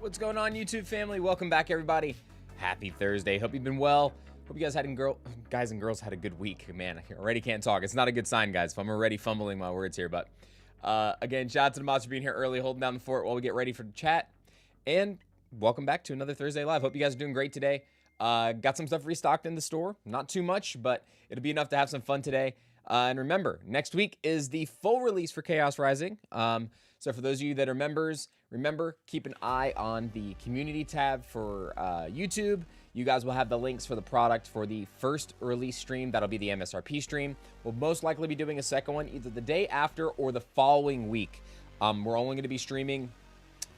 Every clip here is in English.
What's going on, YouTube family? Welcome back, everybody. Happy Thursday. Hope you've been well. Hope you guys guys and girls had a good week. Man, I already can't talk. It's not a good sign, guys, if I'm already fumbling my words here. But again, shout out to the mods for being here early, holding down the fort while we get ready for the chat. And welcome back to another Thursday Live. Hope you guys are doing great today. Got some stuff restocked in the store. Not too much, but it'll be enough to have some fun today. And remember, next week is the full release for Chaos Rising. So for those of you that are members, remember, keep an eye on the community tab for YouTube. You guys will have the links for the product for the first release stream. That'll be the MSRP stream. We'll most likely be doing a second one either the day after or the following week. We're only going to be streaming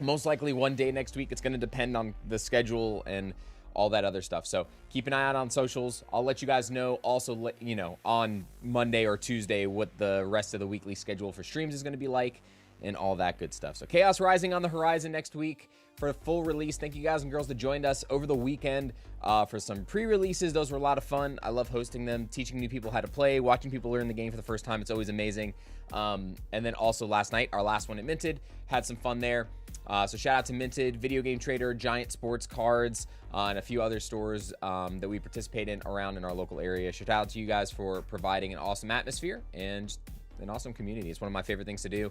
most likely one day next week. It's going to depend on the schedule and all that other stuff. So keep an eye out on socials. I'll let you guys know also, you know, on Monday or Tuesday what the rest of the weekly schedule for streams is going to be like and all that good stuff. So Chaos Rising on the horizon next week for a full release. Thank you guys and girls that joined us over the weekend for some pre-releases. Those were a lot of fun. I love hosting them, teaching new people how to play, watching people learn the game for the first time. It's always amazing. And then also last night, our last one at Minted, had some fun there. So shout out to Minted, Video Game Trader, Giant Sports Cards, and a few other stores that we participate in around in our local area. Shout out to you guys for providing an awesome atmosphere and an awesome community. It's one of my favorite things to do.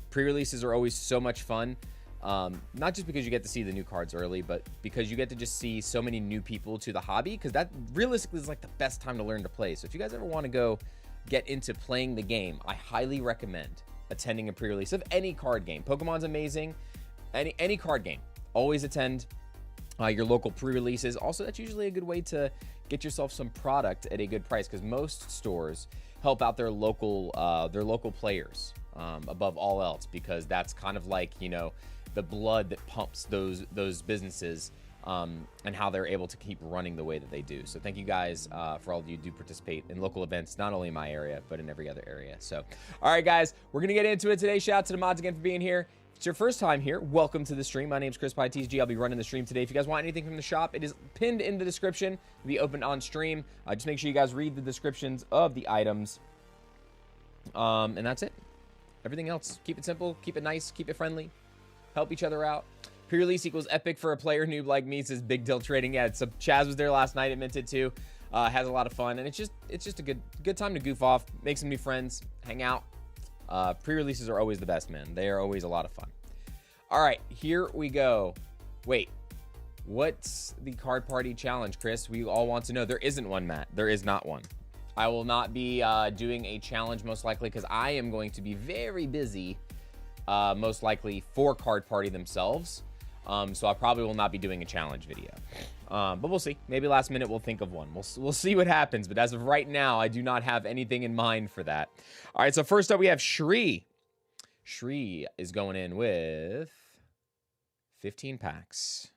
Pre-releases are always so much fun. Not just because you get to see the new cards early, but because you get to just see so many new people to the hobby, because that realistically is like the best time to learn to play. So if you guys ever want to go get into playing the game, I highly recommend attending a pre-release of any card game. Pokemon's amazing. Any card game. Always attend your local pre-releases. Also, that's usually a good way to get yourself some product at a good price, because most stores help out their local players above all else, because that's kind of like, you know, the blood that pumps those businesses and how they're able to keep running the way that they do. So thank you guys for all of you who do participate in local events, not only in my area, but in every other area. So, all right, guys, we're going to get into it today. Shout out to the mods again for being here. If it's your first time here, welcome to the stream. My name's CHRISPYTCG. I'll be running the stream today. If you guys want anything from the shop, it is pinned in the description. It'll be open on stream. Just make sure you guys read the descriptions of the items. And that's it. Everything else, keep it simple, keep it nice, keep it friendly, help each other out. Pre-release equals epic for a player noob like me, says Big Deal Trading. Yeah, so Chaz was there last night at Minted too. Has a lot of fun, and it's just a good time to goof off, make some new friends, hang out. Pre-releases are always the best, man. They are always a lot of fun. All right, here we go. Wait, what's the card party challenge, Chris? We all want to know. There isn't one, Matt. There is not one. I will not be doing a challenge most likely, because I am going to be very busy most likely for card party themselves. So I probably will not be doing a challenge video. But we'll see. Maybe last minute we'll think of one. We'll see what happens. But as of right now, I do not have anything in mind for that. All right, so first up we have Shri. Shri is going in with 15 packs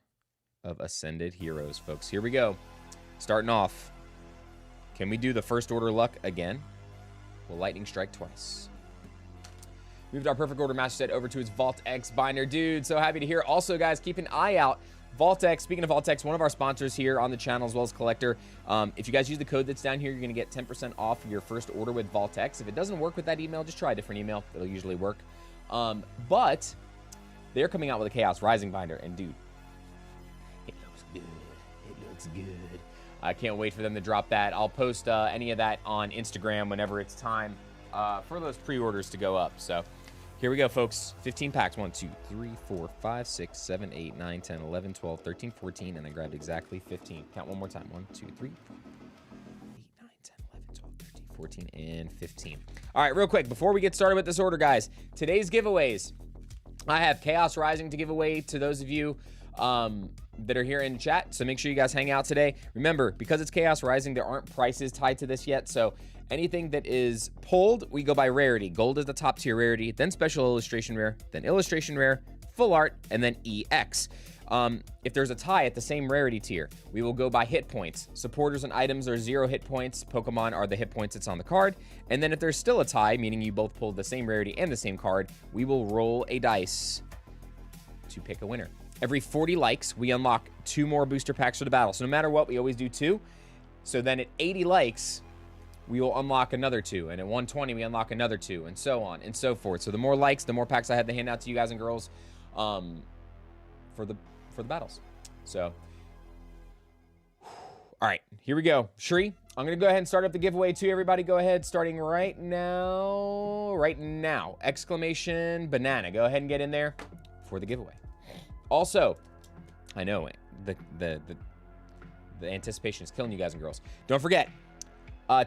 of Ascended Heroes, folks. Here we go. Starting off. Can we do the first order luck again? Will Lightning strike twice? Moved our perfect order master set over to his Vault X binder. Dude, so happy to hear. Also, guys, keep an eye out. Vault X, speaking of Vault X, one of our sponsors here on the channel as well as Collector. If you guys use the code that's down here, you're going to get 10% off your first order with Vault X. If it doesn't work with that email, just try a different email. It'll usually work. But they're coming out with a Chaos Rising binder. And, dude, it looks good. It looks good. I can't wait for them to drop that. I'll post any of that on Instagram whenever it's time for those pre-orders to go up. So here we go, folks. 15 packs. 1, 2, 3, 4, 5, 6, 7, 8, 9, 10, 11, 12, 13, 14. And I grabbed exactly 15. Count one more time. 1, 2, 3, 4, 5, 8, 9, 10, 11, 12, 13, 14, and 15. All right, real quick, before we get started with this order, guys, today's giveaways. I have Chaos Rising to give away to those of you that are here in chat, so make sure you guys hang out today. Remember, because it's Chaos Rising, there aren't prices tied to this yet, so anything that is pulled, we go by rarity. Gold is the top tier rarity, then special illustration rare, then illustration rare, full art, and then EX. If there's a tie at the same rarity tier, we will go by hit points. Supporters and items are 0 hit points. Pokemon are the hit points that's on the card. And then if there's still a tie, meaning you both pulled the same rarity and the same card, we will roll a dice to pick a winner. Every 40 likes, we unlock 2 more booster packs for the battle. So no matter what, we always do 2. So then at 80 likes, we will unlock another 2. And at 120, we unlock another 2, and so on and so forth. So the more likes, the more packs I have to hand out to you guys and girls. for the battles. So, all right, here we go. Shri, I'm gonna go ahead and start up the giveaway too. Everybody, go ahead, starting right now. Right now! Exclamation banana. Go ahead and get in there for the giveaway. Also, I know the anticipation is killing you guys and girls. Don't forget,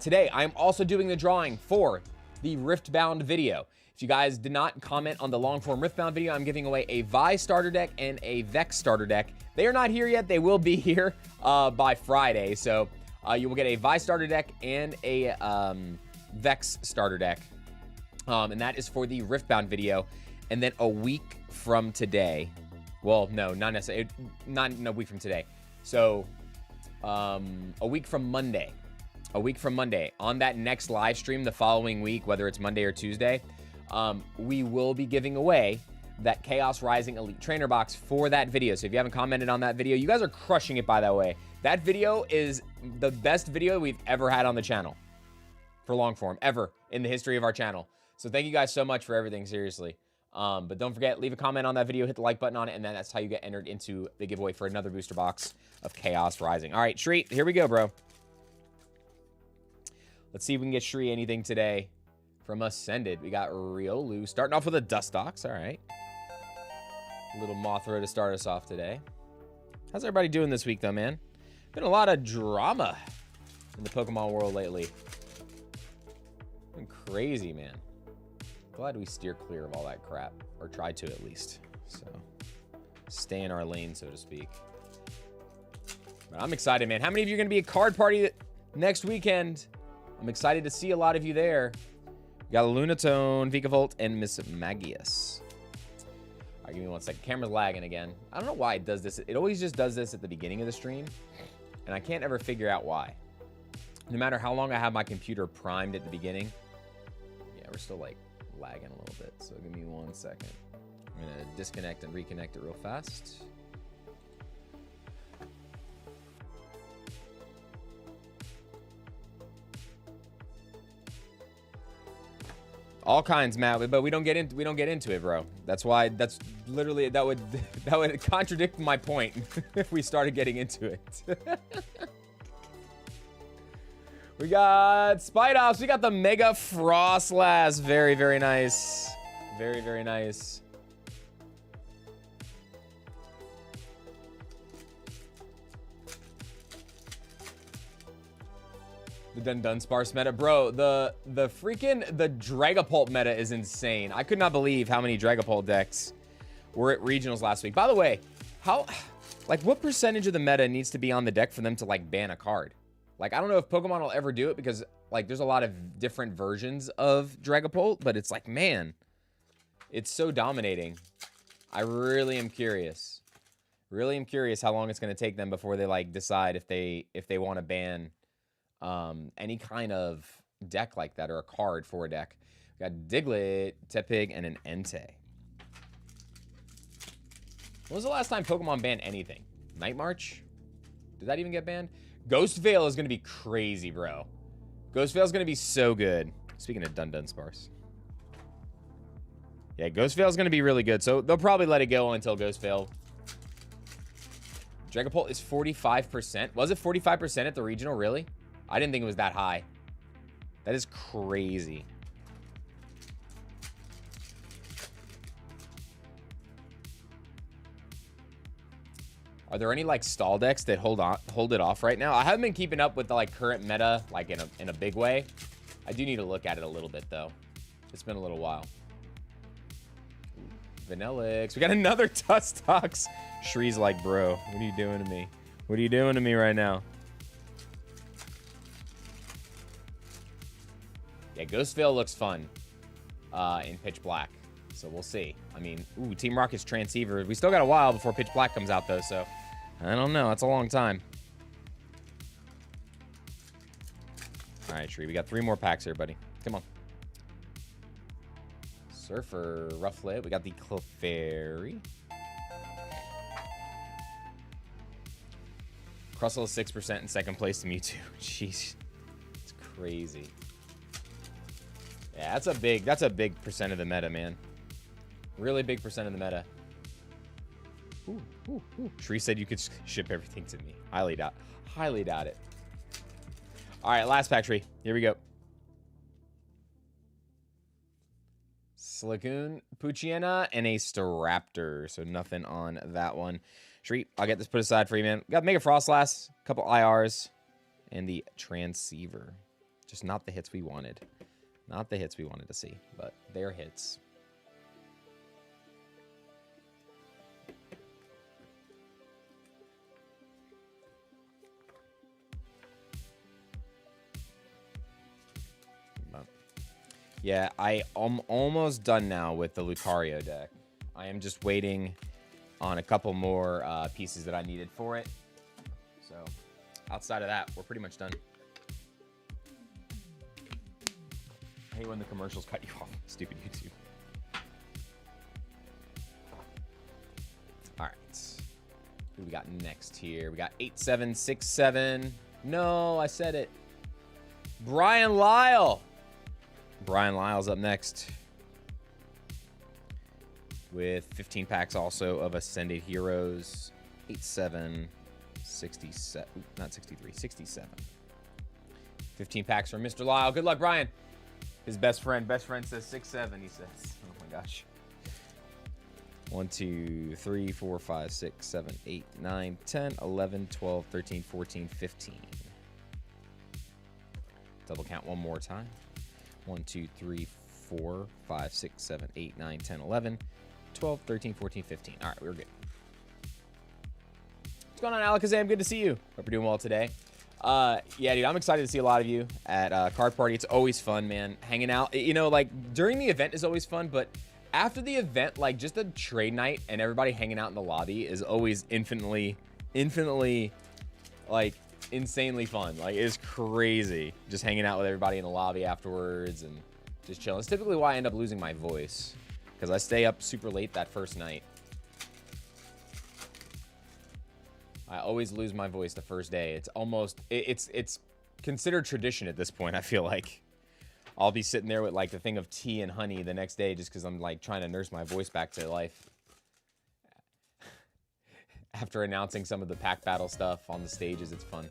today I'm also doing the drawing for the Riftbound video. If you guys did not comment on the long form Riftbound video, I'm giving away a Vi starter deck and a Vex starter deck. They are not here yet. They will be here by Friday. So you will get a Vi starter deck and a Vex starter deck. And that is for the Riftbound video. And then a week from today, well, no, not necessarily, not a week from today. So a week from Monday. A week from Monday, on that next live stream the following week, whether it's Monday or Tuesday, we will be giving away that Chaos Rising Elite Trainer box for that video. So if you haven't commented on that video, you guys are crushing it, by the way. That video is the best video we've ever had on the channel for long form, ever in the history of our channel. So thank you guys so much for everything, seriously. But don't forget, leave a comment on that video, hit the like button on it, and then that's how you get entered into the giveaway for another booster box of Chaos Rising. All right, Shri, here we go, bro. Let's see if we can get Shri anything today from Ascended. We got Riolu starting off with a Dustox. All right. A little Mothra to start us off today. How's everybody doing this week, though, man? Been a lot of drama in the Pokemon world lately. Been crazy, man. Glad we steer clear of all that crap, or try to at least. So, stay in our lane, so to speak. But I'm excited, man. How many of you are going to be at Card Party next weekend? I'm excited to see a lot of you there. We got Lunatone, Vikavolt, and Miss Magius. All right, give me 1 second. Camera's lagging again. I don't know why it does this. It always just does this at the beginning of the stream, and I can't ever figure out why. No matter how long I have my computer primed at the beginning. Yeah, we're still like lagging a little bit, so give me 1 second. I'm gonna disconnect and reconnect it real fast. All kinds, Matt, but we don't get into it, bro. That's why. That's literally that would contradict my point if we started getting into it. We got Spidoffs. We got the Mega Frostlass. Very, very nice. Very, very nice. The Dunsparce meta. Bro, the Dragapult meta is insane. I could not believe how many Dragapult decks were at regionals last week. By the way, what percentage of the meta needs to be on the deck for them to, like, ban a card? Like, I don't know if Pokemon will ever do it because, like, there's a lot of different versions of Dragapult, but it's like, man, it's so dominating. I really am curious. Really am curious how long it's going to take them before they, like, decide if they want to ban any kind of deck like that, or a card for a deck. We got Diglett, Tepig, and an Entei. When was the last time Pokemon banned anything? Night March? Did that even get banned? Ghost Veil is going to be crazy, bro. Ghost Veil is going to be so good. Speaking of Dunsparce. Yeah, Ghost Veil is going to be really good. So they'll probably let it go until Ghost Veil. Dragapult is 45%. Was it 45% at the regional, really? I didn't think it was that high. That is crazy. Are there any, like, stall decks that hold it off right now? I haven't been keeping up with the, like, current meta, like, in a big way. I do need to look at it a little bit, though. It's been a little while. Vanillix. We got another Dustox. Shree's like, bro, what are you doing to me? What are you doing to me right now? Yeah, Ghost Veil looks fun in Pitch Black. So we'll see. I mean, ooh, Team Rocket's Transceiver. We still got a while before Pitch Black comes out, though, so I don't know. That's a long time. All right, Shree. We got 3 more packs here, buddy. Come on. Surfer, Rufflet. We got the Clefairy. Crustle is 6% in second place to Mewtwo. Jeez. It's crazy. Yeah, that's a big percent of the meta, man. Really big percent of the meta. Shree said you could ship everything to me. Highly doubt it. All right, last pack, Shree. Here we go. Sligoon, Puchiena, and a Staraptor. So nothing on that one. Shree, I'll get this put aside for you, man. Got Mega Frostlass, a couple IRs, and the Transceiver. Just not the hits we wanted. Not the hits we wanted to see, but they're hits. Yeah, I am almost done now with the Lucario deck. I am just waiting on a couple more pieces that I needed for it. So, outside of that, we're pretty much done. I hate when the commercials cut you off. Stupid YouTube. All right. Who we got next here? We got 8767. No, I said it. Brian Lyle. Brian Lyle's up next with 15 packs also of Ascended Heroes. 8767. Not 63, 67. 15 packs from Mr. Lyle. Good luck, Brian. His best friend says 67, he says. Oh my gosh. 1, 2, 3, 4, 5, 6, 7, 8, 9, 10, 11, 12, 13, 14, 15. Double count one more time. 1, 2, 3, 4, 5, 6, 7, 8, 9, 10, 11, 12, 13, 14, 15. All right, we're good. What's going on, Alakazam? Good to see you. Hope you're doing well today. Yeah, dude, I'm excited to see a lot of you at Card Party. It's always fun, man. Hanging out. You know, like, during the event is always fun, but after the event, like, just a trade night and everybody hanging out in the lobby is always infinitely, like, insanely fun. Like, it's crazy just hanging out with everybody in the lobby afterwards and just chilling. It's typically why I end up losing my voice, because I stay up super late that first night. I always lose my voice the first day. It's almost, it's considered tradition at this point. I feel like I'll be sitting there with like the thing of tea and honey the next day just because I'm like trying to nurse my voice back to life. After announcing some of the pack battle stuff on the stages, it's fun.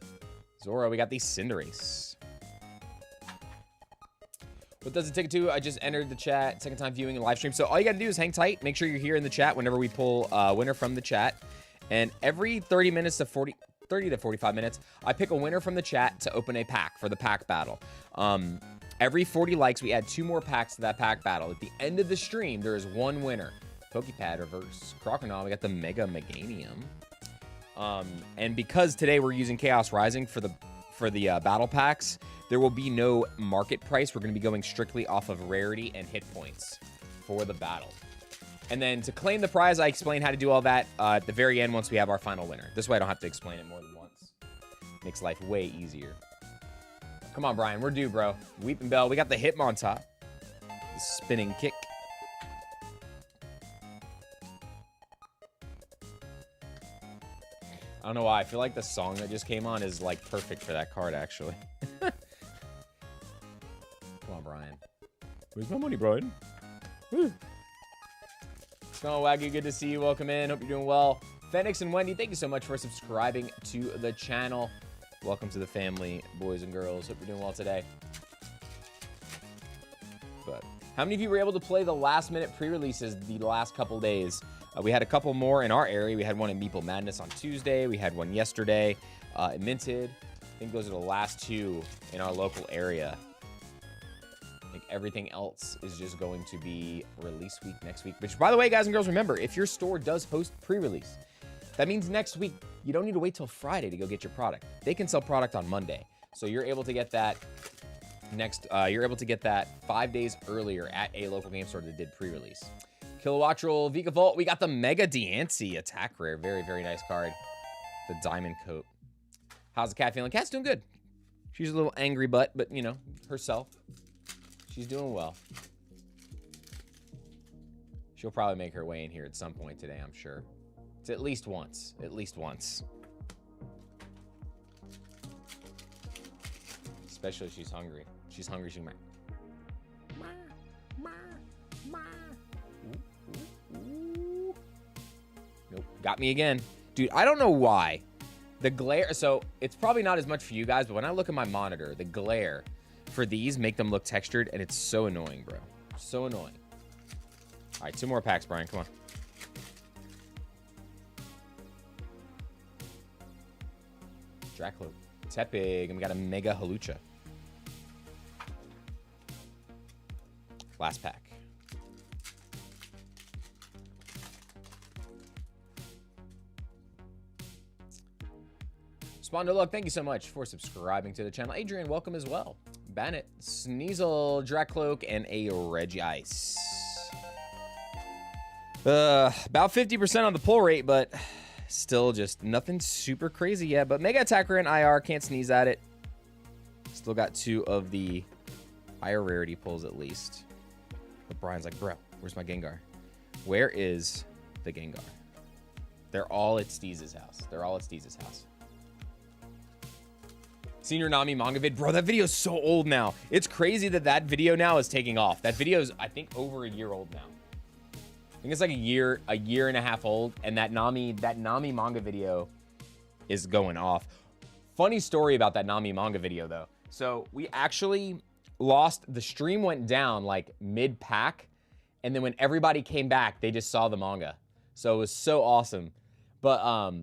Zora, we got the Cinderace. What does it take to? I just entered the chat. Second time viewing a live stream. So all you got to do is hang tight. Make sure you're here in the chat whenever we pull a winner from the chat. And every 30 to 45 minutes, I pick a winner from the chat to open a pack for the pack battle. Every 40 likes, we add 2 more packs to that pack battle. At the end of the stream, there is 1 winner. Pokepad Reverse Croconaw. We got the Mega Meganium. And because today we're using Chaos Rising for the battle packs, there will be no market price. We're going to be going strictly off of rarity and hit points for the battle. And then to claim the prize, I explain how to do all that at the very end once we have our final winner. This way I don't have to explain it more than once. Makes life way easier. Come on, Brian. We're due, bro. Weeping Bell. We got the Hitmontop. The Spinning Kick. I don't know why. I feel like the song that just came on is, like, perfect for that card, actually. Come on, Brian. Where's my money, Brian? Woo. What's going on, Wagyu? Good to see you. Welcome in. Hope you're doing well. Phoenix and Wendy, thank you so much for subscribing to the channel. Welcome to the family, boys and girls. Hope you're doing well today. But how many of you were able to play the last-minute pre-releases the last couple days? We had a couple more in our area. We had one in Meeple Madness on Tuesday. We had one yesterday at Minted. I think those are the last 2 in our local area. I think everything else is just going to be release week next week. Which, by the way, guys and girls, remember, if your store does host pre-release, that means next week, you don't need to wait till Friday to go get your product. They can sell product on Monday. So you're able to get that you're able to get that 5 days earlier at a local game store that did pre-release. Kilowattrel, Vika Volt, we got the Mega Diancie attack rare. Very, very nice card. The Diamond Coat. How's the cat feeling? Cat's doing good. She's a little angry but you know, herself. She's doing well. She'll probably make her way in here at some point today, I'm sure. It's at least once. At least once. Especially if she's hungry. She's hungry, she might. Nope. Got me again. Dude, I don't know why. The glare, so it's probably not as much for you guys, but when I look at my monitor, the glare for these make them look textured, and it's so annoying, bro. So annoying. All right, 2 more packs, Brian. Come on. Draclo, Tepig, and we got a Mega Halucha. Last pack. Spondo Luck, thank you so much for subscribing to the channel. Adrian, welcome as well. Bannet, Sneasel, Dracloak, and a Regice. About 50% on the pull rate, but still just nothing super crazy yet. But Mega Attacker and IR, can't sneeze at it. Still got 2 of the higher rarity pulls at least. But Brian's like, bro, where's my Gengar? Where is the Gengar? They're all at Steez's house. They're all at Steez's house. Senior Nami manga vid. Bro, that video is so old now. It's crazy that that video now is taking off. That video is, I think, over a year old now. I think it's like a year and a half old, and that Nami manga video is going off. Funny story about that Nami manga video, though. So we actually lost, the stream went down like mid-pack, and then when everybody came back, they just saw the manga. So it was so awesome. But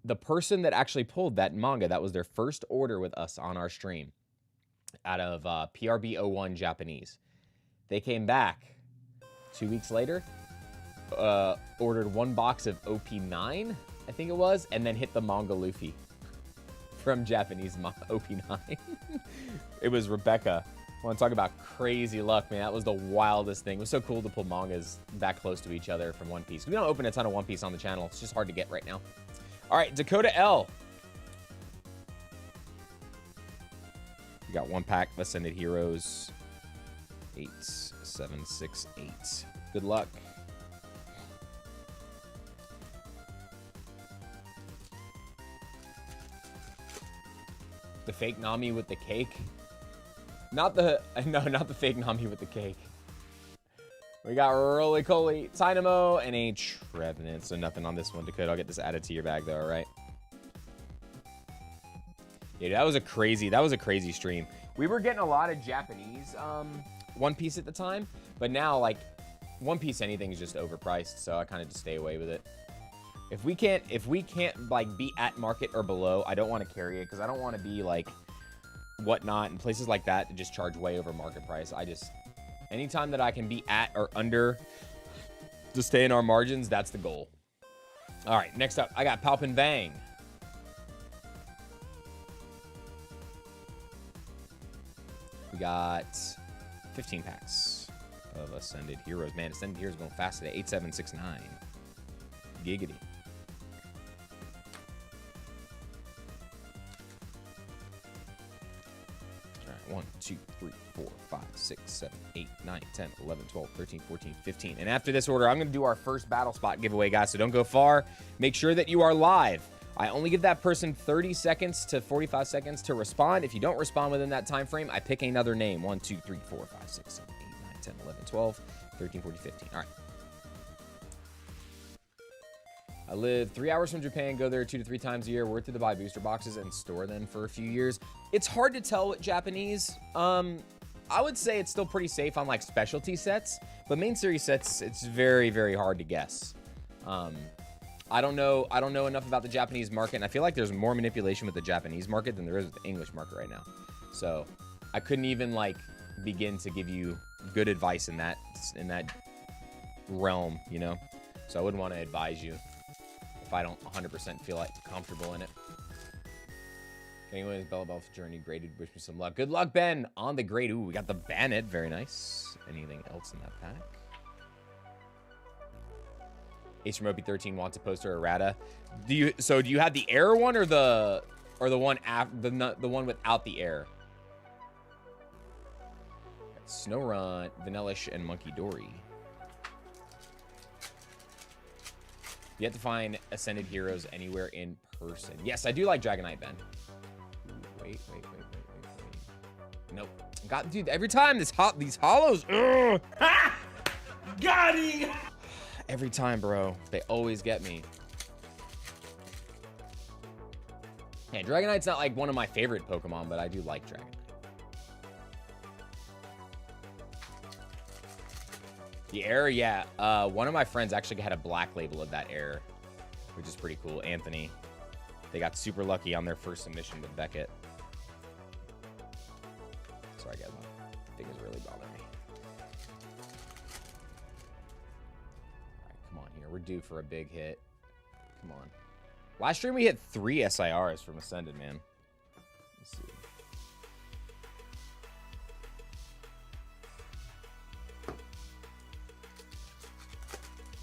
the person that actually pulled that manga, that was their first order with us on our stream out of PRB01 Japanese. They came back 2 weeks later, ordered 1 box of OP9, I think it was, and then hit the manga Luffy from Japanese OP9. It was Rebecca. I want to talk about crazy luck, man. That was the wildest thing. It was so cool to pull mangas that close to each other from One Piece. We don't open a ton of One Piece on the channel. It's just hard to get right now. All right, Dakota L. We got 1 pack, Ascended Heroes. 8, 7, 6, 8. Good luck. The fake Nami with the cake. Not the fake Nami with the cake. We got Roly-Coly, Dynamo, and a Trevenant. So nothing on this one, Dakota. I'll get this added to your bag though, all right? Yeah, that was a crazy stream. We were getting a lot of Japanese One Piece at the time, but now like One Piece anything is just overpriced, so I kind of just stay away with it. If we can't like be at market or below, I don't want to carry it because I don't want to be like Whatnot and places like that to just charge way over market price. Anytime that I can be at or under to stay in our margins, that's the goal. All right, next up, I got Palpin Bang. We got 15 packs of Ascended Heroes. Man, Ascended Heroes going fast today. 8769. Giggity. All right, 1, 2, 3, 4, 5, 6, 7, 8, 9, 10, 11, 12, 13, 14, 15. And after this order, I'm going to do our first battle spot giveaway, guys. So don't go far. Make sure that you are live. I only give that person 30 seconds to 45 seconds to respond. If you don't respond within that time frame, I pick another name. 1, 2, 3, 4, 5, 6, 7, 8, 9, 10, 11, 12, 13, 14, 15. All right. I live 3 hours from Japan, go there 2 to 3 times a year, worth to buy booster boxes and store them for a few years. It's hard to tell with Japanese. I would say it's still pretty safe on like specialty sets, but main series sets, it's very, very hard to guess. I don't know enough about the Japanese market, and I feel like there's more manipulation with the Japanese market than there is with the English market right now. So I couldn't even like begin to give you good advice in that realm, you know? So I wouldn't want to advise you if I don't 100% feel like comfortable in it. Anyways, Bella Belf's journey graded. Wish me some luck. Good luck, Ben, on the grade. Ooh, we got the Bannet. Very nice. Anything else in that pack? Ace from OP13 wants a poster errata. Do you have the error one or the one the one without the error? Snowrun, Vanillish, and Monkey Dory. You have to find Ascended Heroes anywhere in person. Yes, I do like Dragonite, Ben. Wait. Nope. God, dude, every time these hollows. Ugh. Got him! Every time, bro. They always get me. Yeah, Dragonite's not like one of my favorite Pokemon, but I do like Dragonite. The error, yeah. One of my friends actually had a black label of that error, which is pretty cool. Anthony. They got super lucky on their first submission with Beckett. Sorry, guys. My thing is really bothering me. All right, come on here. We're due for a big hit. Come on. Last stream, we hit 3 SIRs from Ascended, man. Let's see.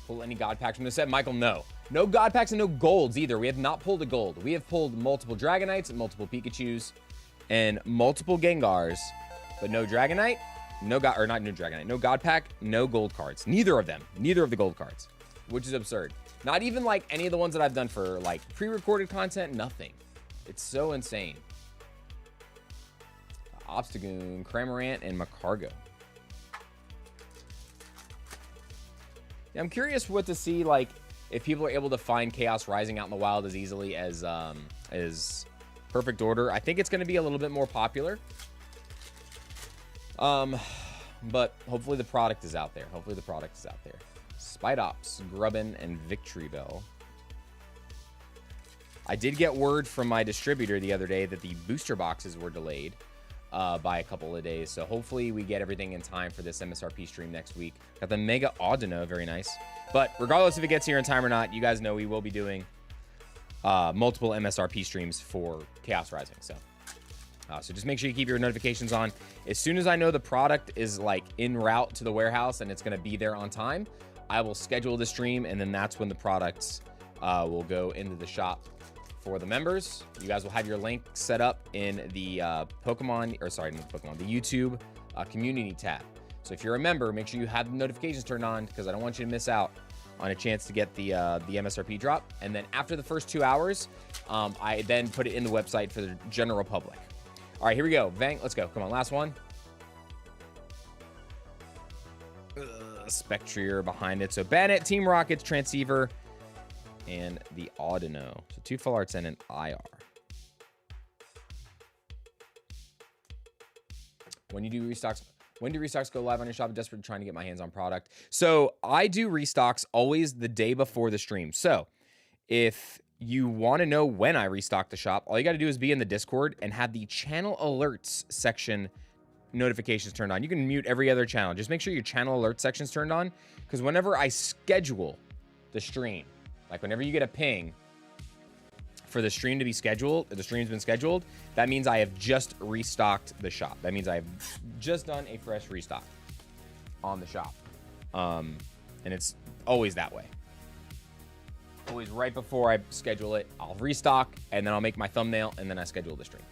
Pull any God packs from the set? Michael, no. No God packs and no golds either. We have not pulled a gold. We have pulled multiple Dragonites and multiple Pikachus and multiple Gengars, but no Dragonite, no God, or not no Dragonite, no God pack, no gold cards. Neither of them. Neither of the gold cards, which is absurd. Not even like any of the ones that I've done for like pre-recorded content, nothing. It's so insane. Obstagoon, Cramorant, and Macargo. Yeah, I'm curious what to see, like, if people are able to find Chaos Rising out in the wild as easily as Perfect Order. I think it's going to be a little bit more popular. But hopefully the product is out there. Hopefully the product is out there. Spidops, Grubbin, and Victory Bell. I did get word from my distributor the other day that the booster boxes were delayed by a couple of days. So hopefully we get everything in time for this MSRP stream next week. Got the Mega Audino, very nice. But regardless if it gets here in time or not, you guys know we will be doing multiple MSRP streams for Chaos Rising. So just make sure you keep your notifications on. As soon as I know the product is like en route to the warehouse and it's going to be there on time, I will schedule the stream, and then that's when the products will go into the shop for the members. You guys will have your link set up in the Pokemon, or sorry, not Pokemon, the YouTube community tab. So if you're a member, make sure you have the notifications turned on, because I don't want you to miss out on a chance to get the MSRP drop. And then after the first 2 hours, I then put it in the website for the general public. All right, here we go. Vang, let's go. Come on, last one. Spectrier behind it. So Bannet, Team Rockets, Transceiver, and the Audino. So 2 Full Arts and an IR. When do restocks go live on your shop? I'm desperate trying to get my hands on product. So I do restocks always the day before the stream. So if you want to know when I restock the shop, all you got to do is be in the Discord and have the channel alerts section notifications turned on. You can mute every other channel. Just make sure your channel alert section's turned on, because whenever I schedule the stream, like whenever you get a ping for the stream to be scheduled, the stream's been scheduled, that means I have just restocked the shop. That means I've just done a fresh restock on the shop. And it's always that way. Always right before I schedule it, I'll restock, and then I'll make my thumbnail, and then I schedule the stream.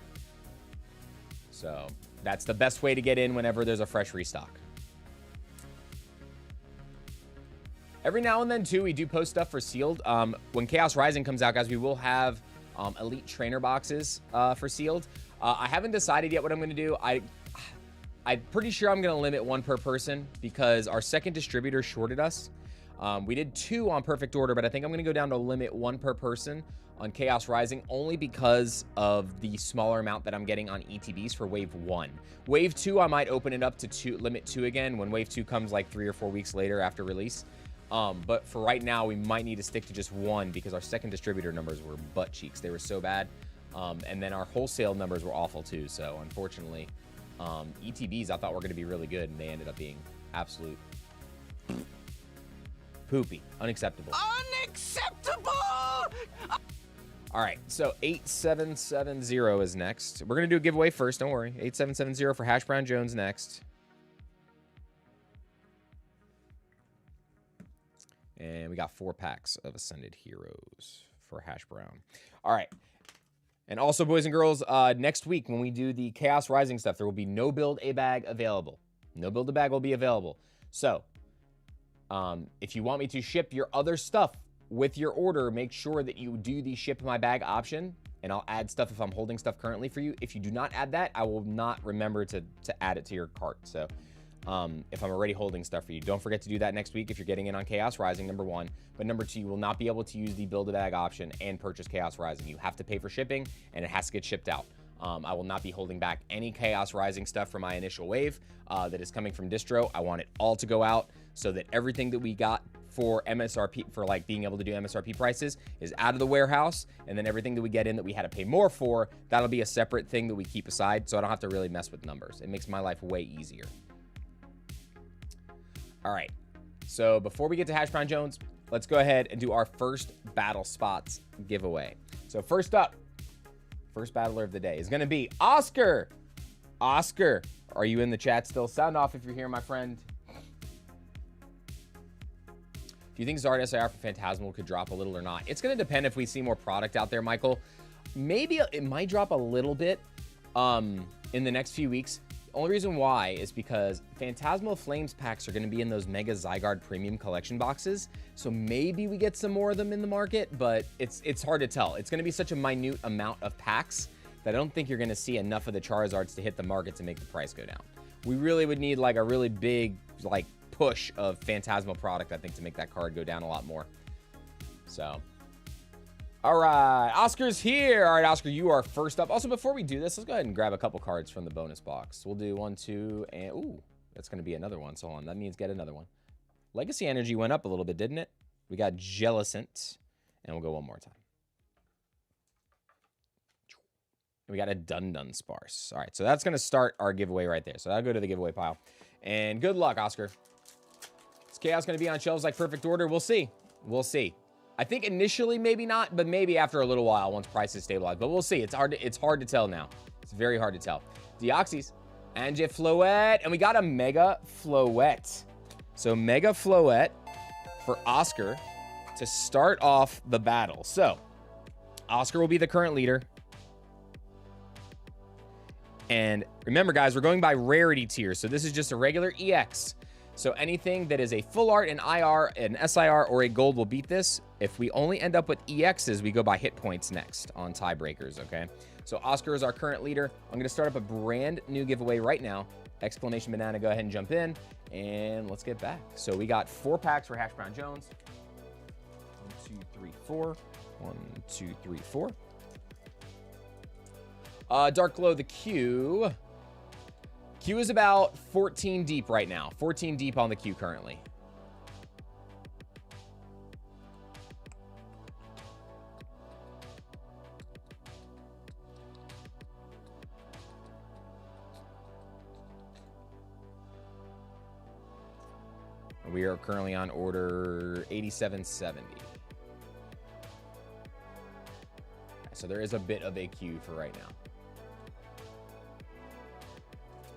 So that's the best way to get in whenever there's a fresh restock. Every now and then, too, we do post stuff for sealed. When Chaos Rising comes out, guys, we will have elite trainer boxes for sealed. I haven't decided yet what I'm going to do. I'm pretty sure I'm going to limit 1 per person, because our second distributor shorted us. We did 2 on Perfect Order, but I think I'm going to go down to limit 1 per person on Chaos Rising, only because of the smaller amount that I'm getting on ETBs for Wave 1. Wave 2, I might open it up to limit 2 again when Wave 2 comes like 3 or 4 weeks later after release. But for right now, we might need to stick to just 1, because our second distributor numbers were butt cheeks. They were so bad. And then our wholesale numbers were awful too. So unfortunately, ETBs I thought were going to be really good, and they ended up being absolute poopy. Unacceptable. Unacceptable! All right, so 8770 is next. We're going to do a giveaway first, don't worry. 8770 for Hash Brown Jones next. And we got 4 packs of Ascended Heroes for Hash Brown. All right. And also, boys and girls, next week when we do the Chaos Rising stuff, there will be no build a bag available. No build a bag will be available. So, if you want me to ship your other stuff with your order, make sure that you do the ship my bag option, and I'll add stuff if I'm holding stuff currently for you. If you do not add that, I will not remember to add it to your cart. So if I'm already holding stuff for you. Don't forget to do that next week if you're getting in on Chaos Rising, number one. But number two, you will not be able to use the Build-A-Bag option and purchase Chaos Rising. You have to pay for shipping, and it has to get shipped out. I will not be holding back any Chaos Rising stuff for my initial wave that is coming from distro. I want it all to go out so that everything that we got for MSRP, for like being able to do MSRP prices, is out of the warehouse, and then everything that we get in that we had to pay more for, that'll be a separate thing that we keep aside, so I don't have to really mess with numbers. It makes my life way easier. All right, so before we get to Hash Brown Jones, let's go ahead and do our first Battle Spots giveaway. So first up, first battler of the day is going to be Oscar. Oscar, are you in the chat still? Sound off if you're here, my friend. Do you think Zard SIR for Phantasmal could drop a little or not? It's going to depend if we see more product out there, Michael. Maybe it might drop a little bit in the next few weeks. The only reason why is because Phantasmal Flames packs are going to be in those Mega Zygarde Premium Collection boxes. So maybe we get some more of them in the market, but it's hard to tell. It's going to be such a minute amount of packs that I don't think you're going to see enough of the Charizards to hit the market to make the price go down. We really would need like a really big like push of Phantasmal product, I think, to make that card go down a lot more. So, all right, Oscar's here. All right, Oscar, you are first up. Also, before we do this, let's go ahead and grab a couple cards from the bonus box. We'll do 1, 2, and ooh, that's going to be another one. So hold on, that means get another one. Legacy Energy went up a little bit, didn't it? We got Jellicent, and we'll go one more time. We got a Dun Sparse. All right, so that's going to start our giveaway right there. So that'll go to the giveaway pile. And good luck, Oscar. Is Chaos going to be on shelves like Perfect Order? We'll see. We'll see. I think initially maybe not, but maybe after a little while once prices stabilize. But we'll see. It's hard to tell now. It's very hard to tell. Deoxys, Angifloette, and we got a Mega Floette. So Mega Floette for Oscar to start off the battle. So Oscar will be the current leader. And remember, guys, we're going by rarity tier. So this is just a regular EX. So anything that is a full art, an IR, an SIR, or a gold will beat this. If we only end up with EXs, we go by hit points next on tiebreakers, okay? So Oscar is our current leader. I'm going to start up a brand new giveaway right now. Exclamation Banana, go ahead and jump in. And let's get back. So we got 4 packs for Hash Brown Jones. 1, 2, 3, 4. 1, 2, 3, 4. Dark Glow the Q. Q is about 14 deep right now. 14 deep on the Q currently. We are currently on order 8770. So there is a bit of a queue for right now.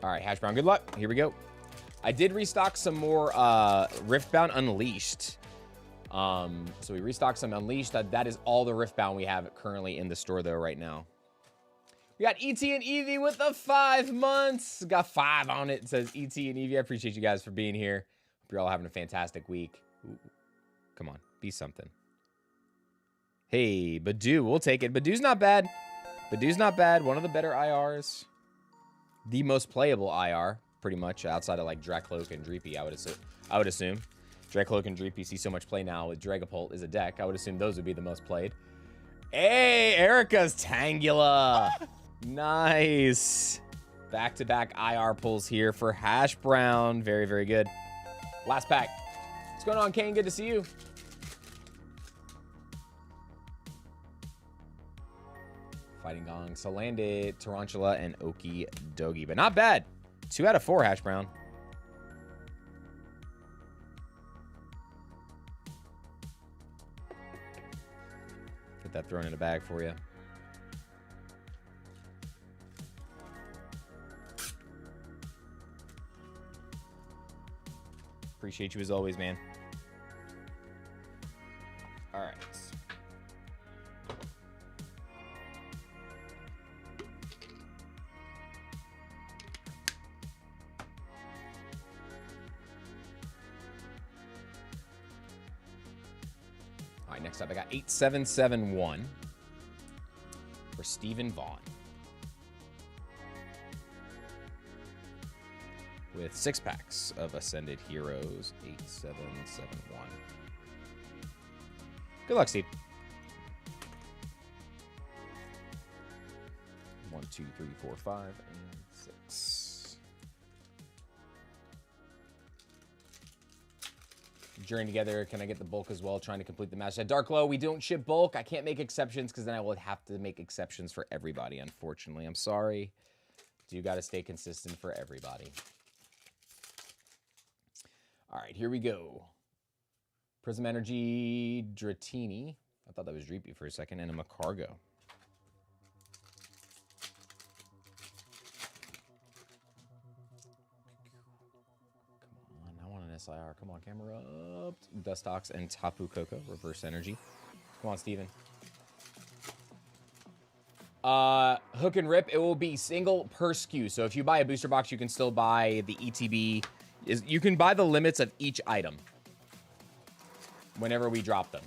All right, Hash Brown, good luck. Here we go. I did restock some more Riftbound Unleashed. So we restocked some Unleashed. That is all the Riftbound we have currently in the store, though, right now. We got ET and Eevee with the 5 months. Got 5 on it. It says ET and Eevee. I appreciate you guys for being here. Hope you're all having a fantastic week. Ooh, come on, be something. Hey, Badoo, we'll take it. Badoo's not bad. Badoo's not bad. One of the better IRs. The most playable IR, pretty much, outside of like Dracloak and Dreepy, I would assume. Dracloak and Dreepy see so much play now with Dragapult as a deck. I would assume those would be the most played. Hey, Erica's Tangela. Nice. Back-to-back IR pulls here for Hash Brown. Very, very good. Last pack. What's going on, Kane? Good to see you. Fighting Gong, Salandit, Tarantula, and Okie Dogie. But not bad. 2 out of 4, Hash Brown. Get that thrown in a bag for you. Appreciate you as always, man. All right. All right, next up, I got 8771 for Stephen Vaughn. with 6 packs of Ascended Heroes 8771. Good luck, Steve. 1, 2, 3, 4, 5, and 6. Journey together. Can I get the bulk as well? Trying to complete the match. Dark Low, we don't ship bulk. I can't make exceptions because then I will have to make exceptions for everybody, unfortunately. I'm sorry. You got to stay consistent for everybody. All right, here we go. Prism Energy, Dratini. I thought that was Dreepy for a second. And a Macargo. Come on, I want an SIR. Come on, camera up. Dustox and Tapu Koko, Reverse Energy. Come on, Steven. Hook and rip, it will be single per SKU. So if you buy a booster box, you can still buy the ETB. You can buy the limits of each item whenever we drop them.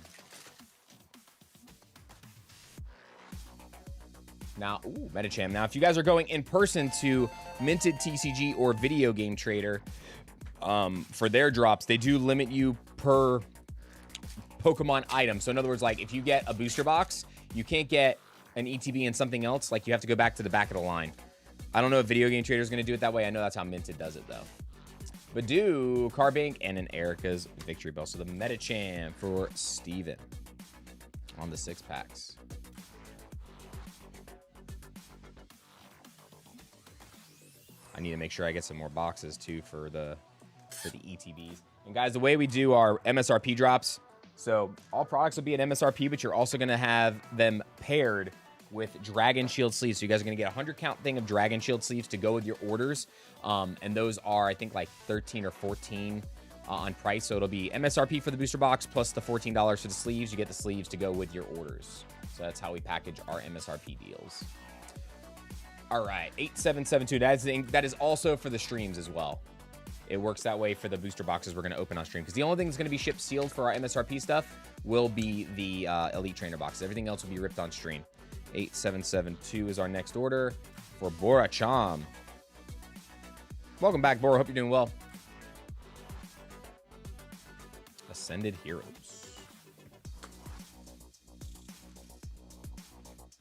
Now, ooh, Metacham. Now, if you guys are going in person to Minted TCG or Video Game Trader for their drops, they do limit you per Pokemon item. So in other words, like if you get a booster box, you can't get an ETB and something else. Like you have to go back to the back of the line. I don't know if Video Game Trader is going to do it that way. I know that's how Minted does it though. But do Carbink and an Erica's Victory Bell. So the Metacham for Steven on the 6 packs. I need to make sure I get some more boxes too for the ETBs. And guys, the way we do our MSRP drops, so all products will be at MSRP, but you're also going to have them paired with Dragon Shield sleeves. So you guys are going to get a 100 count thing of Dragon Shield sleeves to go with your orders. And those are, I think, like 13 or 14 on price. So it'll be MSRP for the booster box plus the $14 for the sleeves. You get the sleeves to go with your orders. So that's how we package our MSRP deals. All right, 8772. That is also for the streams as well. It works that way for the booster boxes we're going to open on stream. Because the only thing that's going to be shipped sealed for our MSRP stuff will be the Elite Trainer boxes. Everything else will be ripped on stream. 8772 is our next order for Bora Cham. Welcome back, Bora. Hope you're doing well. Ascended Heroes.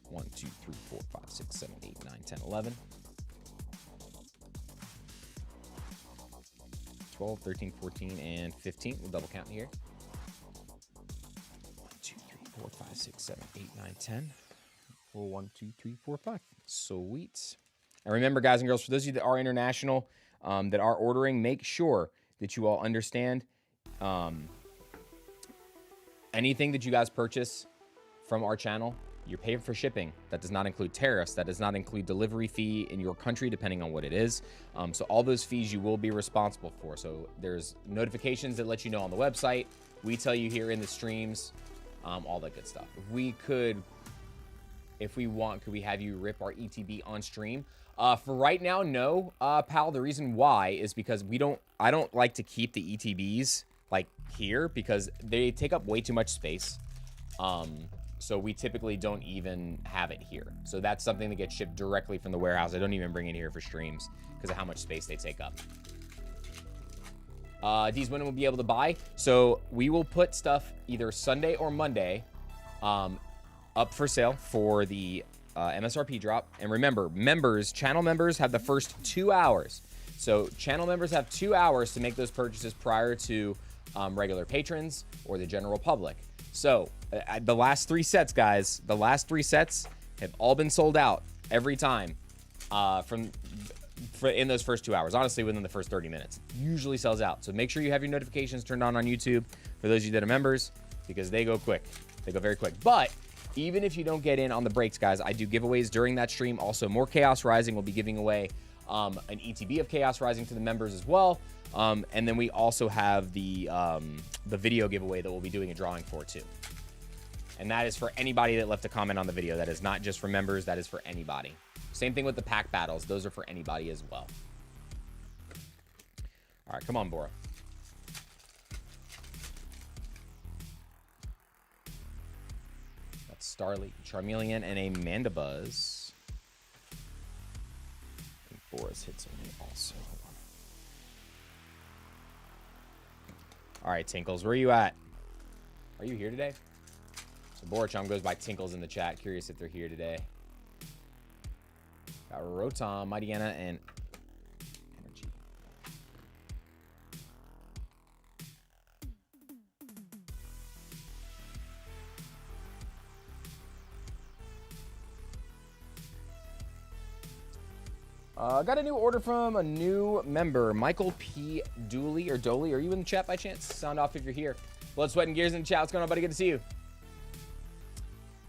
1, 2, 3, 4, 5, 6, 7, 8, 9, 10, 11. 12, 13, 14, and 15. We'll double count here. 1, 2, 3, 4, 5, 6, 7, 8, 9, 10. 1, 2, 3, 4, 5. Sweet. And remember, guys and girls, for those of you that are international, that are ordering, make sure that you all understand anything that you guys purchase from our channel, you're paying for shipping. That does not include tariffs. That does not include delivery fee in your country, depending on what it is. So all those fees you will be responsible for. So there's notifications that let you know on the website. We tell you here in the streams, all that good stuff. If we want, could we have you rip our ETB on stream? For right now, no, pal. The reason why is because I don't like to keep the ETBs like here because they take up way too much space. So we typically don't even have it here. So that's something that gets shipped directly from the warehouse. I don't even bring it here for streams because of how much space they take up. These women will be able to buy. So we will put stuff either Sunday or Monday up for sale for the MSRP drop. And remember, channel members have the first 2 hours. So channel members have 2 hours to make those purchases prior to regular patrons or the general public. So the last 3 sets, guys, have all been sold out every time in those first 2 hours. Honestly, within the first 30 minutes, usually sells out. So make sure you have your notifications turned on YouTube for those of you that are members, because they go quick. They go very quick. But even if you don't get in on the breaks, guys, I do giveaways during that stream. Also, more Chaos Rising. We'll be giving away an ETB of Chaos Rising to the members as well. And then we also have the video giveaway that we'll be doing a drawing for too. And that is for anybody that left a comment on the video. That is not just for members. That is for anybody. Same thing with the pack battles. Those are for anybody as well. All right, come on, Bora. That's Starly, Charmeleon, and a Mandibuzz. And Bora's hits on me also. Hold on. All right, Tinkles, where are you at? Are you here today? So Borachom goes by Tinkles in the chat. Curious if they're here today. Got Rotom, Mightyena, and Energy. Got a new order from a new member, Michael P. Dooley or Doley. Are you in the chat by chance? Sound off if you're here. Blood, Sweat, and Gears in the chat. What's going on, buddy? Good to see you.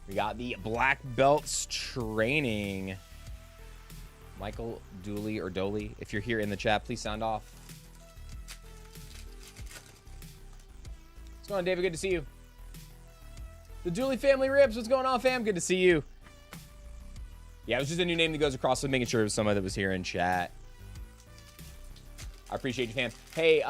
We got the Black Belts training. Michael Dooley or Doley. If you're here in the chat, please sound off. What's going on, David? Good to see you. The Dooley family ribs. What's going on, fam? Good to see you. Yeah, it was just a new name that goes across, so making sure it was somebody that was here in chat. I appreciate you, fam. Hey,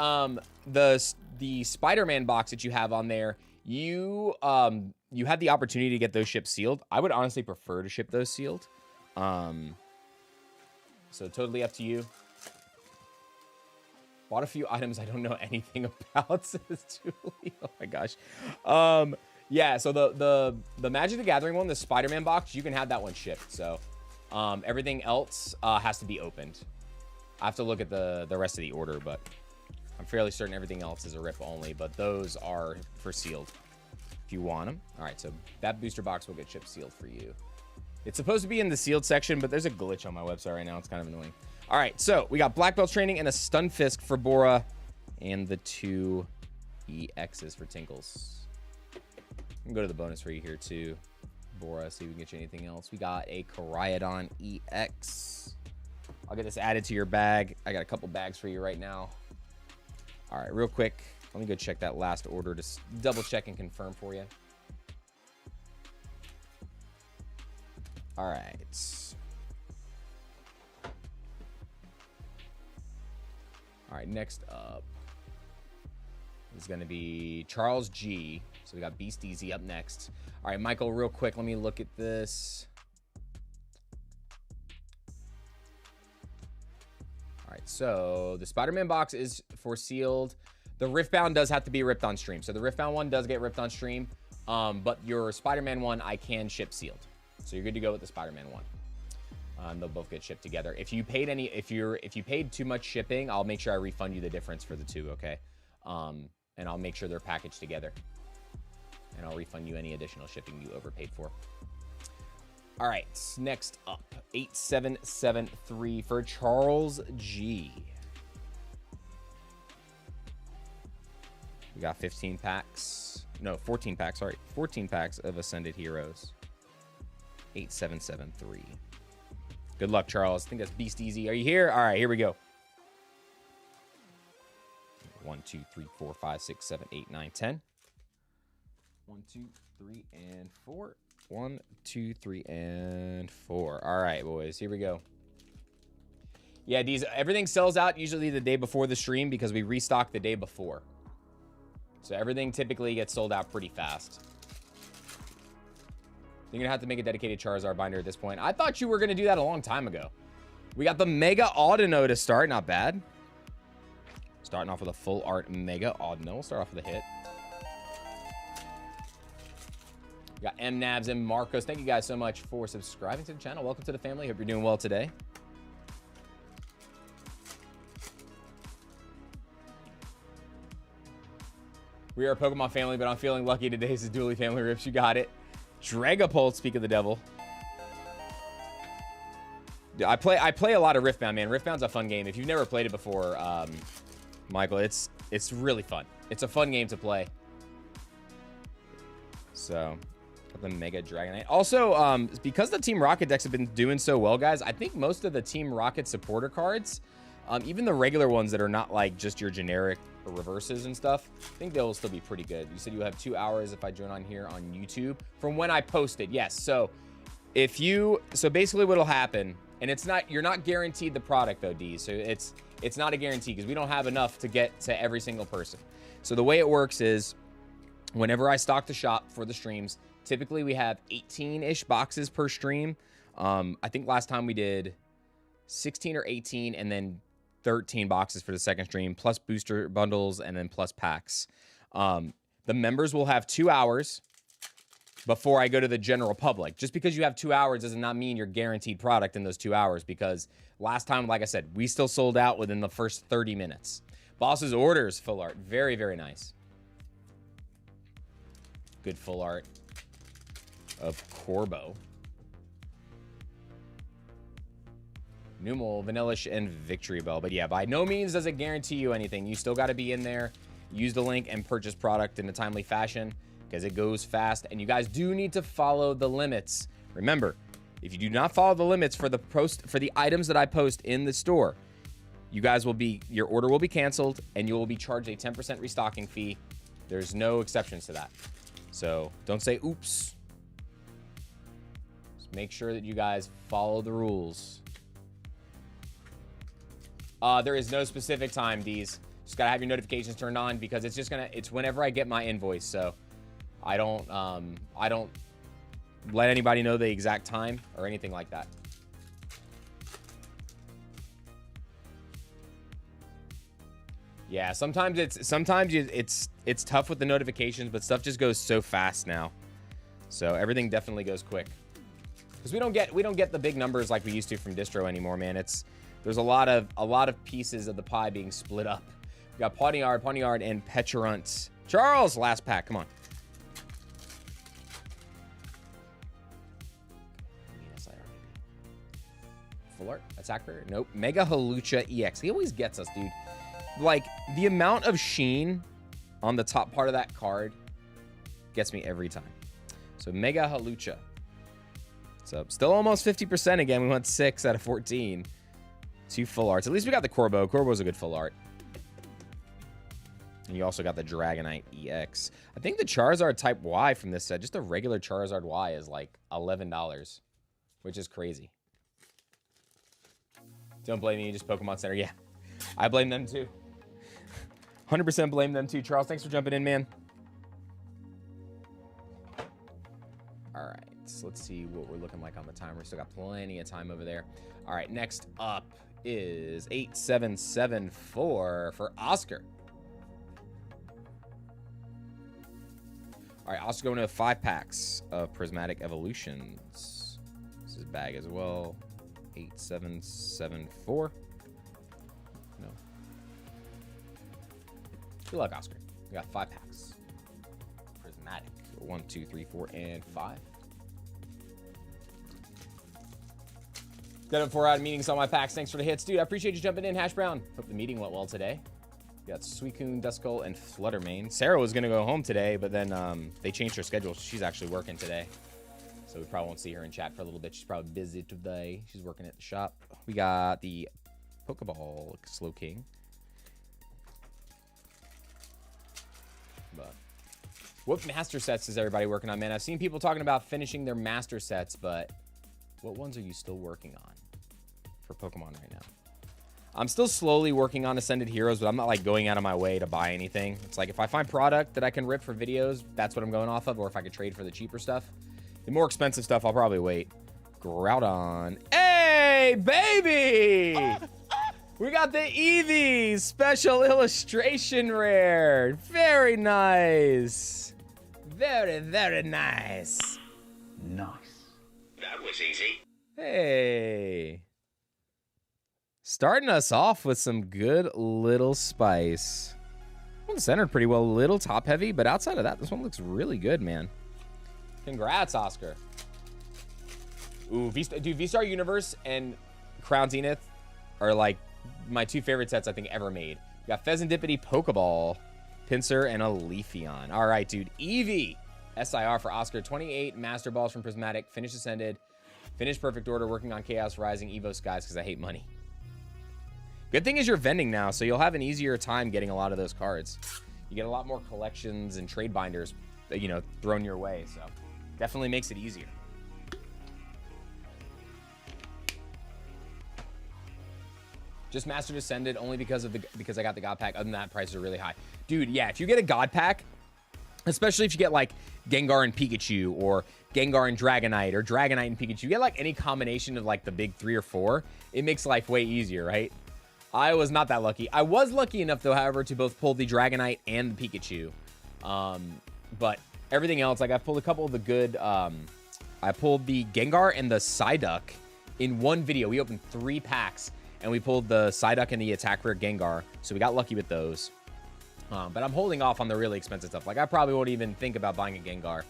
the Spider-Man box that you have on there, you had the opportunity to get those shipped sealed. I would honestly prefer to ship those sealed. So totally up to you. Bought a few items I don't know anything about, says Julie. Oh my gosh. Yeah, so the Magic the Gathering one, the Spider-Man box, you can have that one shipped. So everything else has to be opened. I have to look at the rest of the order, but I'm fairly certain everything else is a rip only, but those are for sealed if you want them. All right, so that booster box will get shipped sealed for you. It's supposed to be in the sealed section, but there's a glitch on my website right now. It's kind of annoying. All right, so we got Black Belt training and a Stunfisk for Bora and the 2 EXs for Tinkles. We can go to the bonus for you here too, Bora, see if we can get you anything else. We got a Koraidon EX. I'll get this added to your bag. I got a couple bags for you right now. All right, real quick, let me go check that last order to double check and confirm for you. All right. All right, next up is going to be Charles G. So we got Beast Easy up next. All right, Michael, real quick, let me look at this. All right, so the Spider-Man box is for sealed. The Riftbound does have to be ripped on stream. So the Riftbound one does get ripped on stream, but your Spider-Man one I can ship sealed. So you're good to go with the Spider-Man one. They'll both get shipped together. If you paid if you paid too much shipping, I'll make sure I refund you the difference for the two, okay? And I'll make sure they're packaged together. And I'll refund you any additional shipping you overpaid for. All right, next up, 8773 for Charles G. We got 15 packs. No, 14 packs, sorry. 14 packs of Ascended Heroes. 8773. Good luck, Charles. I think that's Beast Easy. Are you here? All right, here we go. 1, 2, 3, 4, 5, 6, 7, 8, 9, 10. 1, 2, 3, and 4. 1, 2, 3, and 4. All right, boys, here we go. Yeah, everything sells out usually the day before the stream because we restock the day before. So everything typically gets sold out pretty fast. You're going to have to make a dedicated Charizard binder at this point. I thought you were going to do that a long time ago. We got the Mega Audino to start. Not bad. Starting off with a full art Mega Audino. We'll start off with a hit. We got M-Nabs and Marcos. Thank you guys so much for subscribing to the channel. Welcome to the family. Hope you're doing well today. We are a Pokemon family, but I'm feeling lucky today. This is Dooley Family Rips. You got it. Dragapult, speak of the devil. Dude, I play a lot of Riftbound, man. Riftbound's a fun game. If you've never played it before, Michael, it's really fun. It's a fun game to play. So, got the Mega Dragonite. Also, because the Team Rocket decks have been doing so well, guys, I think most of the Team Rocket supporter cards, even the regular ones that are not like just your generic reverses and stuff, I think they'll still be pretty good. You said you have 2 hours if I join on here on YouTube from when I posted. Yes. So basically what'll happen, and you're not guaranteed the product though, D. So it's not a guarantee because we don't have enough to get to every single person. So the way it works is whenever I stock the shop for the streams, typically we have 18-ish boxes per stream. I think last time we did 16 or 18 and then 13 boxes for the second stream, plus booster bundles, and then plus packs. The members will have 2 hours before I go to the general public. Just because you have 2 hours does not mean you're guaranteed product in those 2 hours, because last time, like I said, we still sold out within the first 30 minutes. Boss's Orders full art. Very, very nice. Good full art of Corbo. Numel, Vanillish, and Victory Bell. But yeah, by no means does it guarantee you anything. You still got to be in there, use the link, and purchase product in a timely fashion, because it goes fast. And you guys do need to follow the limits. Remember, if you do not follow the limits for the items that I post in the store, you guys will be, your order will be canceled, and you will be charged a 10% restocking fee. There's no exceptions to that. So don't say oops. Just make sure that you guys follow the rules. There is no specific time, D's. Just gotta have your notifications turned on, because it's just gonna, it's whenever I get my invoice. So I don't let anybody know the exact time or anything like that. Yeah, sometimes it's tough with the notifications, but stuff just goes so fast now. So everything definitely goes quick. Because we don't get the big numbers like we used to from distro anymore, man. There's a lot of pieces of the pie being split up. We got Pawniard, and Petulant. Charles, last pack. Come on. Full art. Attacker. Nope. Mega Halucha EX. He always gets us, dude. Like, the amount of sheen on the top part of that card gets me every time. So, Mega Halucha. So, still almost 50% again. We went 6 out of 14. 2 full arts. At least we got the Corbo. Corbo's a good full art. And you also got the Dragonite EX. I think the Charizard Type Y from this set, just a regular Charizard Y, is like $11, which is crazy. Don't blame me, just Pokemon Center. Yeah, I blame them too. 100% blame them too. Charles, thanks for jumping in, man. All right, so let's see what we're looking like on the timer. Still got plenty of time over there. All right, next up is 8774 for Oscar. All right, Oscar going to 5 packs of Prismatic Evolutions. This is bag as well. 8774. No. Good luck, Oscar. We got 5 packs. Prismatic. 1, 2, 3, 4, and 5. Got up 4 out of meetings on my packs. Thanks for the hits, dude. I appreciate you jumping in, Hash Brown. Hope the meeting went well today. We got Suicune, Duskull, and Fluttermane. Sarah was gonna go home today, but then they changed her schedule. She's actually working today, so we probably won't see her in chat for a little bit. She's probably busy today. She's working at the shop. We got the Pokeball Slowking. But what master sets is everybody working on, man? I've seen people talking about finishing their master sets, but what ones are you still working on for Pokemon right now? I'm still slowly working on Ascended Heroes, but I'm not like going out of my way to buy anything. It's like if I find product that I can rip for videos, that's what I'm going off of, or if I could trade for the cheaper stuff. The more expensive stuff, I'll probably wait. Groudon. Hey, baby! We got the Eevee special illustration rare. Very nice. Very, very nice. Nice. That was easy. Hey. Starting us off with some good little spice. Well, centered pretty well. A little top heavy, but outside of that, this one looks really good, man. Congrats, Oscar. Ooh, dude, V-Star Universe and Crown Zenith are like my 2 favorite sets I think ever made. We got Pheasantipity, Pokeball, Pinsir, and a Leafeon. All right, dude. Eevee SIR for Oscar. 28 Master Balls from Prismatic. Finish Ascended. Finish Perfect Order. Working on Chaos Rising, Evo Skies because I hate money. Good thing is you're vending now, so you'll have an easier time getting a lot of those cards. You get a lot more collections and trade binders, you know, thrown your way, so definitely makes it easier. Just Mastered Ascended only because I got the God Pack. Other than that, prices are really high. Dude, yeah, if you get a God Pack, especially if you get like Gengar and Pikachu or Gengar and Dragonite or Dragonite and Pikachu, you get like any combination of like the big 3 or 4, it makes life way easier, right? I was not that lucky. I was lucky enough, though, however, to both pull the Dragonite and the Pikachu. But everything else, like I pulled a couple of the good... I pulled the Gengar and the Psyduck in one video. We opened 3 packs, and we pulled the Psyduck and the Attack Rare Gengar. So we got lucky with those. But I'm holding off on the really expensive stuff. Like, I probably won't even think about buying a Gengar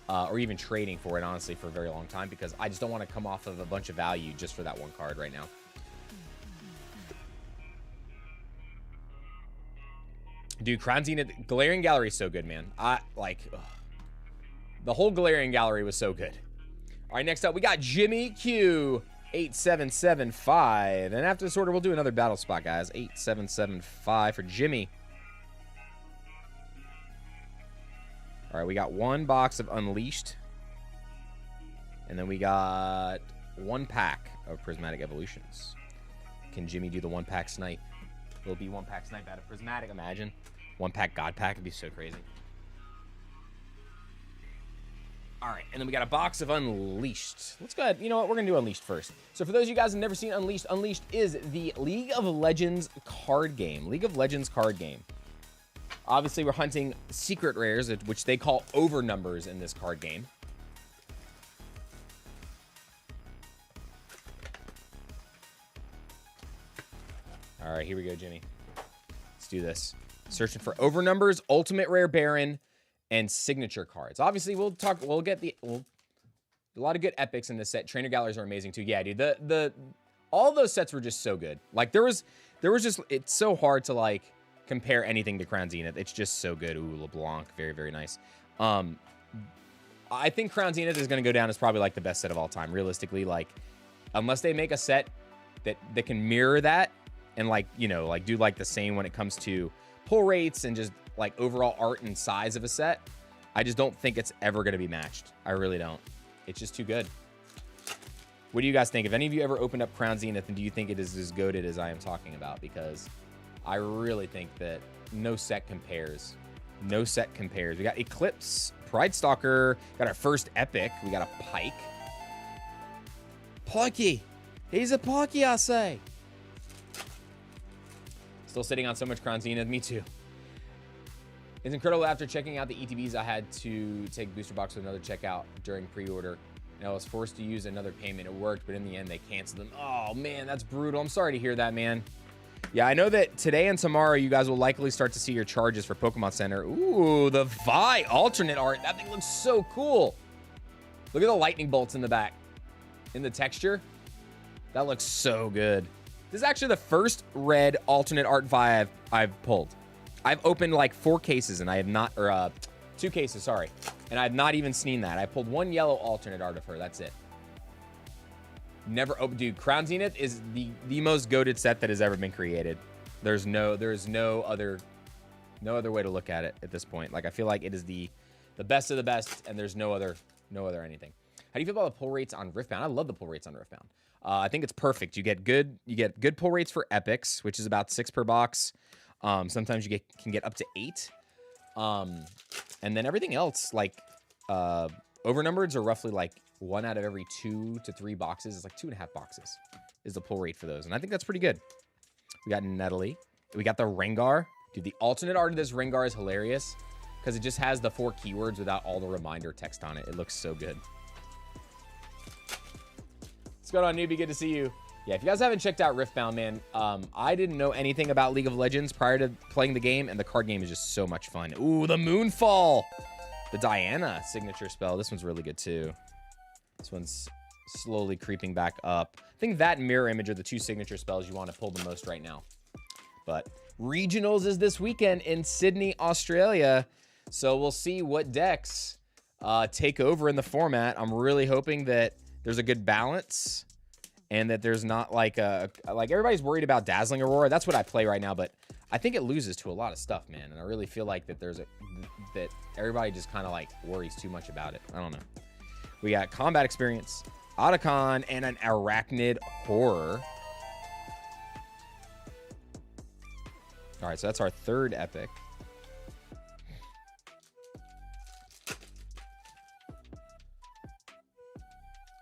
or even trading for it, honestly, for a very long time, because I just don't want to come off of a bunch of value just for that one card right now. Dude, Crown Zenith, Galarian Gallery is so good, man. The whole Galarian Gallery was so good. All right, next up, we got Jimmy Q8775. And after this order, we'll do another battle spot, guys. 8775 for Jimmy. All right, we got 1 box of Unleashed. And then we got 1 pack of Prismatic Evolutions. Can Jimmy do the 1-pack snipe? Will be 1-pack snipe out of Prismatic, imagine. 1-pack God Pack would be so crazy. All right, and then we got a box of Unleashed. Let's go ahead. You know what? We're going to do Unleashed first. So for those of you guys who have never seen Unleashed, Unleashed is the League of Legends card game. League of Legends card game. Obviously, we're hunting secret rares, which they call overnumbers in this card game. All right, here we go, Jimmy. Let's do this. Searching for overnumbers, ultimate rare Baron, and signature cards. Obviously, we'll get a lot of good epics in this set. Trainer galleries are amazing too. Yeah, dude, all those sets were just so good. Like there was just, it's so hard to like compare anything to Crown Zenith. It's just so good. Ooh, LeBlanc, very, very nice. I think Crown Zenith is going to go down as probably like the best set of all time. Realistically, like unless they make a set that can mirror that and like, you know, like do like the same when it comes to pull rates and just like overall art and size of a set, I just don't think it's ever going to be matched. I really don't. It's just too good. What do you guys think? If any of you ever opened up Crown Zenith, and do you think it is as goated as I am talking about? Because I really think that no set compares. No set compares. We got Eclipse, Pride Stalker, got our first epic. We got a Pike. Pikey. He's a Pikey, I say. Still sitting on so much Crown Zenith. Me too. It's incredible. After checking out the ETBs, I had to take booster box with another checkout during pre-order. And I was forced to use another payment. It worked, but in the end, they canceled them. Oh, man, that's brutal. I'm sorry to hear that, man. Yeah, I know that today and tomorrow, you guys will likely start to see your charges for Pokemon Center. Ooh, the Vi alternate art. That thing looks so cool. Look at the lightning bolts in the back. In the texture. That looks so good. This is actually the first red alternate art Vi I've pulled. I've opened like 4 cases and I have not, or 2 cases, sorry. And I have not even seen that. I pulled 1 yellow alternate art of her. That's it. Never opened. Dude, Crown Zenith is the most goated set that has ever been created. There's no other way to look at it at this point. Like I feel like it is the best of the best, and there's no other anything. How do you feel about the pull rates on Riftbound? I love the pull rates on Riftbound. I think it's perfect. You get good pull rates for epics, which is about 6 per box. Sometimes you can get up to 8. And then everything else, like overnumbereds are roughly like 1 out of every 2 to 3 boxes. It's like 2.5 boxes is the pull rate for those. And I think that's pretty good. We got Nettly. We got the Rengar. Dude, the alternate art of this Rengar is hilarious because it just has the 4 keywords without all the reminder text on it. It looks so good. What's going on, newbie? Good to see you. Yeah, if you guys haven't checked out Riftbound, man, I didn't know anything about League of Legends prior to playing the game, and the card game is just so much fun. Ooh, the Moonfall. The Diana signature spell. This one's really good, too. This one's slowly creeping back up. I think that and Mirror Image are the 2 signature spells you want to pull the most right now. But Regionals is this weekend in Sydney, Australia. So we'll see what decks take over in the format. I'm really hoping that there's a good balance and that there's not like everybody's worried about Dazzling Aurora. That's what I play right now, but I think it loses to a lot of stuff, man. And I really feel like that that everybody just kind of like worries too much about it. I don't know. We got Combat Experience, Otacon, and an Arachnid Horror. All right, so that's our 3rd epic.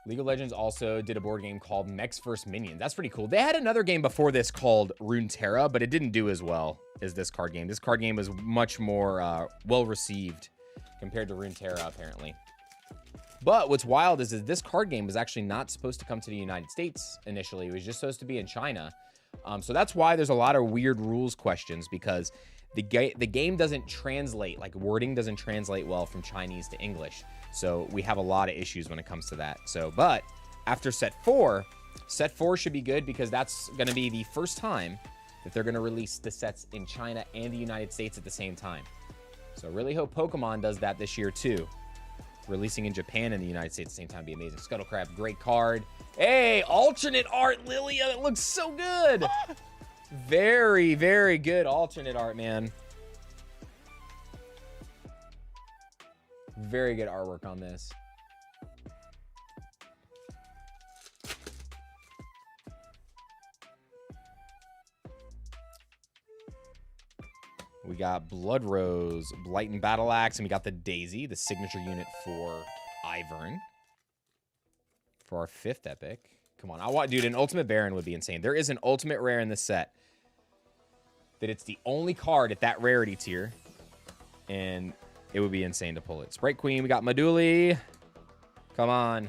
League of Legends also did a board game called Mechs vs. Minions. That's pretty cool. They had another game before this called Runeterra, but it didn't do as well as this card game. This card game was much more well-received compared to Runeterra, apparently. But what's wild is that this card game was actually not supposed to come to the United States initially. It was just supposed to be in China. So that's why there's a lot of weird rules questions, because the game doesn't translate, like wording doesn't translate well from Chinese to English. So we have a lot of issues when it comes to that. So, but after set 4 should be good, because that's going to be the first time that they're going to release the sets in China and the United States at the same time. So really hope Pokemon does that this year too. Releasing in Japan and the United States at the same time would be amazing. Scuttlecraft, great card. Hey, alternate art, Lilia. That looks so good. Very, very good alternate art, man. Very good artwork on this. We got Blood Rose, Blight and Battle Axe, and we got the Daisy, the signature unit for Ivern. For our 5th epic. Come on, I want, dude, an Ultimate Baron would be insane. There is an Ultimate Rare in this set that it's the only card at that rarity tier, and it would be insane to pull it. Sprite Queen, we got Maduli. Come on.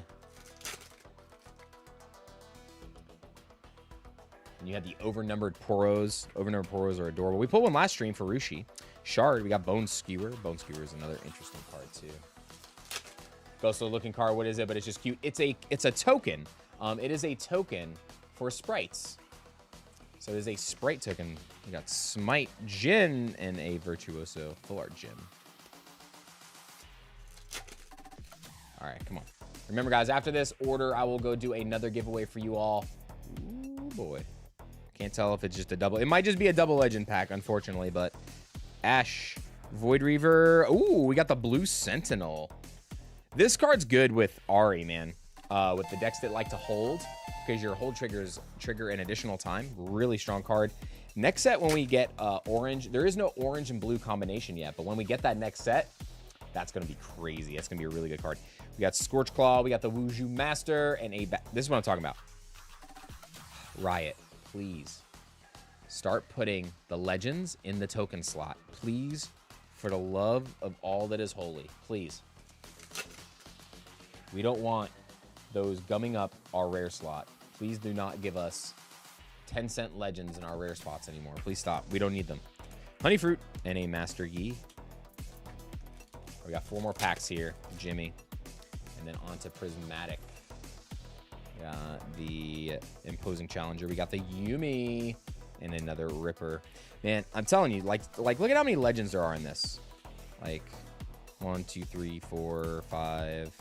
And you had the overnumbered Poros. Overnumbered Poros are adorable. We pulled one last stream for Rushi. Shard, we got Bone Skewer. Bone Skewer is another interesting card too. Ghostly looking card, what is it? But it's just cute. It's a token. It is a token for sprites. So it is a sprite token. We got Smite, Jin, and a Virtuoso Full Art Jin. All right, come on. Remember, guys, after this order, I will go do another giveaway for you all. Ooh, boy. Can't tell if it's just a double. It might just be a double legend pack, unfortunately, but Ash, Void Reaver. Ooh, we got the Blue Sentinel. This card's good with Ari, man. With the decks that like to hold, because your hold triggers trigger an additional time. Really strong card. Next set, when we get orange, there is no orange and blue combination yet, but when we get that next set, that's going to be crazy. That's going to be a really good card. We got Scorch Claw, we got the Wuju Master, and this is what I'm talking about. Riot, please start putting the legends in the token slot. Please, for the love of all that is holy, please. We don't want those gumming up our rare slot. Please do not give us 10-cent legends in our rare spots anymore. Please stop. We don't need them. Honey Fruit and a Master Yi. We got 4 more packs here. Jimmy. And then on to Prismatic. We got the Imposing Challenger. We got the Yumi. And another Ripper. Man, I'm telling you, like look at how many legends there are in this. Like, 1, 2, 3, 4, 5,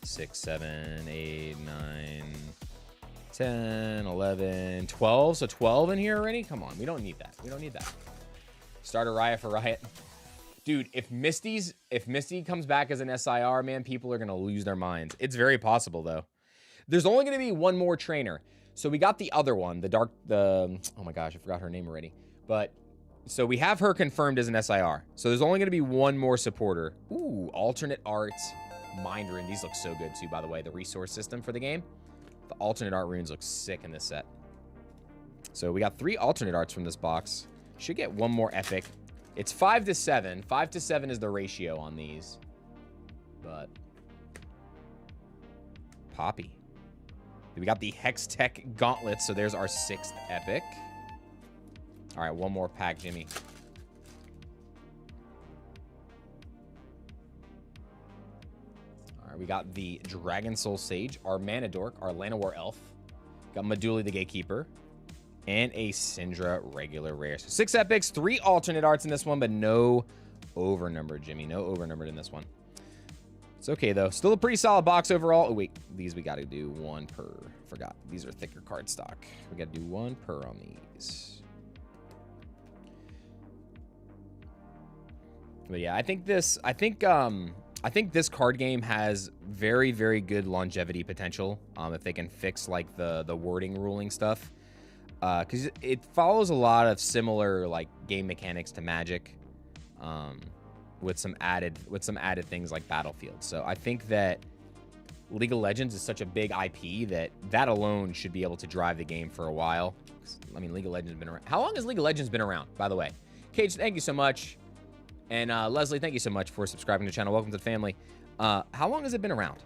6, 7, 8, 9, 10, 11, 12. So 12 in here already? Come on, we don't need that. We don't need that. Start a Riot for Riot. Dude, if Misty comes back as an SIR, man, people are going to lose their minds. It's very possible, though. There's only going to be one more trainer. So we got the other one, oh my gosh, I forgot her name already. But, so we have her confirmed as an SIR. So there's only going to be one more supporter. Ooh, alternate art, Mind Rune. These look so good, too, by the way. The resource system for the game. The alternate art runes look sick in this set. So we got 3 alternate arts from this box. Should get one more epic. It's 5 to 7. 5 to 7 is the ratio on these. But Poppy. We got the Hex Tech Gauntlet, so there's our 6th epic. All right, one more pack, Jimmy. All right, we got the Dragon Soul Sage, our Mana Dork, our Llanowar Elf. Got Maduli the Gatekeeper, and a Syndra regular rare. So 6 epics, 3 alternate arts in this one, but no overnumbered, Jimmy. No overnumbered in this one. It's okay, though. Still a pretty solid box overall. Oh, wait. These we got to do 1 per. Forgot. These are thicker card stock. We got to do 1 per on these. But yeah, I think this card game has very, very good longevity potential. If they can fix like the wording ruling stuff. Because it follows a lot of similar like game mechanics to Magic. With some added things like Battlefield. So I think that League of Legends is such a big IP that alone should be able to drive the game for a while. I mean, League of Legends has been around. How long has League of Legends been around, by the way? Cage, thank you so much. And Leslie, thank you so much for subscribing to the channel. Welcome to the family. How long has it been around?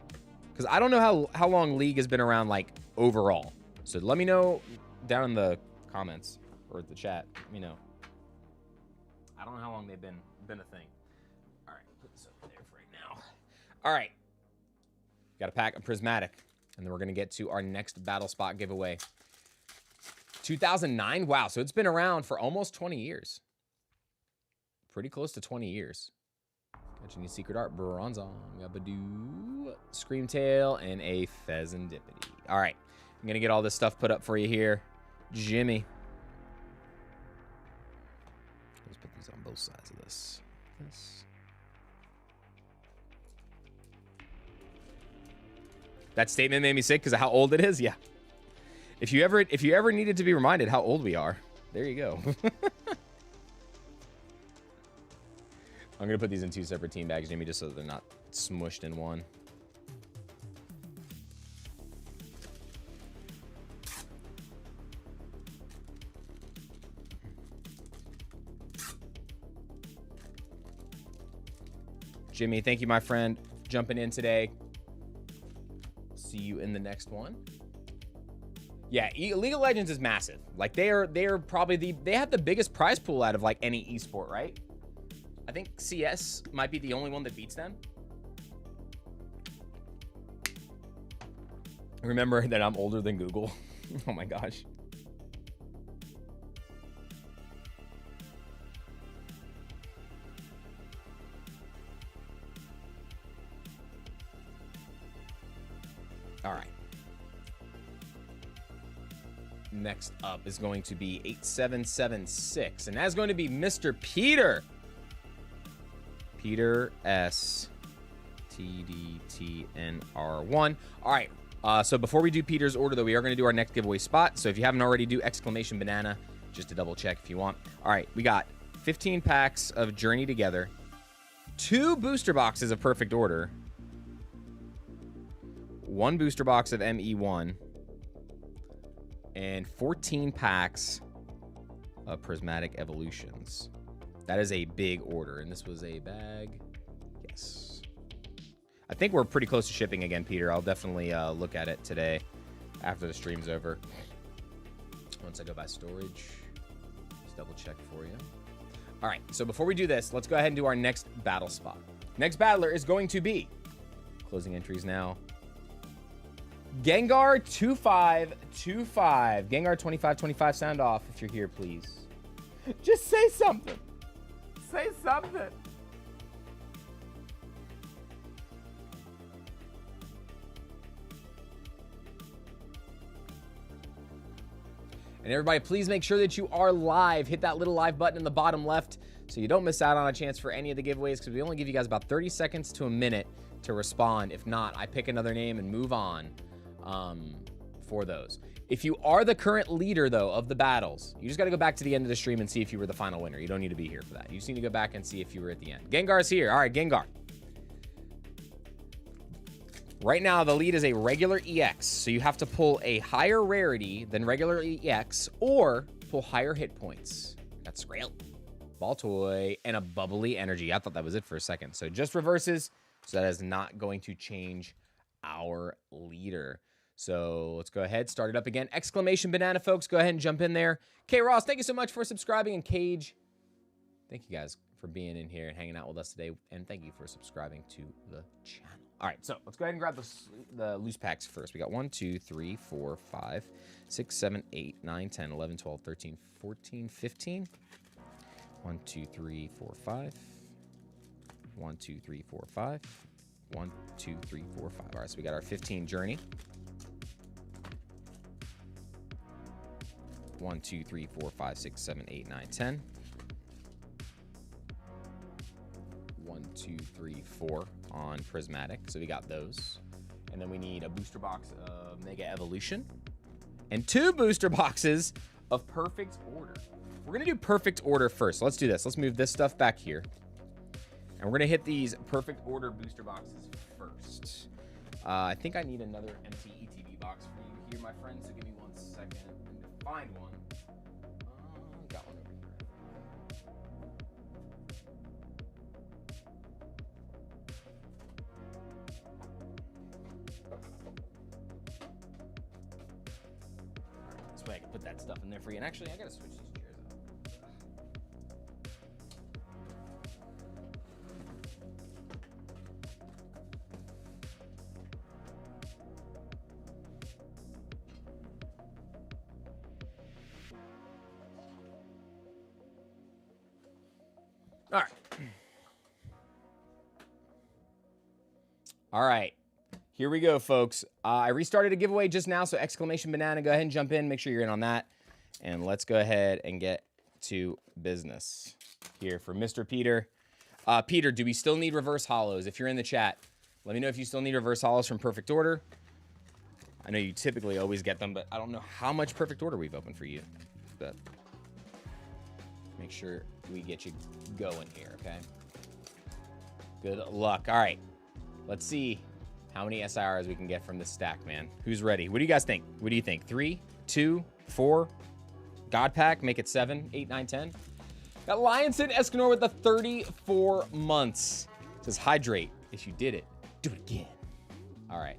Because I don't know how long League has been around, like, overall. So let me know down in the comments or the chat. Let me know. I don't know how long they've been a thing. All right, put this over there for right now. All right. Got a pack of prismatic. And then we're going to get to our next battle spot giveaway. 2009? Wow, so it's been around for almost 20 years. Pretty close to 20 years. Got your new secret art, Bronzong, Gabadoo, Screamtail, and a Pheasantipity. All right, I'm going to get all this stuff put up for you here. Jimmy. Let's put these on both sides of this. That statement made me sick because of how old it is. Yeah. If you ever needed to be reminded how old we are, there you go. I'm gonna put these in 2 separate team bags, Jimmy, just so they're not smushed in one. Jimmy, thank you, my friend, for jumping in today. See you in the next one. Yeah, League of Legends is massive. Like they are probably they have the biggest prize pool out of like any esport, right? I think CS might be the only one that beats them. Remember that I'm older than Google. Oh my gosh. All right. Next up is going to be 8776, and that's going to be Mr. Peter. Peter S.10-170. All right. So before we do Peter's order, though, we are going to do our next giveaway spot. So if you haven't already, do exclamation banana just to double check if you want. All right. We got 15 packs of Journey Together, 2 booster boxes of Perfect Order, 1 booster box of ME1, and 14 packs of Prismatic Evolutions. That is a big order, and this was a bag. Yes. I think we're pretty close to shipping again, Peter. I'll definitely look at it today after the stream's over. Once I go by storage, just double check for you. All right, so before we do this, let's go ahead and do our next battle spot. Next battler is going to be, closing entries now, Gengar 2525. Gengar 2525, sound off if you're here, please. Just say something. Say something. And everybody, please make sure that you are live. Hit that little live button in the bottom left so you don't miss out on a chance for any of the giveaways, because we only give you guys about 30 seconds to a minute to respond. If not, I pick another name and move on for those. If you are the current leader, though, of the battles, you just got to go back to the end of the stream and see if you were the final winner. You don't need to be here for that. You just need to go back and see if you were at the end. Gengar's here. All right, Gengar. Right now, the lead is a regular EX, so you have to pull a higher rarity than regular EX or pull higher hit points. Got Scrail, Ball Toy, and a Bubbly Energy. I thought that was it for a second. So just reverses, so that is not going to change our leader. So let's go ahead, start it up again. Exclamation banana, folks. Go ahead and jump in there. K. Ross, thank you so much for subscribing. And Cage, thank you guys for being in here and hanging out with us today. And thank you for subscribing to the channel. All right, so let's go ahead and grab the loose packs first. We got 1, 2, 3, 4, 5, 6, 7, 8, 9, 10, 11, 12, 13, 14, 15. 1, 2, 3, 4, 5. 1, 2, 3, 4, 5. 1, 2, 3, 4, 5. All right, so we got our 15 Journey. 1, 2, 3, 4, 5, 6, 7, 8, 9, 10. 1, 2, 3, 4 on Prismatic. So we got those. And then we need a booster box of Mega Evolution and 2 booster boxes of Perfect Order. We're going to do Perfect Order first. So let's do this. Let's move this stuff back here. And we're going to hit these Perfect Order booster boxes first. I think I need another empty ETB box for you here, my friend. So give me 1 second to find one. Got one over here. This way I can put that stuff in there for you. And actually, I gotta switch these chairs out. All right. All right. Here we go, folks. I restarted a giveaway just now, so exclamation banana, go ahead and jump in. Make sure you're in on that. And let's go ahead and get to business here for Mr. Peter. Peter, do we still need reverse hollows? If you're in the chat, let me know if you still need reverse hollows from Perfect Order. I know you typically always get them, but I don't know how much Perfect Order we've opened for you. But make sure we get you going here, okay? Good luck. All right. Let's see how many SIRs we can get from this stack, man. Who's ready? What do you guys think? What do you think? 3, 2, 4? God Pack, make it 7, 8, 9, 10. Got Lionson Escanor with the 34 months. It says hydrate. If you did it, do it again. All right.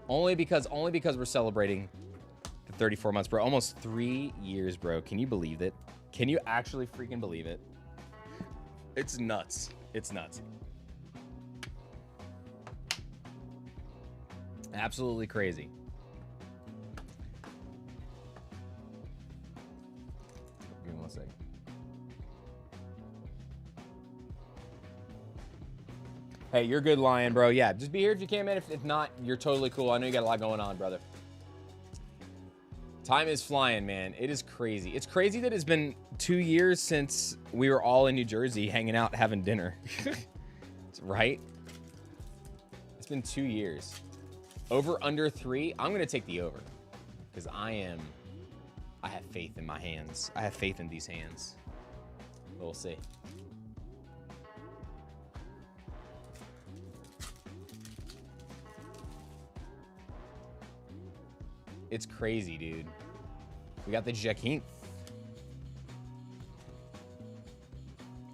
Only because we're celebrating the 34 months, bro. Almost 3 years, bro. Can you believe it? Can you actually freaking believe it? It's nuts. It's nuts. Absolutely crazy. Give me 1 second. Hey, you're good, Lion, bro. Yeah, just be here if you can, man. If not, you're totally cool. I know you got a lot going on, brother. Time is flying, man. It is crazy. It's crazy that it's been 2 years since we were all in New Jersey hanging out, having dinner. Right? It's been 2 years. Over, under 3. I'm going to take the over. Because I have faith in my hands. I have faith in these hands. We'll see. It's crazy, dude. We got the Jaquin.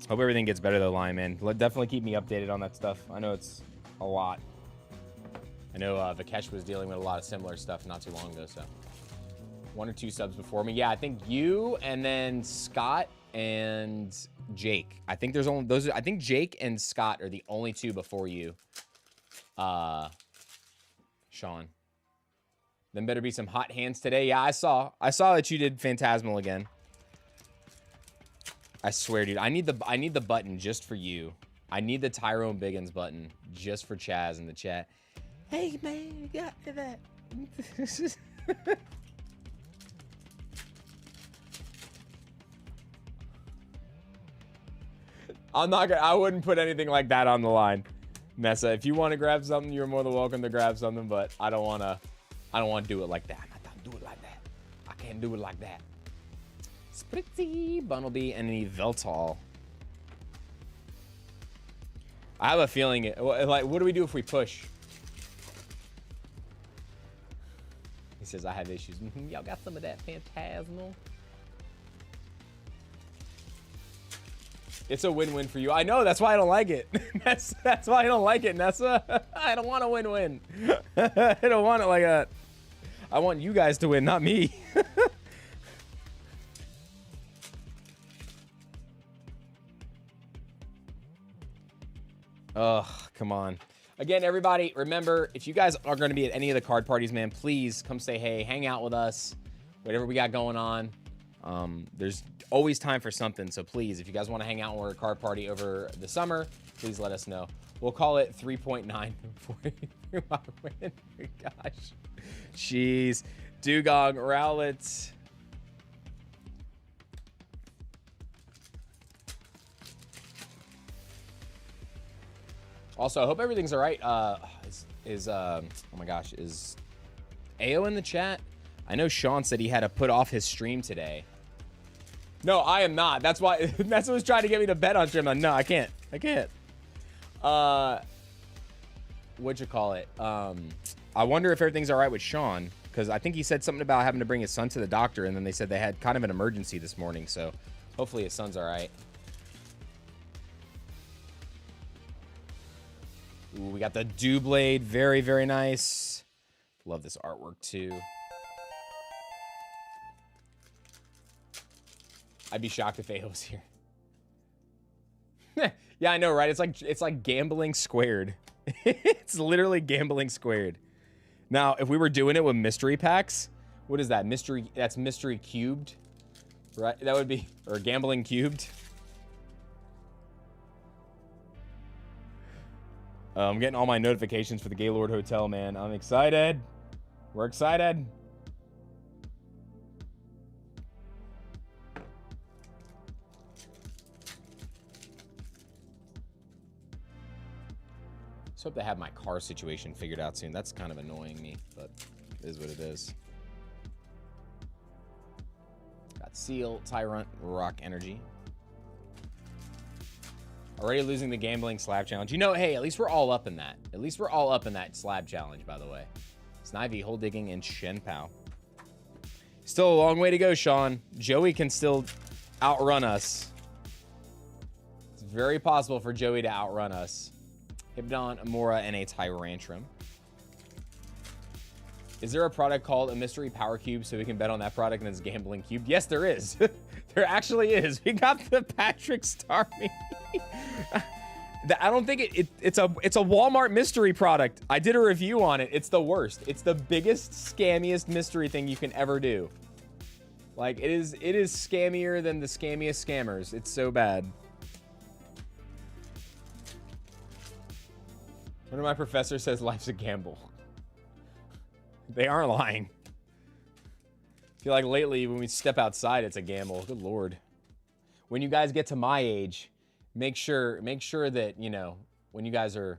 Hope everything gets better though, Lion, man. Definitely keep me updated on that stuff. I know it's a lot. I know Vikesh was dealing with a lot of similar stuff not too long ago, so. 1 or 2 subs before me. Yeah, I think you and then Scott and Jake. I think there's only those. I think Jake and Scott are the only 2 before you. Sean. Then better be some hot hands today. Yeah, I saw that you did Phantasmal again. I swear, dude. I need the button just for you. I need the Tyrone Biggins button just for Chaz in the chat. Hey man, you got that. I wouldn't put anything like that on the line. Mesa, if you want to grab something, you're more than welcome to grab something, but I don't want to do it like that. I'm not gonna do it like that. I can't do it like that. Spritzy, Bunnelby, and an Veltal. I have a feeling, like, what do we do if we push? He says, I have issues. Y'all got some of that Phantasmal? It's a win-win for you. I know, that's why I don't like it. That's why I don't like it, Nessa. I don't want a win-win. I don't want it like that. I want you guys to win, not me. Ugh, come on. Again, everybody, remember, if you guys are going to be at any of the card parties, man, please come say hey, hang out with us, whatever we got going on. There's always time for something, so please, if you guys want to hang out or a card party over the summer, please let us know. We'll call it 3.9 for my win. Gosh. Jeez. Dugong, Rowlett. Also, I hope everything's all right. Oh my gosh, is AO in the chat? I know Sean said he had to put off his stream today. No, I am not. That's why Messa was trying to get me to bet on stream. I'm like, no, I can't. I wonder if everything's all right with Sean, because I think he said something about having to bring his son to the doctor, and then they said they had kind of an emergency this morning, so hopefully his son's all right. Ooh, we got the Dew Blade. Very, very nice. Love this artwork, too. I'd be shocked if AO was here. Yeah, I know, right? It's like gambling squared. It's literally gambling squared. Now, if we were doing it with mystery packs, what is that? That's mystery cubed, right? That would be, or gambling cubed. I'm getting all my notifications for the Gaylord Hotel, man. I'm excited. We're excited. Just hope they have my car situation figured out soon. That's kind of annoying me, but it is what it is. Got Seal, Tyrant, Rock Energy. Already losing the gambling slab challenge. You know, hey, at least we're all up in that. At least we're all up in that slab challenge, by the way. Snivy, Hole Digging, and Shen Pao. Still a long way to go, Sean. Joey can still outrun us. It's very possible for Joey to outrun us. Hibdon, Amora, and a Tyrantrum. Is there a product called a Mystery Power Cube so we can bet on that product and it's Gambling Cube? Yes, there is. There actually is. We got the Patrick Starmie. I don't think it's a Walmart mystery product. I did a review on it. It's the worst. It's the biggest, scammiest mystery thing you can ever do. Like, it is scammier than the scammiest scammers. It's so bad. One of my professors says life's a gamble. They aren't lying. I feel like lately when we step outside, it's a gamble. Good Lord. When you guys get to my age, make sure that, you know, when you guys are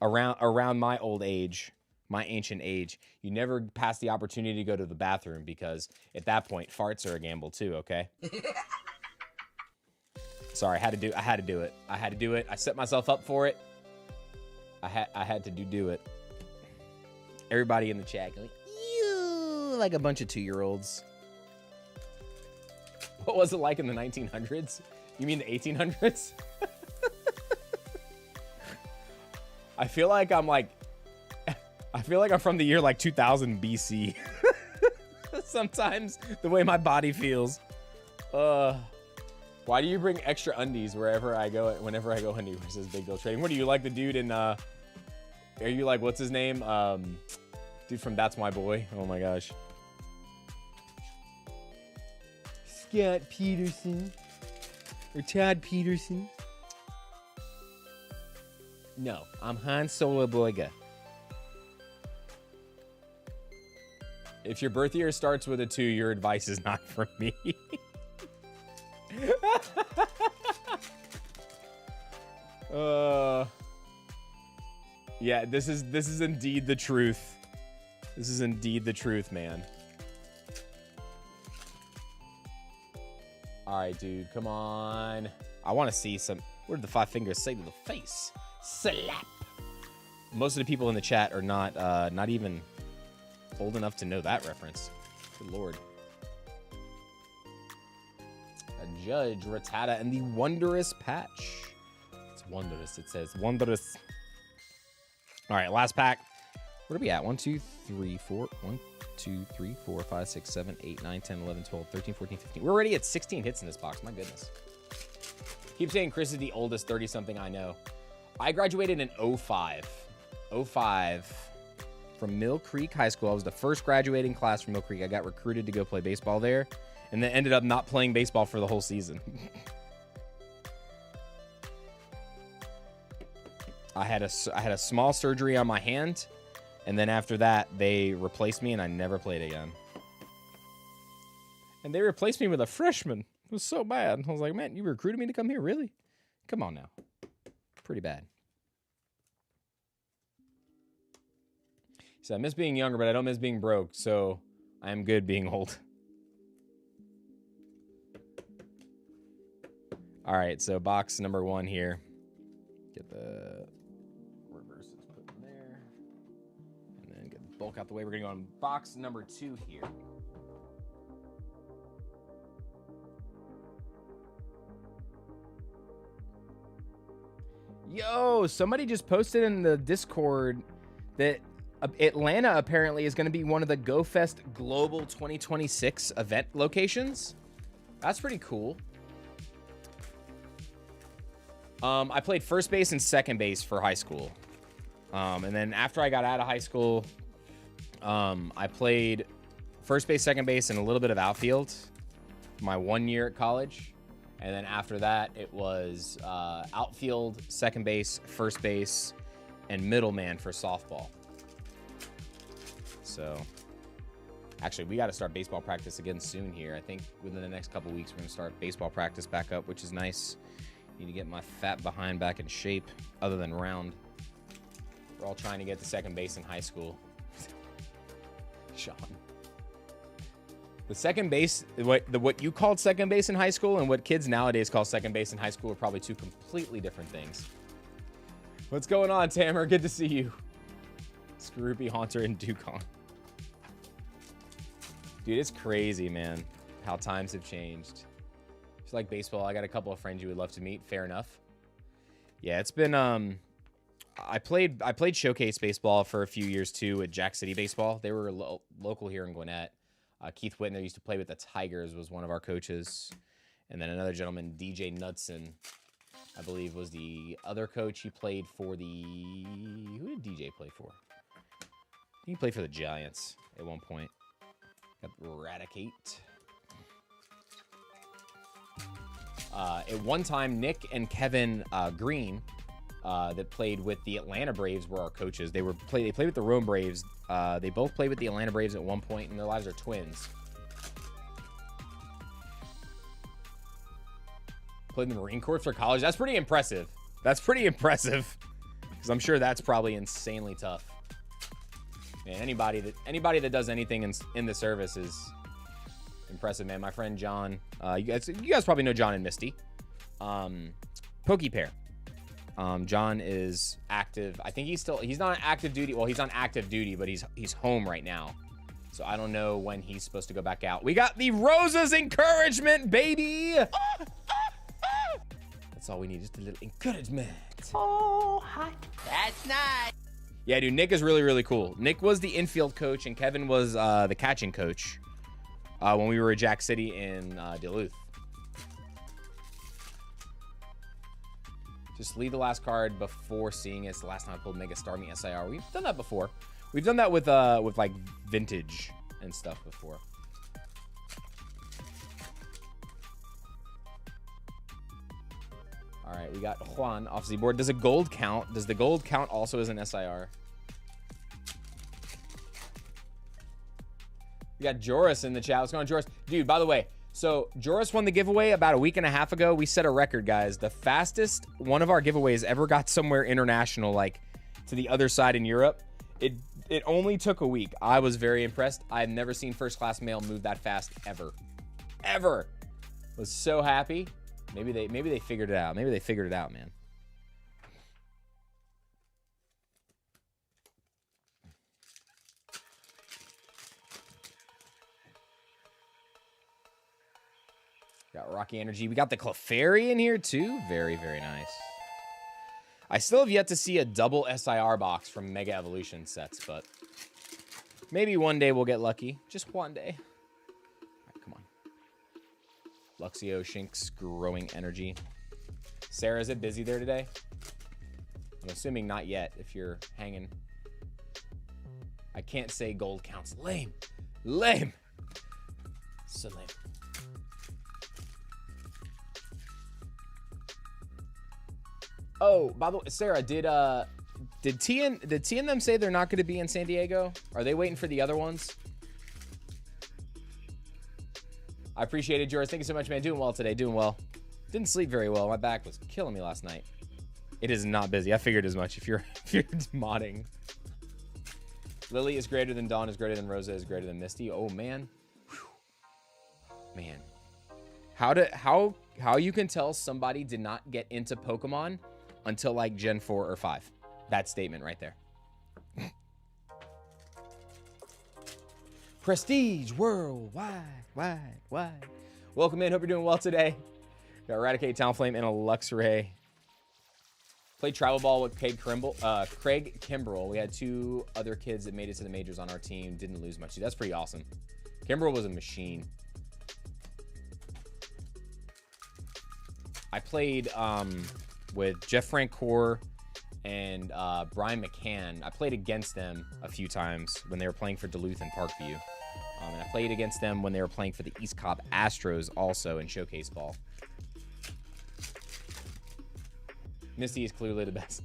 around my old age, my ancient age, you never pass the opportunity to go to the bathroom, because at that point, farts are a gamble too, okay? Sorry, I had to do it. I had to do it. I set myself up for it. I had to do it. Everybody in the chat going, you like a bunch of 2-year-olds. What was it like in the 1900s? You mean the 1800s? I feel like I'm from the year like 2000 BC. Sometimes the way my body feels. Why do you bring extra undies whenever I go undie versus big deal trading? What do you like, the dude in are you like, what's his name? Dude from That's My Boy. Oh my gosh. Scott Peterson. Or Todd Peterson. No, I'm Han Solo Boyga. If your birth year starts with a 2, your advice is not for me. Yeah, this is indeed the truth. This is indeed the truth, man. All right, dude, come on. I want to see some. What did the 5 fingers say to the face? Slap. Most of the people in the chat are not even old enough to know that reference. Good Lord. A Judge, Rattata, and the Wondrous Patch. It's wondrous. It says wondrous. All right, last pack. Where are we at? 1, 2, 3, 4. 1, 2, 3, 4, 5, 6, 7, 8, 9, 10, 11, 12, 13, 14, 15. We're already at 16 hits in this box. My goodness. Keep saying Chris is the oldest 30-something I know. I graduated in 05. 05 from Mill Creek High School. I was the first graduating class from Mill Creek. I got recruited to go play baseball there, and then ended up not playing baseball for the whole season. I had a small surgery on my hand, and then after that, they replaced me, and I never played again. And they replaced me with a freshman. It was so bad. I was like, man, you recruited me to come here? Really? Come on now. Pretty bad. He said, I miss being younger, but I don't miss being broke, so I am good being old. All right, so box number 1 here. Get the reverses put in there. bulk out the way. We're gonna go on box number 2 here. Yo, somebody just posted in the Discord that Atlanta apparently is going to be one of the GoFest Global 2026 event locations. That's pretty cool. I played first base and second base for high school. And then after I got out of high school, I played first base, second base, and a little bit of outfield my 1 year at college. And then after that, it was outfield, second base, first base, and middleman for softball. So, actually, we got to start baseball practice again soon here. I think within the next couple weeks, we're going to start baseball practice back up, which is nice. Need to get my fat behind back in shape, other than round. We're all trying to get to second base in high school. Sean. The second base, what you called second base in high school and what kids nowadays call second base in high school are probably two completely different things. What's going on, Tamer? Good to see you. Scroopy, Haunter, and Dukon. Dude, it's crazy, man, how times have changed. If you like baseball, I got a couple of friends you would love to meet. Fair enough. Yeah, it's been, I played showcase baseball for a few years, too, at Jack City Baseball. They were local here in Gwinnett. Keith Whitner used to play with the Tigers, was one of our coaches. And then another gentleman, DJ Knudsen, I believe, was the other coach. He played for the... Who did DJ play for? He played for the Giants at one point. Got Eradicate. At one time, Nick and Kevin Green, that played with the Atlanta Braves, were our coaches. They played with the Rome Braves. They both played with the Atlanta Braves at one point in their lives. Are twins. Played in the Marine Corps for college. That's pretty impressive. That's pretty impressive, because I'm sure that's probably insanely tough. Man, anybody that does anything in the service is impressive, man. My friend John, you guys probably know John and Misty. Pokepair. John is active. I think he's not on active duty. Well, he's on active duty, but he's home right now. So I don't know when he's supposed to go back out. We got the Rosa's encouragement, baby. That's all we need, just a little encouragement. Oh, hot. That's nice. Yeah, dude, Nick is really, really cool. Nick was the infield coach, and Kevin was the catching coach when we were at Jack City in Duluth. Just lead the last card before seeing it. It's the last time I pulled Mega Starmie SIR. We've done that before. We've done that with like vintage and stuff before. All right, we got Juan off the board. Does a gold count? Does the gold count also as an SIR? We got Joris in the chat. What's going on, Joris? Dude, by the way, so Joris won the giveaway about a week and a half ago. We set a record, guys. The fastest one of our giveaways ever got somewhere international, like to the other side in Europe. It only took a week. I was very impressed. I've never seen first class mail move that fast ever. Ever. Was so happy. Maybe they figured it out. Maybe they figured it out, man. Got Rocky Energy. We got the Clefairy in here too. Very, very nice. I still have yet to see a double SIR box from Mega Evolution sets, but maybe one day we'll get lucky. Just one day. All right, come on. Luxio, Shinx, Growing Energy. Sarah, is it busy there today? I'm assuming not yet if you're hanging. I can't say gold counts. Lame. Lame. So lame. Oh, by the way, Sarah, did T and them say they're not going to be in San Diego? Are they waiting for the other ones? I appreciate it, George. Thank you so much, man. Doing well today. Doing well. Didn't sleep very well. My back was killing me last night. It is not busy. I figured as much if you're modding. Lily is greater than Dawn is greater than Rosa is greater than Misty. Oh, man. Whew. Man. How you can tell somebody did not get into Pokemon until like Gen 4 or 5. That statement right there. Prestige worldwide, wide. Welcome in. Hope you're doing well today. Got Eradicate, Talonflame, and a Luxray. Played travel ball with Craig Kimbrell. We had 2 other kids that made it to the majors on our team. Didn't lose much. Dude, that's pretty awesome. Kimbrell was a machine. I played with Jeff Francoeur and Brian McCann. I played against them a few times when they were playing for Duluth and Parkview. And I played against them when they were playing for the East Cobb Astros also in Showcase Ball. Misty is clearly the best.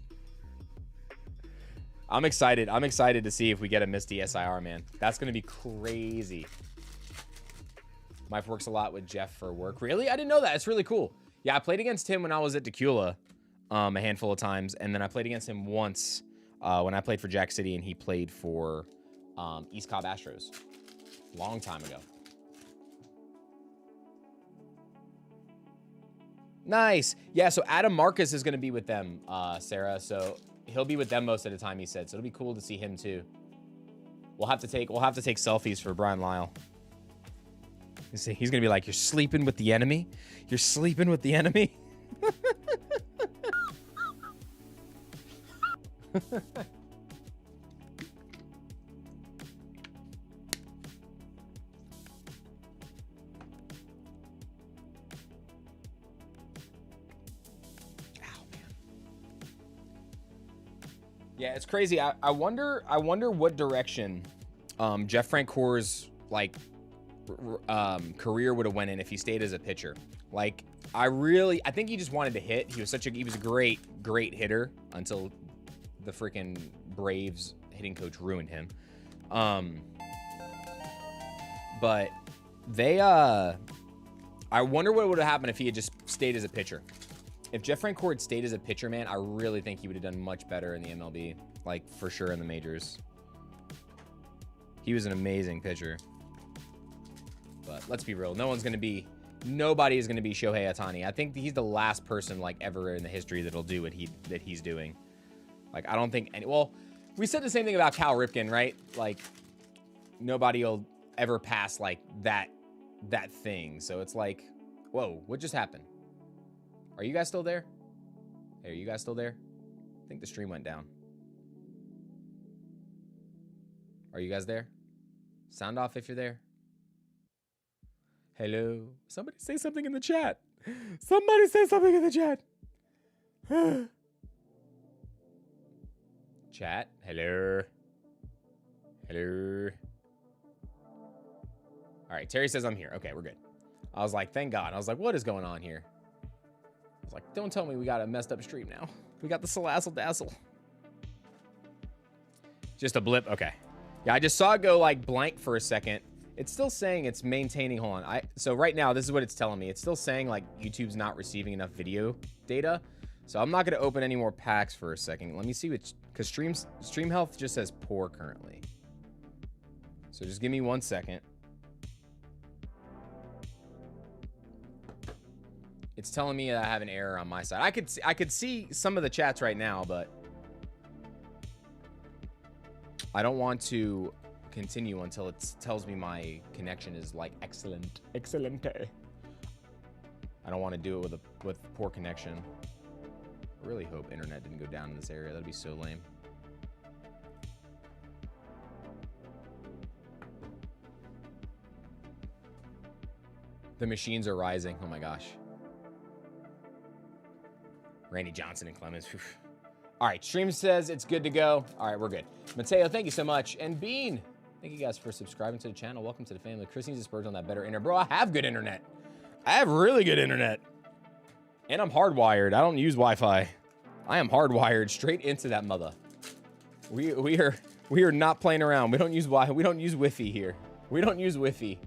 I'm excited. I'm excited to see if we get a Misty SIR, man. That's going to be crazy. Mike works a lot with Jeff for work. Really? I didn't know that. It's really cool. Yeah, I played against him when I was at Dacula a handful of times. And then I played against him once when I played for Jack City and he played for East Cobb Astros. Long time ago. Nice. Yeah, so Adam Marcus is going to be with them, Sarah. So he'll be with them most of the time, he said. So it'll be cool to see him too. We'll have to take selfies for Brian Lyle. You see, he's going to be like, "You're sleeping with the enemy? You're sleeping with the enemy?" Yeah, it's crazy. I wonder what direction Jeff Francoeur's like career would have went in if he stayed as a pitcher. Like, I think he just wanted to hit. He was a great hitter until the freaking Braves hitting coach ruined him. But they I wonder what would have happened if he had just stayed as a pitcher. If Jeff Francoeur had stayed as a pitcher, man, I really think he would have done much better in the MLB. Like, for sure in the majors. He was an amazing pitcher. But let's be real. Nobody is going to be Shohei Ohtani. I think he's the last person, like, ever in the history that'll do what he's doing. Like, I don't think well, we said the same thing about Cal Ripken, right? Like, nobody will ever pass, like, that thing. So it's like, whoa, what just happened? Are you guys still there? Hey, are you guys still there? I think the stream went down. Are you guys there? Sound off if you're there. Hello? Somebody say something in the chat. Somebody say something in the chat. Chat. Hello? Hello? All right, Terry says I'm here. Okay, we're good. I was like, thank God. I was like, what is going on here? I was like, don't tell me we got a messed up stream now. We got the Salazzle Dazzle. Just a blip. Okay. Yeah, I just saw it go like blank for a second. It's still saying it's maintaining. Hold on. So right now, this is what it's telling me. It's still saying like YouTube's not receiving enough video data. So I'm not going to open any more packs for a second. Let me see which, because stream health just says poor currently. So just give me 1 second. It's telling me that I have an error on my side. I could see some of the chats right now, but I don't want to continue until it tells me my connection is like excellent. Excelente. I don't want to do it with poor connection. I really hope internet didn't go down in this area. That'd be so lame. The machines are rising. Oh my gosh. Randy Johnson and Clemens. Whew. All right, stream says it's good to go. All right, we're good. Mateo, thank you so much. And Bean, thank you guys for subscribing to the channel. Welcome to the family. Chris needs to spurge on that better internet. Bro, I have good internet. I have really good internet. And I'm hardwired. I don't use Wi-Fi. I am hardwired straight into that mother. We are not playing around. We don't use Wi-Fi. We don't use Wi-Fi here. We don't use Wi-Fi.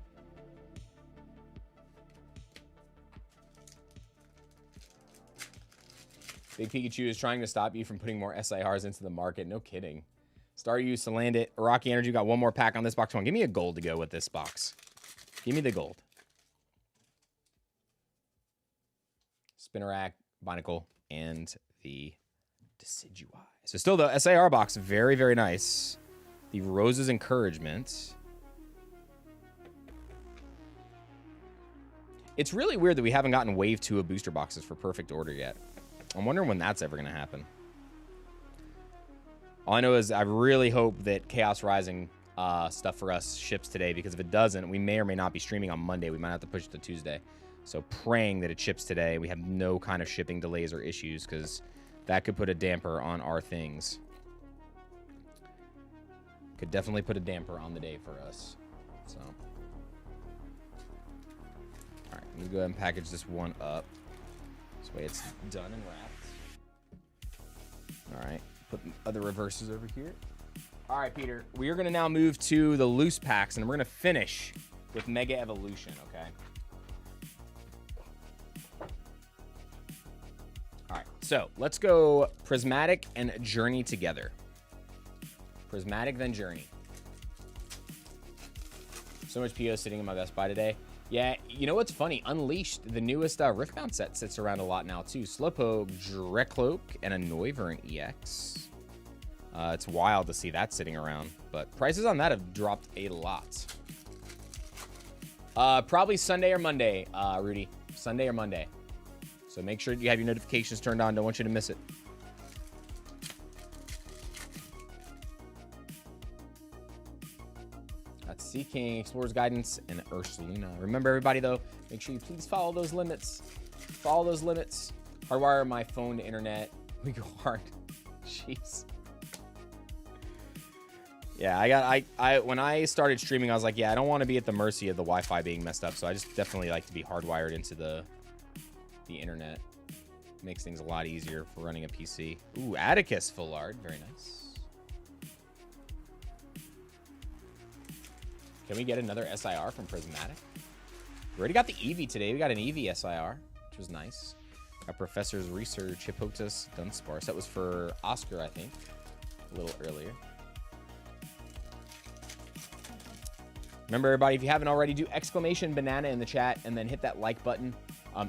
Big Pikachu is trying to stop you from putting more SIRs into the market. No kidding. Staryu, Salandit, Rocky Energy got one more pack on this box. Come on, give me a gold to go with this box. Give me the gold. Spinnerack, Binacle, and the Decidueye. So still the SIR box, very, very nice. The Rose's Encouragement. It's really weird that we haven't gotten wave 2 of booster boxes for perfect order yet. I'm wondering when that's ever going to happen. All I know is I really hope that Chaos Rising stuff for us ships today, because if it doesn't, we may or may not be streaming on Monday. We might have to push it to Tuesday. So praying that it ships today. We have no kind of shipping delays or issues, because that could put a damper on our things. Could definitely put a damper on the day for us. So, all right, let me go ahead and package this one up. This way it's done and wrapped. All right, put the other reverses over here. All right, Peter, we are going to now move to the loose packs, and we're going to finish with Mega Evolution, okay? All right, so let's go Prismatic and Journey together. Prismatic, then Journey. So much PO sitting in my Best Buy today. Yeah, you know what's funny? Unleashed, the newest Riftbound set, sits around a lot now, too. Slowpoke, Drecloak, and a Noivern EX. It's wild to see that sitting around, but prices on that have dropped a lot. Probably Sunday or Monday, Rudy. Sunday or Monday. So make sure you have your notifications turned on. Don't want you to miss it. That's Sea King, Explorer's Guidance, and Ursaluna. Remember, everybody, though, make sure you please follow those limits. Follow those limits. Hardwire my phone to internet. We go hard. Jeez. Yeah, when I started streaming, I was like, yeah, I don't want to be at the mercy of the Wi-Fi being messed up, so I just definitely like to be hardwired into the internet. Makes things a lot easier for running a PC. Ooh, Atticus full art, very nice. Can we get another SIR from Prismatic? We already got the Eevee today. We got an Eevee SIR, which was nice. Got Professor's Research, Hippopotas, Dunsparce. That was for Oscar, I think, a little earlier. Remember, everybody, if you haven't already, do exclamation banana in the chat and then hit that like button.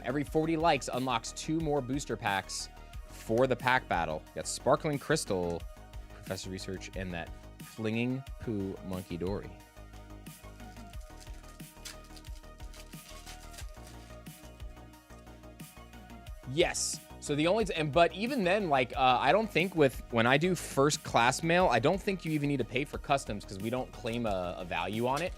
Every 40 likes unlocks 2 more booster packs for the pack battle. You got Sparkling Crystal, Professor Research, and that Flinging Poo Monkey Dory. Yes. So the only, but even then, like, I don't think when I do first class mail, I don't think you even need to pay for customs because we don't claim a value on it.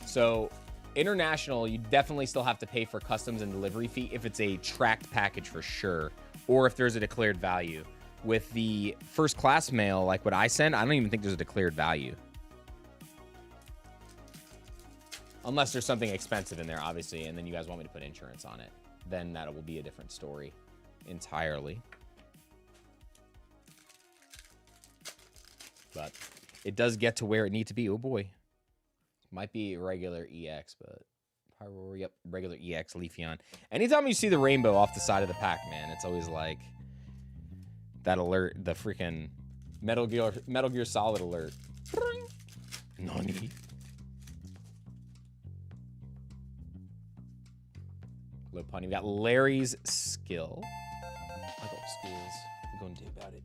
So international, you definitely still have to pay for customs and delivery fee if it's a tracked package for sure, or if there's a declared value. With the first class mail, like what I send, I don't even think there's a declared value. Unless there's something expensive in there, obviously, and then you guys want me to put insurance on it. Then that will be a different story entirely. But it does get to where it needs to be. Oh boy. Might be regular EX, but probably, yep, regular EX Leafeon. Anytime you see the rainbow off the side of the pack, man, it's always like that alert, the freaking Metal Gear Solid alert. Nani? Low punny. We got Larry's Skill. I got skills. I'm going to do about it.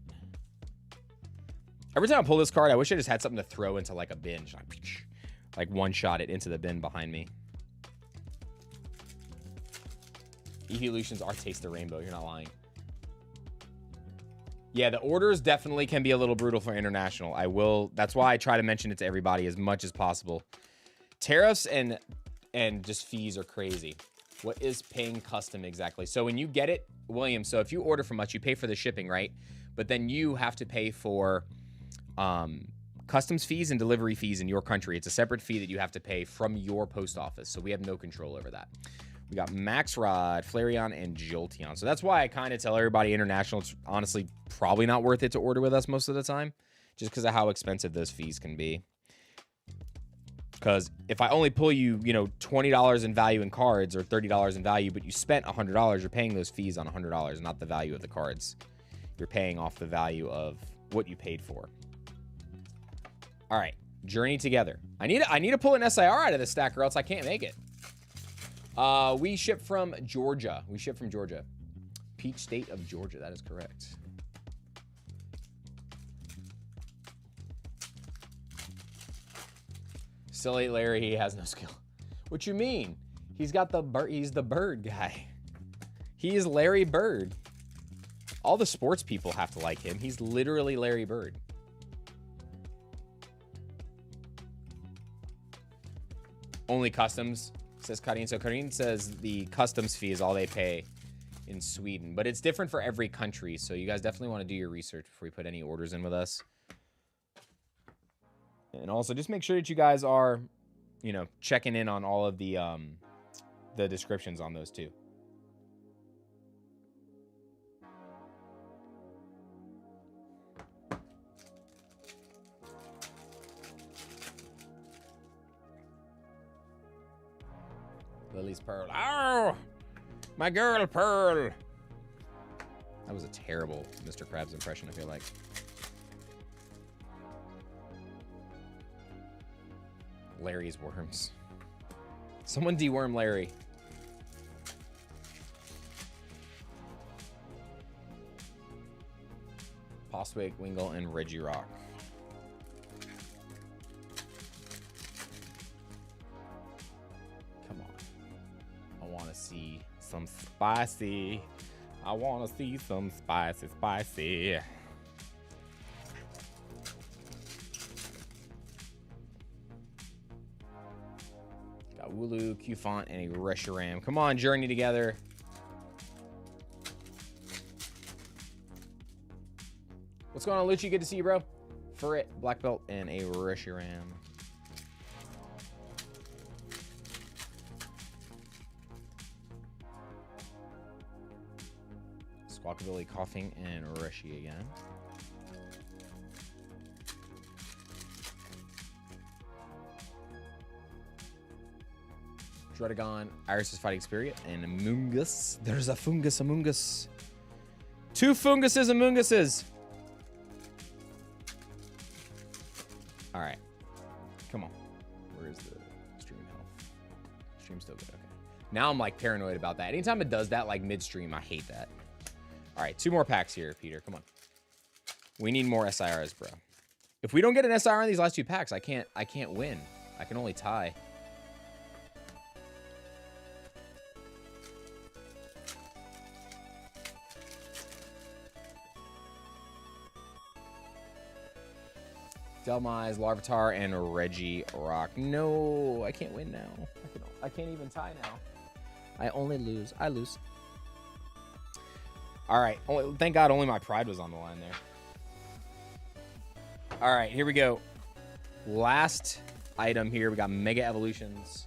Every time I pull this card, I wish I just had something to throw into like a bin. Like one shot it into the bin behind me. Evolutions are Taste the Rainbow. You're not lying. Yeah, the orders definitely can be a little brutal for international. I will. That's why I try to mention it to everybody as much as possible. Tariffs and just fees are crazy. What is paying custom exactly? So when you get it, William, so if you order from us, you pay for the shipping, right? But then you have to pay for customs fees and delivery fees in your country. It's a separate fee that you have to pay from your post office. So we have no control over that. We got Maxrod, Flareon, and Jolteon. So that's why I kind of tell everybody international, it's honestly probably not worth it to order with us most of the time, just because of how expensive those fees can be. Because if I only pull you, you know, $20 in value in cards or $30 in value, but you spent $100, you're paying those fees on $100, not the value of the cards. You're paying off the value of what you paid for. All right, Journey together. I need to pull an SIR out of this stack, or else I can't make it. We ship from Georgia. We ship from Georgia. Peach State of Georgia. That is correct. Silly Larry, he has no skill. What you mean? He's got the bird. He's the bird guy. He is Larry Bird. All the sports people have to like him. He's literally Larry Bird. Only customs, says Karin. So Karin says the customs fee is all they pay in Sweden, but it's different for every country. So you guys definitely want to do your research before you put any orders in with us. And also just make sure that you guys are, you know, checking in on all of the descriptions on those too. Lily's Pearl. Oh, my girl Pearl. That was a terrible Mr. Krabs impression, I feel like. Larry's worms. Someone deworm Larry. Postwick, Wingle, and Reggie Rock. Come on. I want to see some spicy. I want to see some spicy. Got Wooloo, Q-Font, and a Reshiram. Come on, journey together. What's going on, Lucci? Good to see you, bro. Furret, Black Belt, and a Reshiram. Squawkabilly, Coughing, and Reshi again. Dredagon, Iris is Fighting Spirit, and Amoongus. There's a Fungus Among Us. Two Funguses Among Uses. All right. Come on. Where is the stream health? Stream's still good. Okay. Now I'm like paranoid about that. Anytime it does that like midstream, I hate that. All right. 2 more packs here, Peter. Come on. We need more SIRs, bro. If we don't get an SIR in these last 2 packs, I can't win. I can only tie. Delmise, Larvitar, and Reggie Rock. No, I can't win now. I can't even tie now. I only lose. I lose. All right. Thank God only my pride was on the line there. All right, here we go. Last item here. We got Mega Evolutions.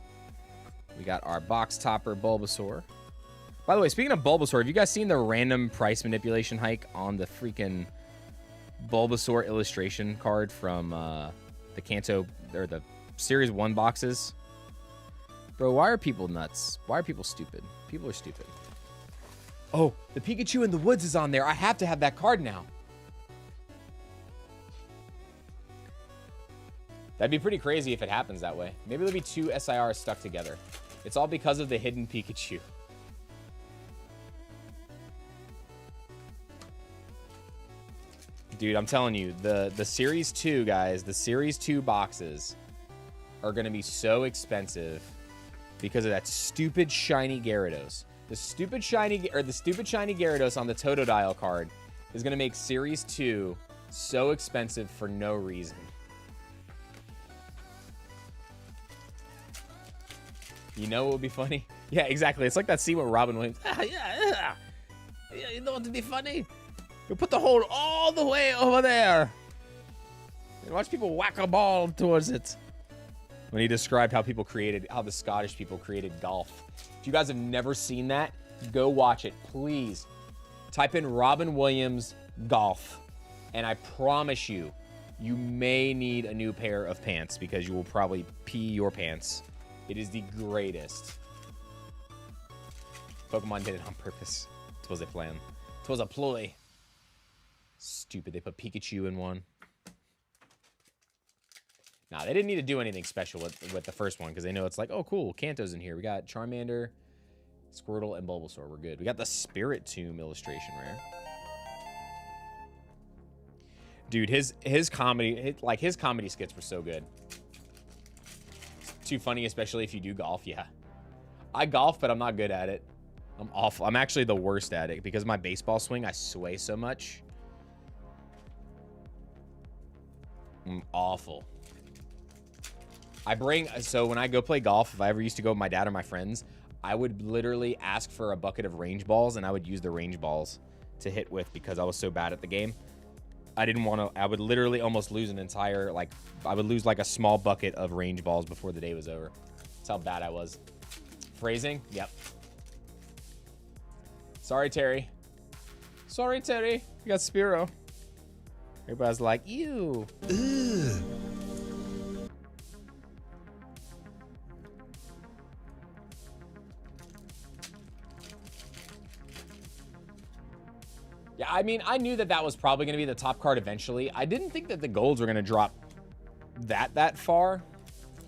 We got our box topper Bulbasaur. By the way, speaking of Bulbasaur, have you guys seen the random price manipulation hike on the freaking Bulbasaur illustration card from the Kanto or the Series 1 boxes? Bro, why are people nuts? Why are people stupid? People are stupid. Oh, the Pikachu in the woods is on there. I have to have that card now. That'd be pretty crazy if it happens that way. Maybe there'll be 2 SIRs stuck together. It's all because of the hidden Pikachu. Dude, I'm telling you, the Series 2, guys, the Series 2 boxes are going to be so expensive because of that stupid shiny Gyarados. The stupid shiny Gyarados on the Totodile card is going to make Series 2 so expensive for no reason. You know what would be funny? Yeah, exactly. It's like that scene with Robin Williams. Yeah, you know what would be funny? You put the hole all the way over there and watch people whack a ball towards it. When he described how the Scottish people created golf. If you guys have never seen that, go watch it. Please type in Robin Williams golf. And I promise you, you may need a new pair of pants because you will probably pee your pants. It is the greatest. Pokemon did it on purpose. It was a plan. It was a ploy. Stupid. They put Pikachu in one. Nah, they didn't need to do anything special with the first one because they know it's like, oh, cool. Kanto's in here. We got Charmander, Squirtle, and Bulbasaur. We're good. We got the Spirit Tomb illustration rare. Dude, his comedy, his comedy skits were so good. It's too funny, especially if you do golf. Yeah. I golf, but I'm not good at it. I'm awful. I'm actually the worst at it because of my baseball swing, I sway so much. I'm awful. So when I go play golf, if I ever used to go with my dad or my friends, I would literally ask for a bucket of range balls, and I would use the range balls to hit with because I was so bad at the game. I didn't want to, I would literally almost lose an entire, like, I would lose like a small bucket of range balls before the day was over. That's how bad I was. Phrasing? Yep. Sorry, Terry. Sorry, Terry. You got Spiro. Everybody's like, ew. Ugh. Yeah, I mean, I knew that that was probably going to be the top card eventually. I didn't think that the golds were going to drop that far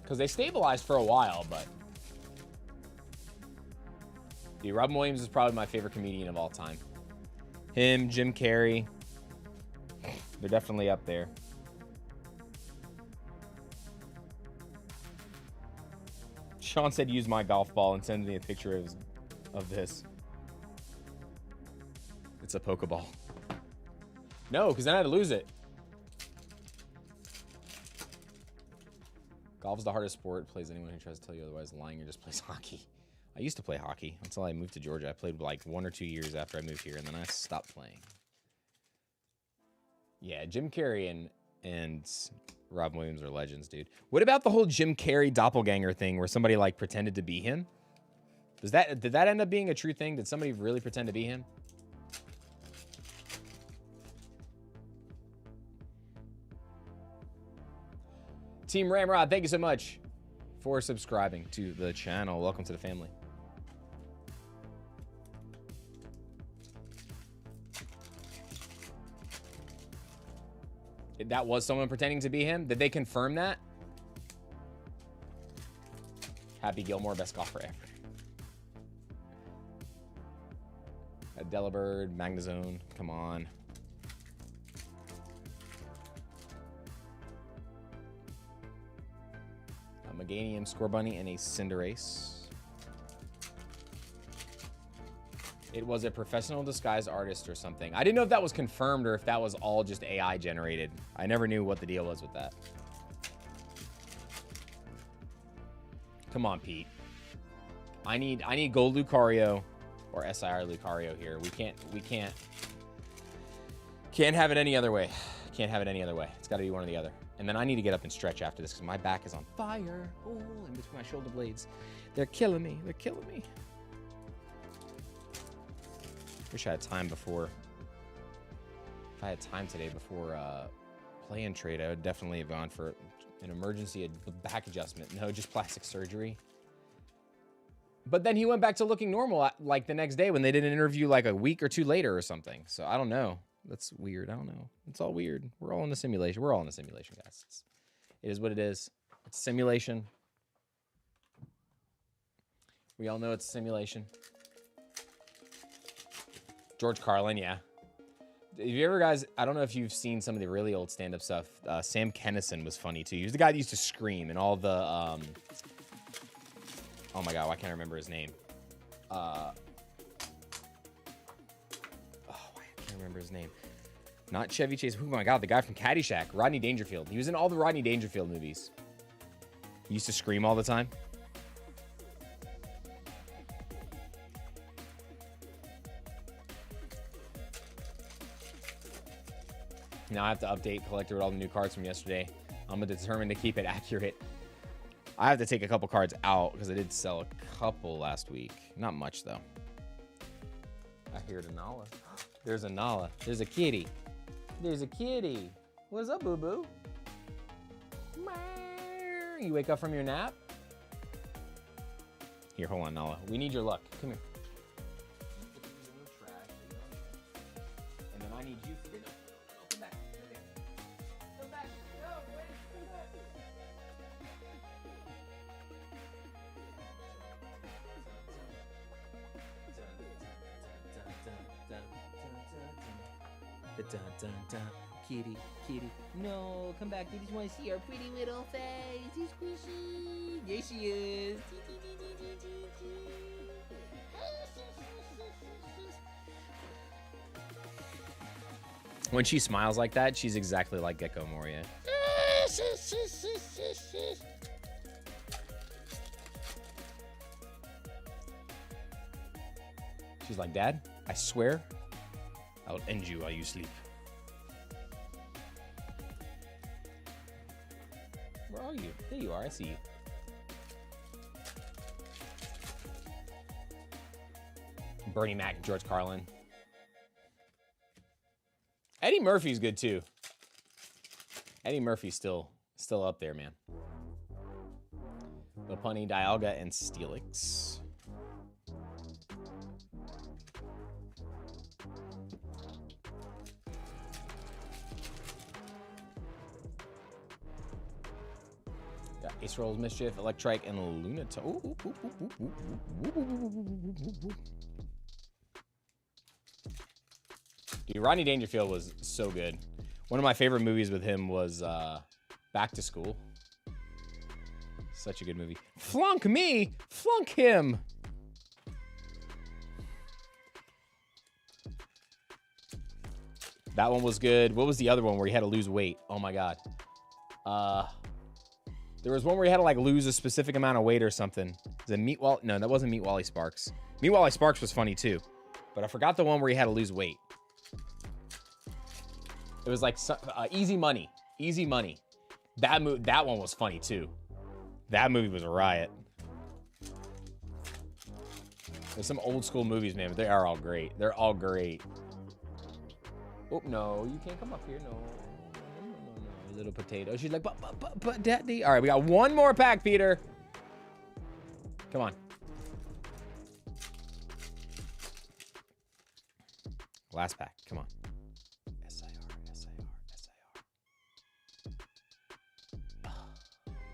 because they stabilized for a while, but dude, Robin Williams is probably my favorite comedian of all time. Him, Jim Carrey, they're definitely up there. Sean said use my golf ball and send me a picture of this. It's a Pokeball. No, because then I'd lose it. Golf's the hardest sport. Plays anyone who tries to tell you otherwise lying or just plays hockey. I used to play hockey until I moved to Georgia. I played like 1 or 2 years after I moved here, and then I stopped playing. Yeah, Jim Carrey and Robin Williams are legends, dude. What about the whole Jim Carrey doppelganger thing where somebody like pretended to be him? Did that end up being a true thing? Did somebody really pretend to be him? Team Ramrod, thank you so much for subscribing to the channel. Welcome to the family. That was someone pretending to be him? Did they confirm that? Happy Gilmore, best golfer ever. Delibird, Magnezone, come on. Meganium, Scorbunny, and a Cinderace. It was a professional disguise artist or something. I didn't know if that was confirmed or if that was all just AI generated. I never knew what the deal was with that. Come on, Pete. I need Gold Lucario or SIR Lucario here. We can't have it any other way. Can't have it any other way. It's got to be one or the other. And then I need to get up and stretch after this because my back is on fire. Oh, in between my shoulder blades. They're killing me. They're killing me. Wish I had time before. If I had time today before play and trade, I would definitely have gone for an emergency back adjustment. No, just plastic surgery. But then he went back to looking normal like the next day when they did an interview like a week or 2 later or something. So I don't know. That's weird. I don't know. It's all weird. We're all in a simulation. We're all in a simulation, guys. It is what it is. It's a simulation. We all know it's a simulation. George Carlin, yeah. Have you ever, guys, I don't know if you've seen some of the really old stand-up stuff. Sam Kinison was funny, too. He was the guy that used to scream and all the, oh my God, I can't remember his name. Remember his name. Not Chevy Chase. Oh my God, the guy from Caddyshack, Rodney Dangerfield. He was in all the Rodney Dangerfield movies. He used to scream all the time. Now I have to update collector with all the new cards from yesterday. I'm determined to keep it accurate. I have to take a couple cards out because I did sell a couple last week. Not much though. I hear it, Nala. There's a Nala. There's a kitty. There's a kitty. What's up, boo-boo? You wake up from your nap? Here, hold on, Nala. We need your luck. Come here. And then I need you for dinner. Come back. Come back. No, wait. Come back. Dun, dun, dun. Kitty, kitty. No, come back. They just want to see our pretty little face. She's squishy. There she is. When she smiles like that, she's exactly like Gecko Moria. She's like, Dad, I swear I'll end you while you sleep. Where are you? There you are. I see you. Bernie Mac, George Carlin. Eddie Murphy's good too. Eddie Murphy's still up there, man. Lopunny, Dialga, and Steelix. Got Ace Rolls, Mischief, Electrike, and Lunatone. Dude, Rodney Dangerfield was so good. One of my favorite movies with him was Back to School. Such a good movie. Flunk me! Flunk him! That one was good. What was the other one where he had to lose weight? Oh my god. There was one where he had to like lose a specific amount of weight or something. Was it Meat Wall? No, that wasn't Meat Wally Sparks. Meat Wally Sparks was funny too. But I forgot the one where he had to lose weight. It was like Easy Money. Easy Money. That one was funny too. That movie was a riot. There's some old school movies, man, but they are all great. They're all great. Oh, no, you can't come up here. No. No. Little potato. She's like, but daddy. All right, we got one more pack, Peter. Come on. Last pack. Come on. SIR.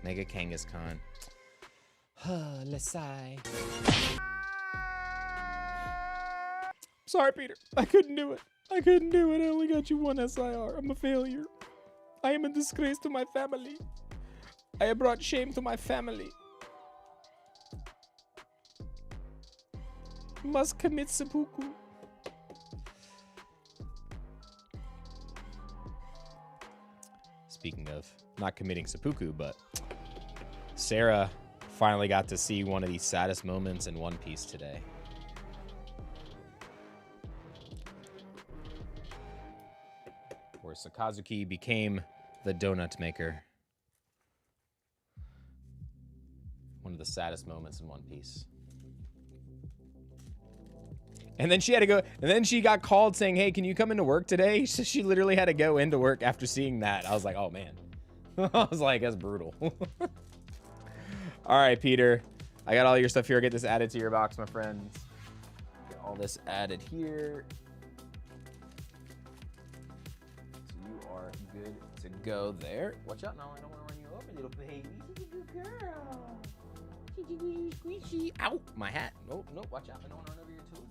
Mega Kangaskhan. Let's sigh. Sorry, Peter. I couldn't do it. I only got you one SIR. I'm a failure. I am a disgrace to my family. I have brought shame to my family. Must commit seppuku. Speaking of not committing seppuku, but Sarah finally got to see one of the saddest moments in One Piece today. Where Sakazuki became the donut maker. One of the saddest moments in One Piece. And then she had to go, and then she got called saying, hey, can you come into work today? So she literally had to go into work after seeing that. I was like, oh man. I was like, that's brutal. All right, Peter. I got all your stuff here. Get this added to your box, my friends. Get all this added here. So you are good to go there. Watch out now. I don't want to run you over, little baby. She's a good girl. Squishy. Ow, my hat. Nope, watch out. I don't want to run over your toes.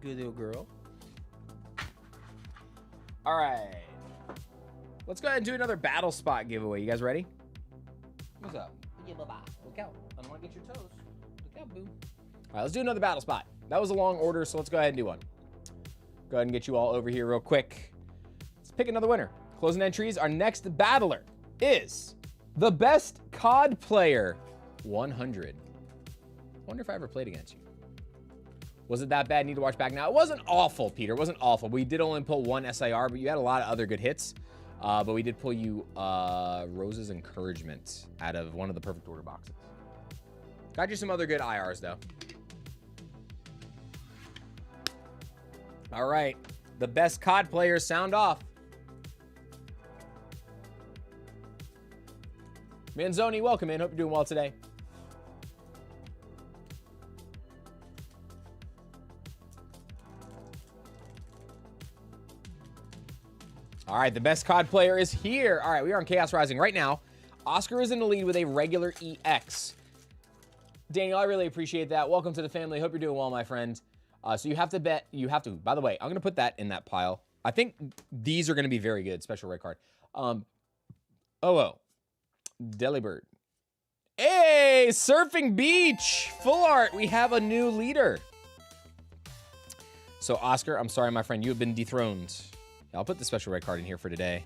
Good little girl. All right. Let's go ahead and do another battle spot giveaway. You guys ready? What's up? Look out. I don't want to get your toes. Look out, boo. All right, let's do another battle spot. That was a long order, so let's go ahead and do one. Go ahead and get you all over here real quick. Let's pick another winner. Closing entries. Our next battler is the best COD player 100. Wonder if I ever played against you. Was it that bad? Need to watch back now. It wasn't awful, Peter. It wasn't awful. We did only pull one SIR, but you had a lot of other good hits. But we did pull you Rose's Encouragement out of one of the perfect order boxes. Got you some other good IRs, though. All right. The best COD players sound off. Manzoni, welcome in. Hope you're doing well today. All right, the best COD player is here. All right, we are on Chaos Rising right now. Oscar is in the lead with a regular EX. Daniel, I really appreciate that. Welcome to the family. Hope you're doing well, my friend. So you have to bet. You have to. By the way, I'm going to put that in that pile. I think these are going to be very good. Special red card. Delibird. Hey, Surfing Beach. Full art. We have a new leader. So, Oscar, I'm sorry, my friend. You have been dethroned. I'll put the special red card in here for today.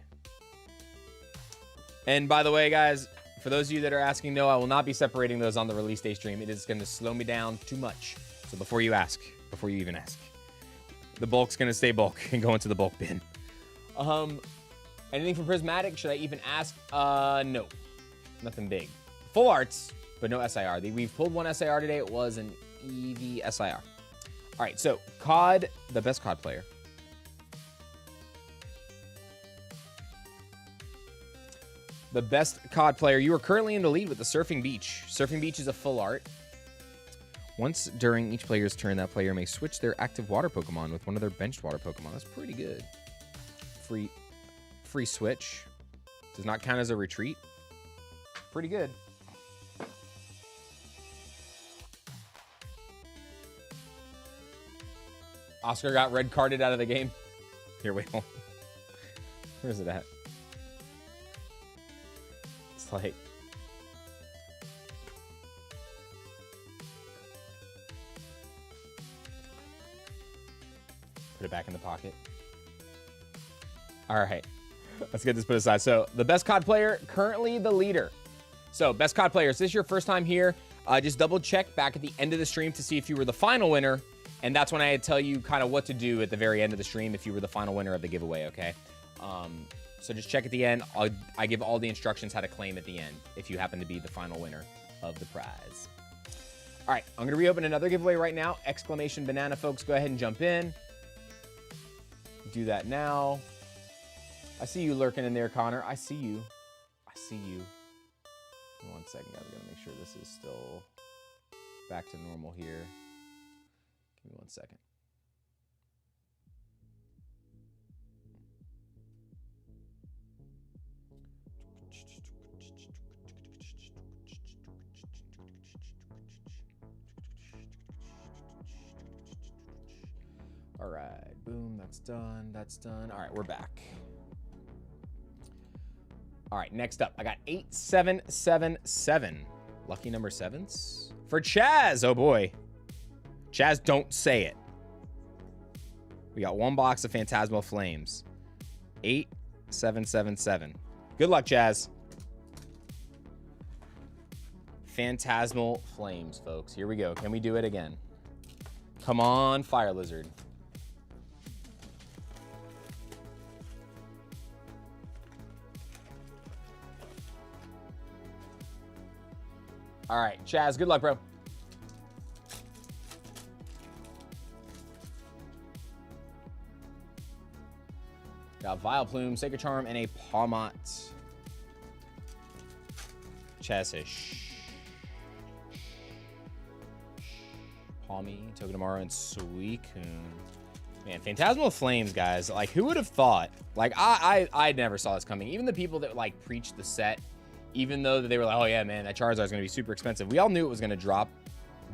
And by the way, guys, for those of you that are asking, no, I will not be separating those on the release day stream. It is going to slow me down too much. So before you even ask, the bulk's going to stay bulk and go into the bulk bin. Anything from Prismatic? Should I even ask? No. Nothing big. Full arts, but no SIR. We've pulled one SIR today. It was an EV SIR. All right, so COD, the best COD player. The best COD player. You are currently in the lead with the Surfing Beach. Surfing Beach is a full art. Once during each player's turn, that player may switch their active water Pokemon with one of their benched water Pokemon. That's pretty good. Free switch. Does not count as a retreat. Pretty good. Oscar got red carded out of the game. Here, wait. Where's it at? It's like... Put it back in the pocket. All right. Let's get this put aside. So, the best COD player, currently the leader. So, best COD player. If this is your first time here, just double check back at the end of the stream to see if you were the final winner. And that's when I tell you kind of what to do at the very end of the stream if you were the final winner of the giveaway, okay? So just check at the end. I give all the instructions how to claim at the end if you happen to be the final winner of the prize. All right, I'm going to reopen another giveaway right now. Exclamation banana, folks. Go ahead and jump in. Do that now. I see you lurking in there, Connor. I see you. I see you. Give me 1 second, guys. I got to make sure this is still back to normal here. Give me 1 second. All right, boom, that's done, that's done. All right, we're back. All right, next up, I got 8777. Lucky number sevens for Chaz. Oh boy. Chaz, don't say it. We got one box of Phantasmal Flames. 8777. Good luck, Chaz. Phantasmal Flames, folks. Here we go. Can we do it again? Come on, Fire Lizard. All right, Chaz, good luck, bro. Got Vileplume, Sacred Charm, and a Pawmot. Chaz-ish. Palmy, Togedemaru, and Suicune. Man, Phantasmal Flames, guys. Like, who would have thought? Like, I never saw this coming. Even the people that, like, preached the set, even though they were like, oh, yeah, man, that Charizard is going to be super expensive. We all knew it was going to drop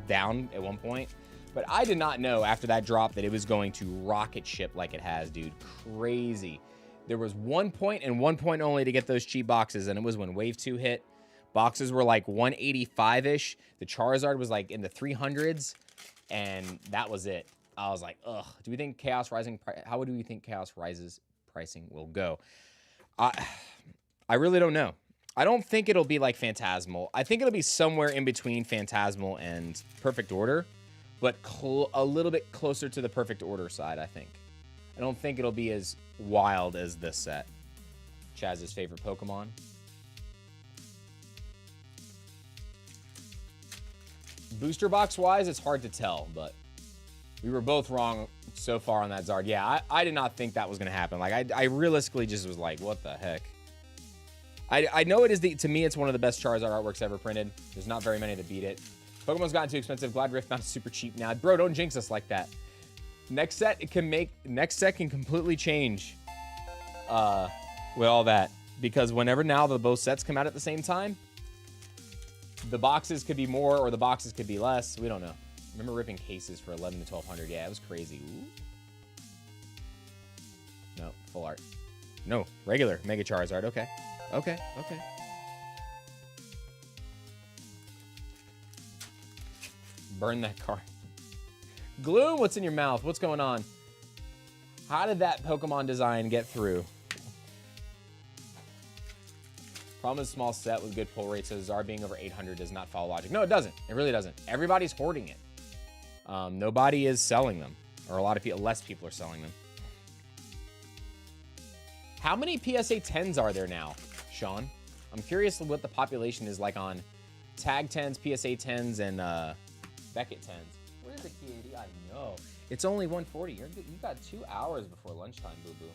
down at one point. But I did not know after that drop that it was going to rocket ship like it has, dude. Crazy. There was 1 point and 1 point only to get those cheap boxes, and it was when Wave 2 hit. Boxes were like 185-ish. The Charizard was like in the 300s, and that was it. I was like, ugh. Do we think Chaos Rising... How do we think Chaos Rises pricing will go? I really don't know. I don't think it'll be like Phantasmal. I think it'll be somewhere in between Phantasmal and Perfect Order, but a little bit closer to the Perfect Order side, I think. I don't think it'll be as wild as this set. Chaz's favorite Pokemon. Booster box wise, it's hard to tell, but we were both wrong so far on that Zard. Yeah, I did not think that was going to happen. Like, I realistically just was like, what the heck? I know it is to me, it's one of the best Charizard artworks ever printed. There's not very many that beat it. Pokemon's gotten too expensive. Glad Rift Mount is super cheap now. Bro, don't jinx us like that. Next set can completely change with all that. Because whenever now the both sets come out at the same time, the boxes could be more or the boxes could be less. We don't know. I remember ripping cases for 11 to 1200. Yeah, it was crazy. Ooh. No, full art. No, regular Mega Charizard. Okay. Okay. Burn that card. Gloom, what's in your mouth? What's going on? How did that Pokemon design get through? Problem is small set with good pull rate, so Zar being over 800 does not follow logic. No, it doesn't. It really doesn't. Everybody's hoarding it. Nobody is selling them, or a lot of people, less people are selling them. How many PSA 10s are there now, Sean? I'm curious what the population is like on Tag 10s, PSA 10s, and Beckett 10s. Where's the kitty? I know. It's only 1:40. You got 2 hours before lunchtime, boo-boo.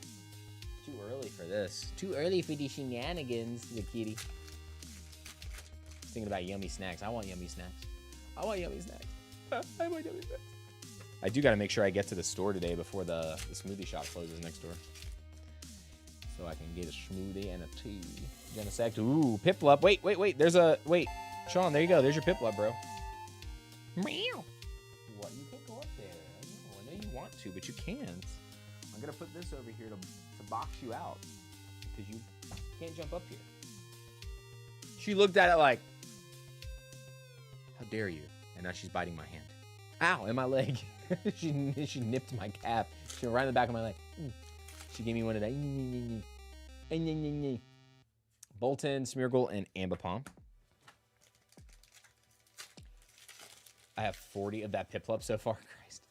Too early for this. Too early for these shenanigans, the kitty. Thinking about yummy snacks. I want yummy snacks. I want yummy snacks. I want yummy snacks. I do got to make sure I get to the store today before the smoothie shop closes next door. So I can get a smoothie and a tea. Genesect. Ooh, Piplup. Wait. There's a... Wait. Sean, there you go. There's your Piplup, bro. Meow. What? You can't go up there. I know you want to, but you can't. I'm going to put this over here to box you out. Because you can't jump up here. She looked at it like, how dare you? And now she's biting my hand. Ow, in my leg. she nipped my calf. She went right in the back of my leg. She gave me one of that. Bolton, Smeargle, and Ambipom. I have 40 of that Piplup so far. Christ,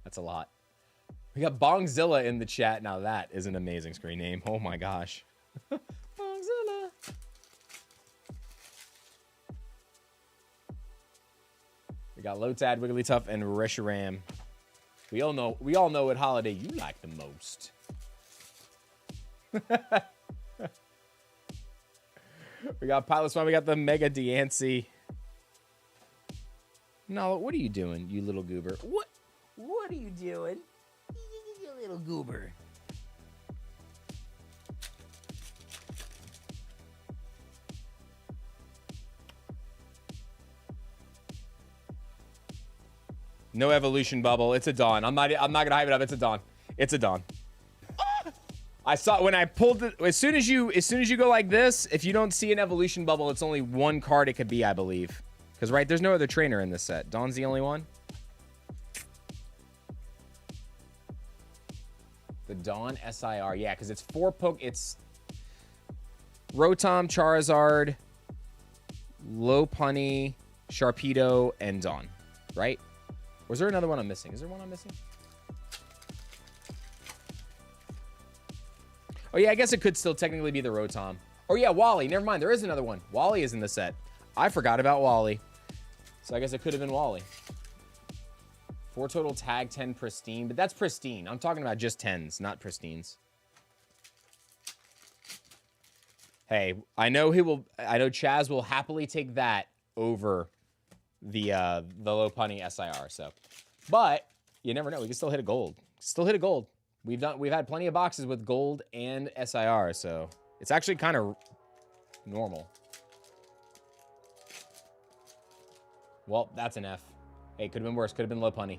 that's a lot. We got Bongzilla in the chat. Now that is an amazing screen name. Oh my gosh. Bongzilla. We got Lotad, Wigglytuff, and Reshiram. We all know what holiday you like the most. We got Pilot. We got the Mega Diancie. No, what are you doing, you little goober? What are you doing? You little goober. No evolution bubble. It's a Dawn. I'm not gonna hype it up. It's a Dawn. It's a Dawn. I saw when I pulled it. As soon as you go like this, if you don't see an evolution bubble, it's only one card it could be, I believe. Because right, there's no other trainer in this set. Dawn's the only one. The Dawn SIR, yeah, because it's it's Rotom, Charizard, Lopunny, Sharpedo, and Dawn, right? Or is there another one I'm missing? Is there one I'm missing? Oh, yeah, I guess it could still technically be the Rotom. Oh, yeah, Wally. Never mind. There is another one. Wally is in the set. I forgot about Wally. So I guess it could have been Wally. 4 total tag, 10 pristine. But that's pristine. I'm talking about just 10s, not pristines. Hey, I know Chaz will happily take that over the Lopunny SIR. So, but you never know. We can still hit a gold. Still hit a gold. We've had plenty of boxes with gold and SIR, so it's actually kind of normal. Well, that's an F. Hey, could have been worse. Could have been Lopunny.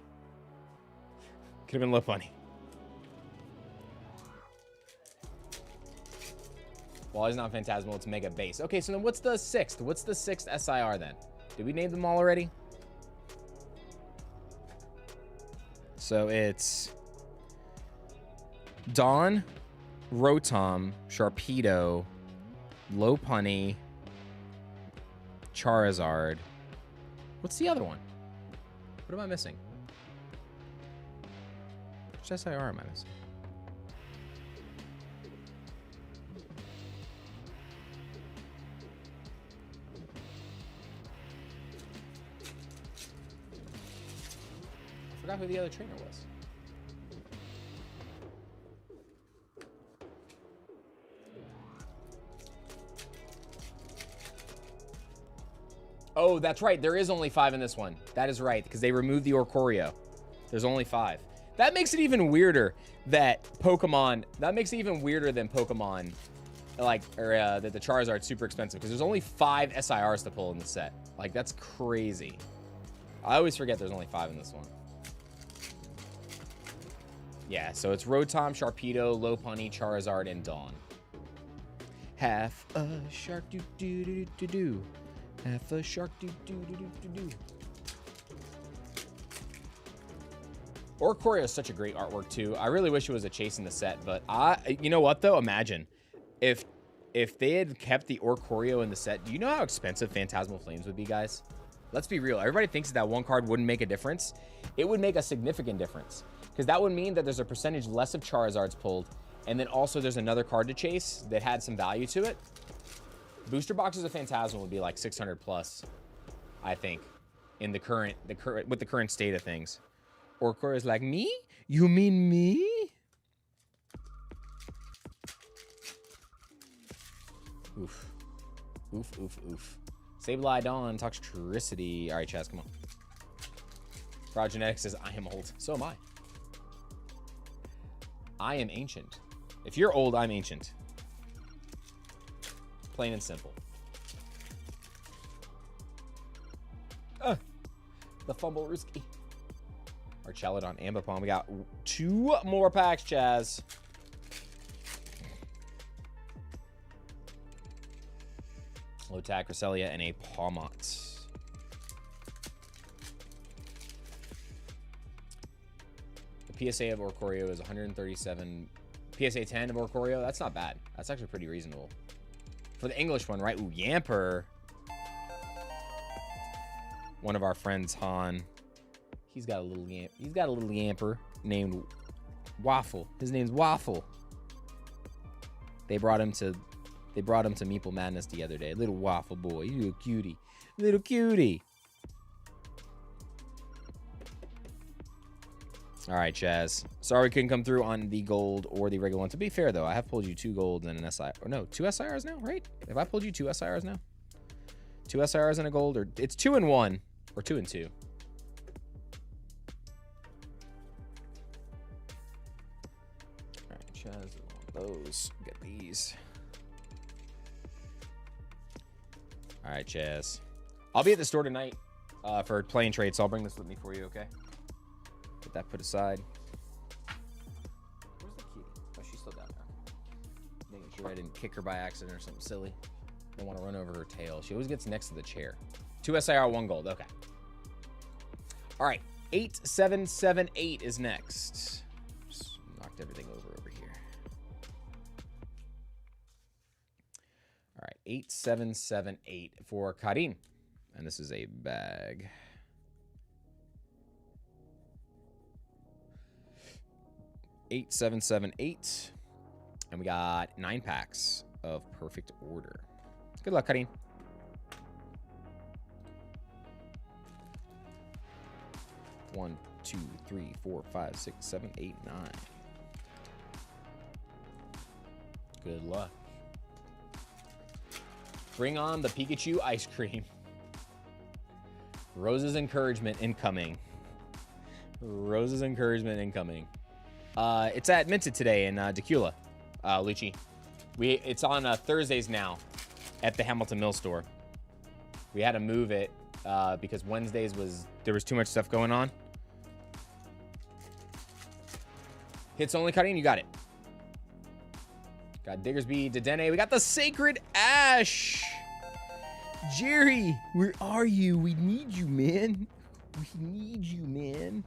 Could have been Lopunny. Well, he's not Phantasmal. It's Mega Base. Okay, so then what's the 6th? What's the 6th SIR then? Did we name them all already? So it's Dawn, Rotom, Sharpedo, Lopunny, Charizard. What's the other one? What am I missing? Which SIR am I missing? I forgot who the other trainer was. Oh, that's right. There is only 5 in this one. That is right, because they removed the Orcorio. There's only 5. That makes it even weirder that Pokemon... That makes it even weirder than Pokemon, that the Charizard's super expensive, because there's only 5 SIRs to pull in the set. Like, that's crazy. I always forget there's only 5 in this one. Yeah, so it's Rotom, Sharpedo, Lopunny, Charizard, and Dawn. Half a shark do-do-do-do-do. Half a shark do-do-do-do-do-do. Oricorio is such a great artwork too. I really wish it was a chase in the set, but you know what though? Imagine if they had kept the Oricorio in the set. Do you know how expensive Phantasmal Flames would be, guys? Let's be real. Everybody thinks that one card wouldn't make a difference. It would make a significant difference because that would mean that there's a percentage less of Charizards pulled, and then also there's another card to chase that had some value to it. Booster boxes of Phantasmal would be like 600 plus, I think, in with the current state of things. Oricorio is like, me? You mean me? Oof. Oof, oof, oof. Sableye Dawn, Toxtricity. All right, Chaz, come on. Progenetics says, I am old. So am I. I am ancient. If you're old, I'm ancient. Plain and simple. The fumble risky. Archelodon, Ambipom. We got 2 more packs, Chaz. Lotac, Cresselia, and a Pawmont. The PSA of Oricorio is 137. PSA 10 of Oricorio, that's not bad. That's actually pretty reasonable. For the English one, right? Ooh, Yamper. One of our friends, Han. He's got a little Yamper named Waffle. His name's Waffle. They brought him to Meeple Madness the other day. Little Waffle boy. You little cutie. Little cutie. All right, Chaz. Sorry we couldn't come through on the gold or the regular one. To be fair, though, I have pulled you 2 golds and an SI. Or no, 2 SIRs now, right? Have I pulled you 2 SIRs now? 2 SIRs and a gold? Or it's 2 and 1. Or 2 and 2. All right, Chaz. Those. Get these. All right, Chaz. I'll be at the store tonight for playing trade, so I'll bring this with me for you, okay? Get that put aside. Where's the kitty? Oh, she's still down there. Making sure I didn't kick her by accident or something silly. Don't want to run over her tail. She always gets next to the chair. 2 SIR, 1 gold. Okay. All right. 8778 is next. Just knocked everything over here. All right. 8778 for Karim. And this is a bag. $8,778, and we got 9 packs of perfect order. Good luck, Karim. One, 2, 3, 4, 5, 6, 7, 8, 9. Good luck. Bring on the Pikachu ice cream. Rose's encouragement incoming. Rose's encouragement incoming. It's at Minted today in Dacula, Lucci. It's on Thursdays now at the Hamilton Mill store. We had to move it because Wednesdays there was too much stuff going on. Hits only, Karim, you got it. Got Diggersby, Dedenne. We got the Sacred Ash. Jerry, where are you? We need you, man. We need you, man.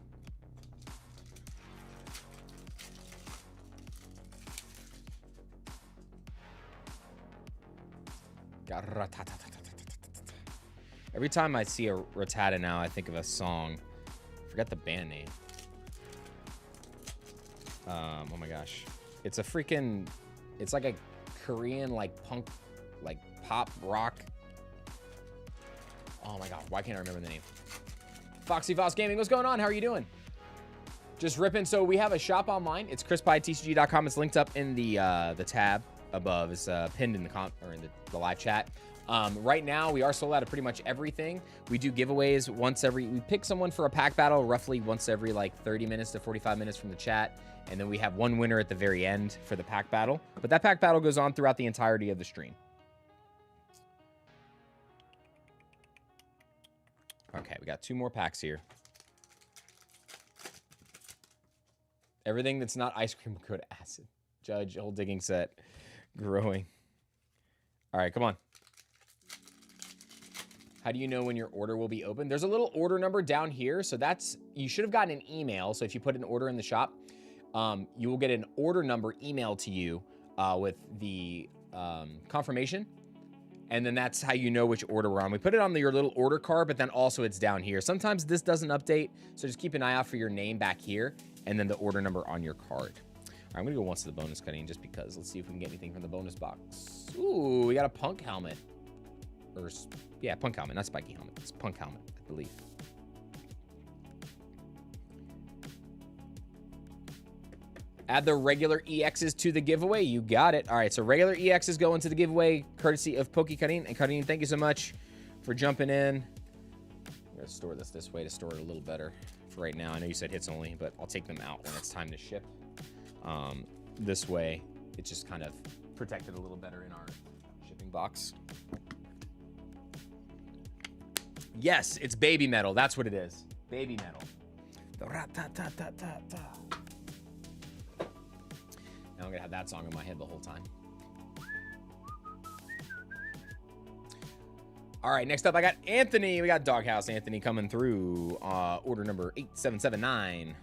Every time I see a Rattata now, I think of a song. Forget the band name. Oh my gosh. It's a freaking... It's like a Korean, like, punk, like, pop rock. Oh my god, why can't I remember the name? Foxy Fox Gaming, what's going on? How are you doing? Just ripping. So we have a shop online. It's chrispytcg.com. It's linked up in the tab above. It's pinned in the live chat. Right now, we are sold out of pretty much everything. We do giveaways we pick someone for a pack battle roughly once every like 30 minutes to 45 minutes from the chat. And then we have one winner at the very end for the pack battle. But that pack battle goes on throughout the entirety of the stream. Okay, we got 2 more packs here. Everything that's not ice cream could acid. Judge, old digging set. Growing. All right, come on. How do you know when your order will be open? There's a little order number down here. So that's, you should have gotten an email. So if you put an order in the shop, you will get an order number emailed to you with the confirmation. And then that's how you know which order we're on. We put it on your little order card, but then also it's down here. Sometimes this doesn't update. So just keep an eye out for your name back here and then the order number on your card. All right, I'm gonna go once to the bonus cutting just because. Let's see if we can get anything from the bonus box. Ooh, we got a punk helmet. Or, yeah, punk helmet, not spiky helmet. It's punk helmet, I believe. Add the regular EXs to the giveaway. You got it. All right, so regular EXs go into the giveaway, courtesy of Poke Cutting. And Cutting, thank you so much for jumping in. I'm gonna store this way to store it a little better for right now. I know you said hits only, but I'll take them out when it's time to ship. This way, it's just kind of protected a little better in our shipping box. Yes, it's baby metal. That's what it is. Baby metal. Now I'm gonna have that song in my head the whole time. All right, next up I got Anthony. We got Doghouse Anthony coming through. Order number 8779.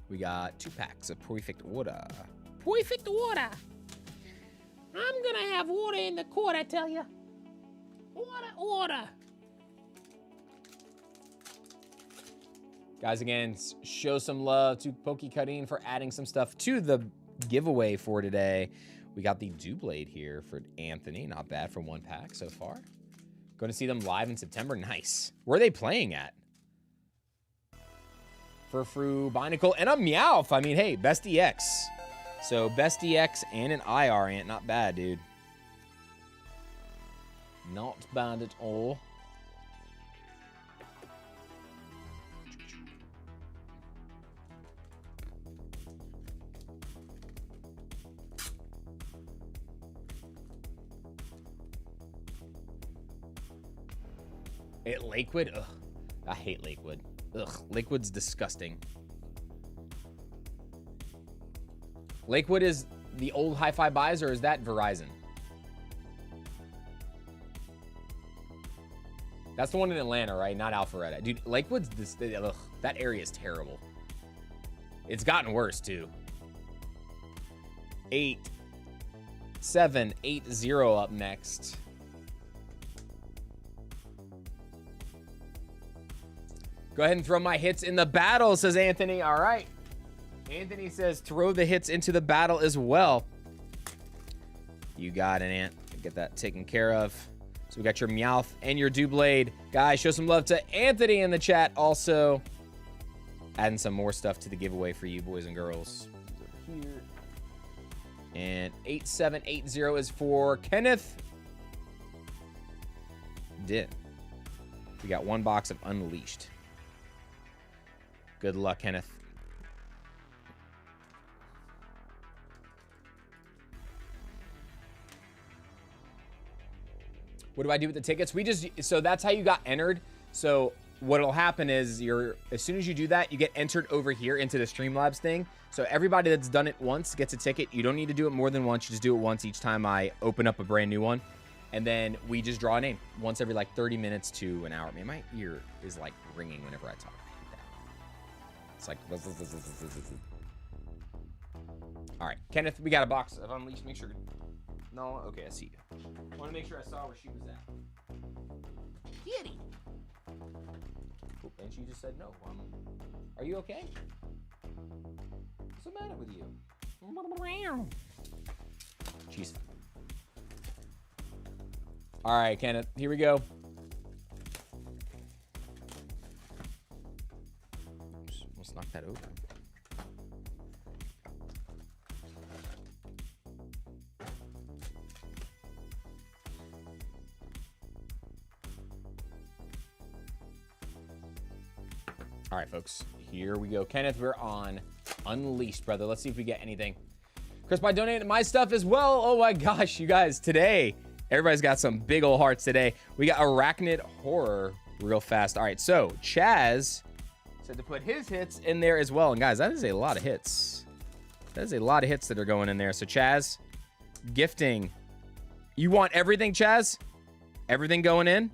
We got 2 packs of Perfect Water. Perfect water. I'm gonna have water in the court, I tell you. Water. Guys, again, show some love to Poke Cutting for adding some stuff to the giveaway for today. We got the Doublade here for Anthony. Not bad for 1 pack so far. Going to see them live in September. Nice. Where are they playing at? Furfru, Binacle, and a Meowth. I mean, hey, best EX. So best EX and an IR ant. Not bad, dude. Not bad at all. Lakewood? Ugh. I hate Lakewood. Ugh. Lakewood's disgusting. Lakewood is the old Hi-Fi Buys, or is that Verizon? That's the one in Atlanta, right? Not Alpharetta. Dude, Lakewood's this. Ugh, that area is terrible. It's gotten worse, too. 8780 up next. Go ahead and throw my hits in the battle, says Anthony. All right. Anthony says throw the hits into the battle as well. You got it, Ant. Get that taken care of. So we got your Meowth and your Doublade. Guys, show some love to Anthony in the chat. Also, adding some more stuff to the giveaway for you boys and girls. Over here. And 8780 is for Kenneth. We got 1 box of Unleashed. Good luck, Kenneth. What do I do with the tickets? So that's how you got entered. So what'll happen is as soon as you do that, you get entered over here into the Streamlabs thing. So everybody that's done it once gets a ticket. You don't need to do it more than once. You just do it once each time I open up a brand new one. And then we just draw a name once every like 30 minutes to an hour. Man, my ear is like ringing whenever I talk. It's like, all right, Kenneth, we got a box of Unleashed. Make sure. No, okay, I see you. I want to make sure I saw where she was at. Kitty. Oh, and she just said no. Are you okay? What's the matter with you? Jeez. All right, Kenneth, here we go. Oops, let's knock that over. All right, folks, here we go. Kenneth, we're on Unleashed, brother. Let's see if we get anything. Chris, I donated my stuff as well. Oh my gosh, you guys, today, everybody's got some big old hearts today. We got Arachnid Horror real fast. All right, so Chaz said to put his hits in there as well. And guys, that is a lot of hits. That is a lot of hits that are going in there. So Chaz, gifting. You want everything, Chaz? Everything going in?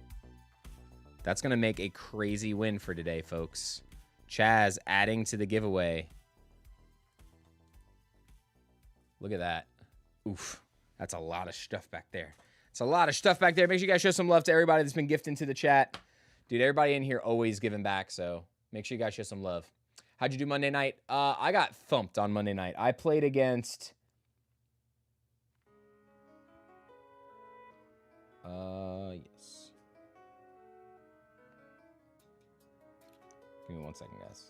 That's going to make a crazy win for today, folks. Chaz adding to the giveaway. Look at that. Oof. That's a lot of stuff back there. It's a lot of stuff back there. Make sure you guys show some love to everybody that's been gifting to the chat. Dude, everybody in here always giving back, so make sure you guys show some love. How'd you do Monday night? I got thumped on Monday night. I played against... yes. Give me 1 second, guys.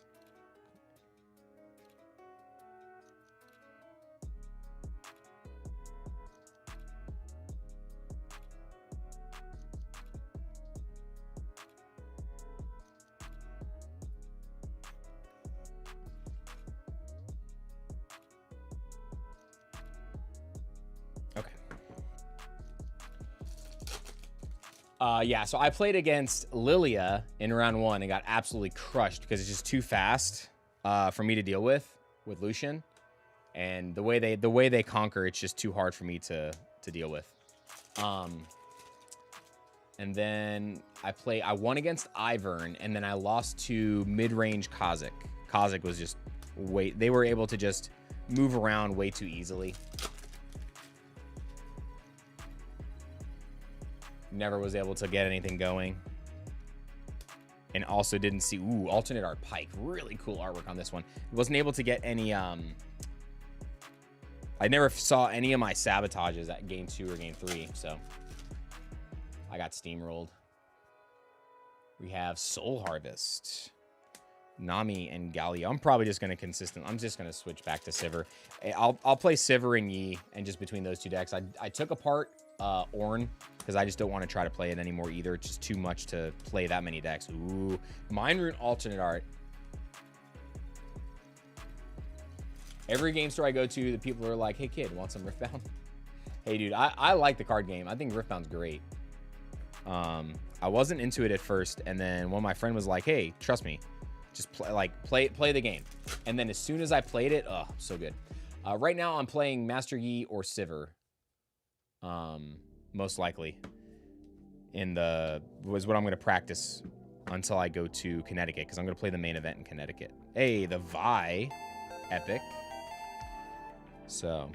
Yeah, so I played against Lilia in round 1 and got absolutely crushed because it's just too fast for me to deal with Lucian. And the way they conquer, it's just too hard for me to deal with. And then I won against Ivern, and then I lost to mid-range Kha'Zix. Kha'Zix was just they were able to just move around way too easily. Never was able to get anything going. And also didn't see... Ooh, alternate art Pike. Really cool artwork on this one. Wasn't able to get any... I never saw any of my sabotages at game 2 or game 3, so... I got steamrolled. We have Soul Harvest. Nami and Galio. I'm probably just going to I'm just going to switch back to Sivir. I'll play Sivir and Yi, and just between those two decks. I took apart Ornn, because I just don't want to try to play it anymore either. It's just too much to play that many decks. Ooh, Mind Rune alternate art. Every game store I go to, the people are like, hey kid, want some Riftbound? Hey dude, I like the card game. I think Riftbound's great. I wasn't into it at first, and then one of my friend was like, hey, trust me, just play the game. And then as soon as I played it, oh, so good. Right now I'm playing Master Yi or Sivir. Most likely was what I'm going to practice until I go to Connecticut, because I'm going to play the main event in Connecticut. Hey, the Vi epic. So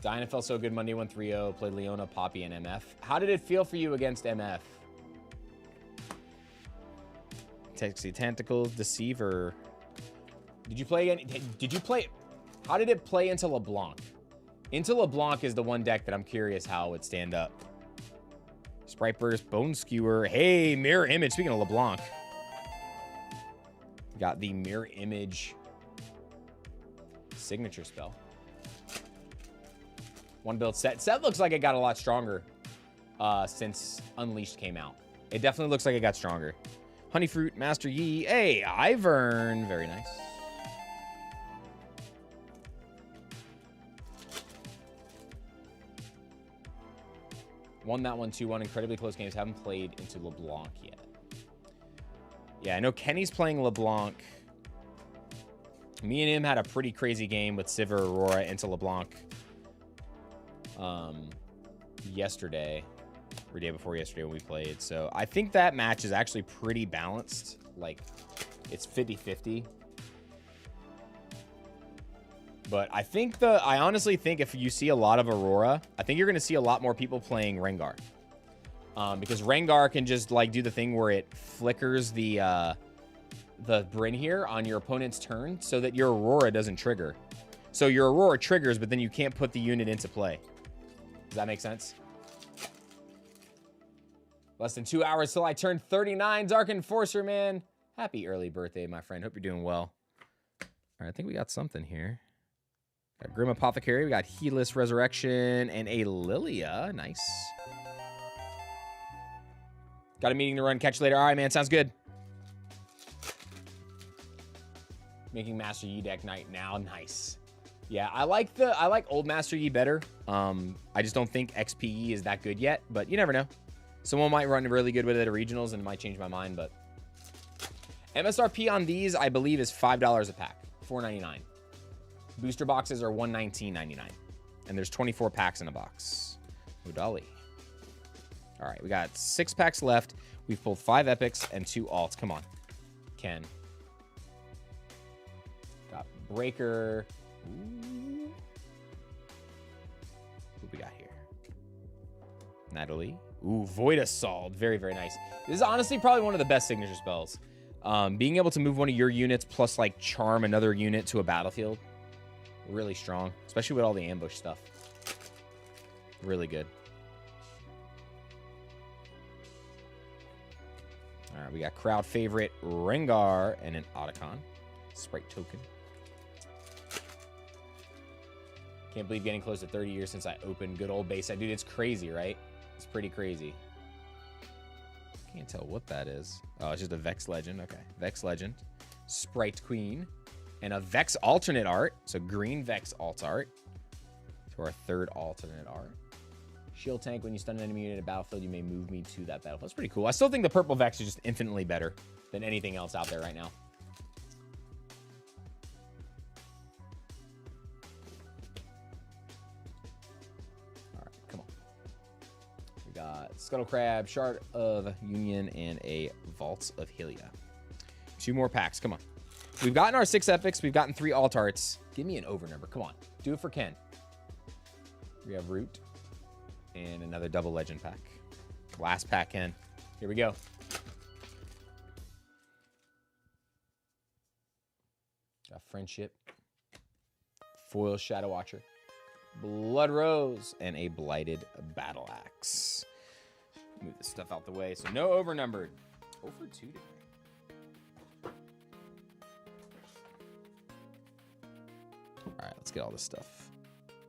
Diana felt so good Monday 1-3-0, played Leona, Poppy, and MF. How did it feel for you against MF? Texy Tentacles, Deceiver. Did you play again? Did you play? How did it play into LeBlanc? Into LeBlanc is the one deck that I'm curious how it would stand up. Sprite Burst, Bone Skewer. Hey, Mirror Image. Speaking of LeBlanc. Got the Mirror Image signature spell. One build set. Set looks like it got a lot stronger since Unleashed came out. It definitely looks like it got stronger. Honeyfruit, Master Yi. Hey, Ivern. Very nice. Won that one 2-1. Incredibly close games. Haven't played into LeBlanc yet. Yeah, I know Kenny's playing LeBlanc. Me and him had a pretty crazy game with Sivir Aurora into LeBlanc yesterday, or day before yesterday when we played. So I think that match is actually pretty balanced. Like, it's 50-50. But I honestly think if you see a lot of Aurora, I think you're going to see a lot more people playing Rengar. Because Rengar can just, like, do the thing where it flickers the Bryn here on your opponent's turn so that your Aurora doesn't trigger. So your Aurora triggers, but then you can't put the unit into play. Does that make sense? Less than 2 hours till I turn 39. Dark Enforcer, man. Happy early birthday, my friend. Hope you're doing well. All right, I think we got something here. Got Grim Apothecary. We got Heedless Resurrection and a Lilia. Nice. Got a meeting to run. Catch you later. All right, man. Sounds good. Making Master Yi deck night now. Nice. Yeah, I like old Master Yi better. I just don't think XPE is that good yet, but you never know. Someone might run really good with it at regionals and it might change my mind, but MSRP on these, I believe, is $5 a pack. $4.99. Booster boxes are $119.99. And there's 24 packs in a box. Udali. All right, we got 6 packs left. We've pulled 5 epics and 2 alts. Come on, Ken. Got Breaker. Ooh. What we got here? Natalie. Ooh, Void Assault. Very, very nice. This is honestly probably one of the best signature spells. Being able to move one of your units plus like charm another unit to a battlefield. Really strong, especially with all the ambush stuff. Really good. All right, we got crowd favorite Rengar and an Otacon. Sprite token. Can't believe getting close to 30 years since I opened good old base. Dude, it's crazy, right? It's pretty crazy. Can't tell what that is. Oh, it's just a Vex Legend. Okay, Vex Legend. Sprite Queen. And a Vex alternate art. So green Vex alt art. To our 3rd alternate art. Shield tank. When you stun an enemy unit in a battlefield, you may move me to that battlefield. That's pretty cool. I still think the purple Vex is just infinitely better than anything else out there right now. All right, come on. We got Scuttle Crab, Shard of Union, and a Vaults of Hylia. 2 more packs. Come on. We've gotten our 6 epics. We've gotten 3 alt arts. Give me an over number. Come on. Do it for Ken. We have Root. And another double legend pack. Last pack, Ken. Here we go. Got Friendship. Foil Shadow Watcher. Blood Rose. And a Blighted Battle Axe. Move this stuff out the way. So no over numbered. Over 2 today. All right, let's get all this stuff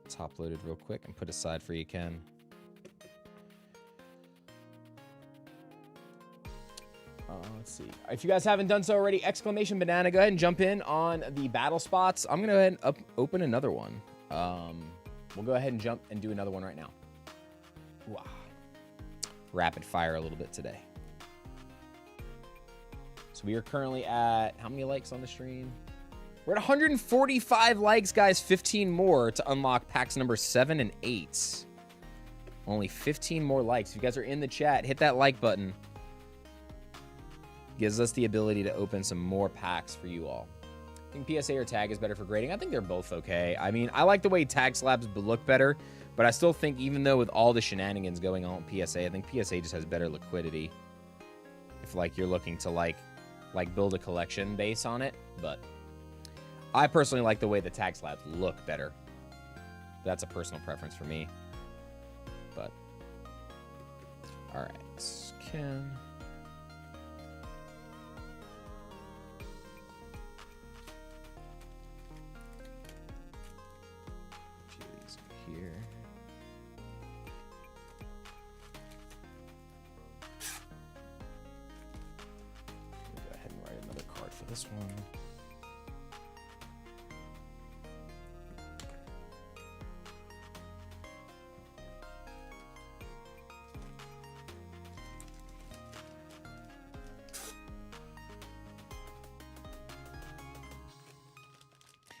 top loaded real quick and put aside for you, Ken. Let's see. If you guys haven't done so already, exclamation banana, go ahead and jump in on the battle spots. I'm going to go ahead and open another one. We'll go ahead and jump and do another one right now. Wow. Rapid fire a little bit today. So we are currently at, how many likes on the stream? We're at 145 likes, guys. 15 more to unlock packs number 7 and 8. Only 15 more likes. If you guys are in the chat, hit that like button. Gives us the ability to open some more packs for you all. I think PSA or tag is better for grading. I think they're both okay. I mean, I like the way tag slabs look better, but I still think even though with all the shenanigans going on with PSA, I think PSA just has better liquidity. If like you're looking to like build a collection base on it, but I personally like the way the tag slabs look better. That's a personal preference for me. But all right, Ken. Here. Go ahead and write another card for this one.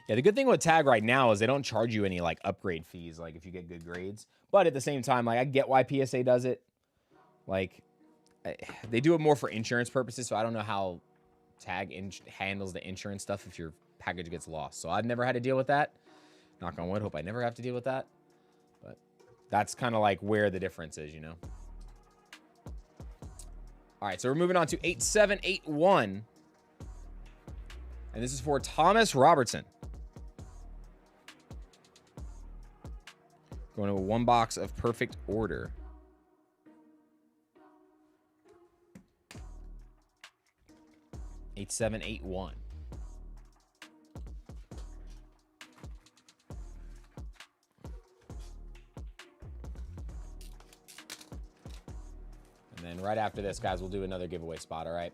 Yeah, the good thing with tag right now is they don't charge you any like upgrade fees, like if you get good grades. But at the same time, like I get why PSA does it. Like they do it more for insurance purposes, so I don't know how tag handles the insurance stuff if your package gets lost. So I've never had to deal with that. Knock on wood, hope I never have to deal with that. But that's kind of like where the difference is, you know. All right, so we're moving on to 8781. And this is for Thomas Robertson. Going to a 1 box of Perfect Order. $8781. And then right after this, guys, we'll do another giveaway spot, all right?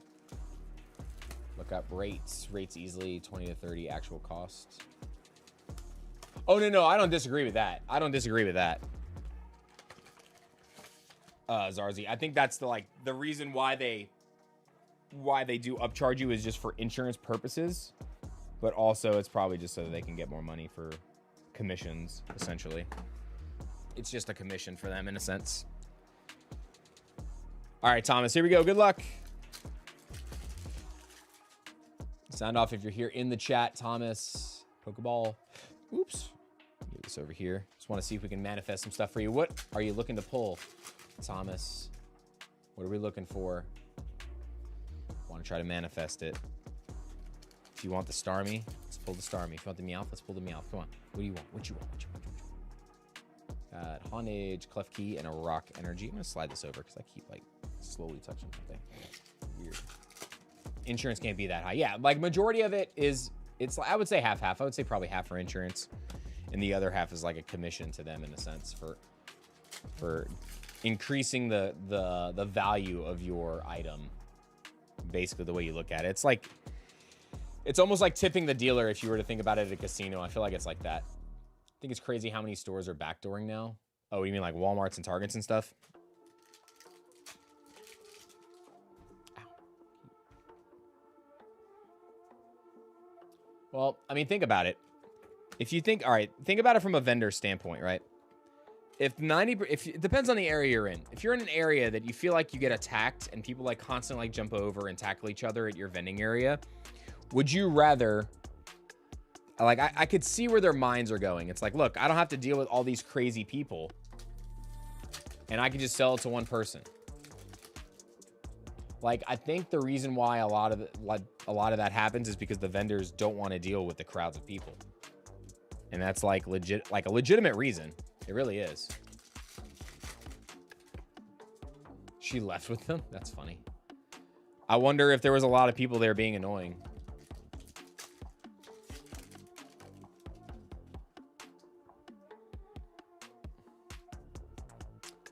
Look up rates. Rates easily, 20 to 30 actual cost. Oh, no, I don't disagree with that. I don't disagree with that. Zarzi. I think that's the reason why they do upcharge you is just for insurance purposes. but also it's probably just so that they can get more money for commissions, essentially. It's just a commission for them in a sense. All right, Thomas, here we go. Good luck. Sound off if you're here in the chat, Thomas. Pokeball. Oops. Get this over here. Just want to see if we can manifest some stuff for you. What are you looking to pull, Thomas? What are we looking for? Want to try to manifest it. If you want the Starmie, let's pull the Starmie. If you want the Meowth, let's pull the Meowth. Come on. What do you want? What you want? What you want? Haunage, Clef Key, and a Rock Energy. I'm going to slide this over because I keep, like, slowly touching something. Weird. Insurance can't be that high. Yeah, like, majority of it is, it's, I would say half-half. I would say probably half for insurance. And the other half is, like, a commission to them, in a sense, for increasing the value of your item. Basically, the way you look at it. It's like, it's almost like tipping the dealer if you were to think about it at a casino. I feel like it's like that. I think it's crazy how many stores are backdooring now. Oh, you mean like Walmarts and Targets and stuff? Ow. Well, I mean, think about it. If you think, all right, think about it from a vendor standpoint, right? If it depends on the area you're in. If you're in an area that you feel like you get attacked and people like constantly like jump over and tackle each other at your vending area, would you rather, like, I could see where their minds are going. It's like, look, I don't have to deal with all these crazy people and I can just sell it to one person. Like, I think the reason why a lot of that happens is because the vendors don't want to deal with the crowds of people. And that's like a legitimate reason. It really is. She left with them? That's funny. I wonder if there was a lot of people there being annoying.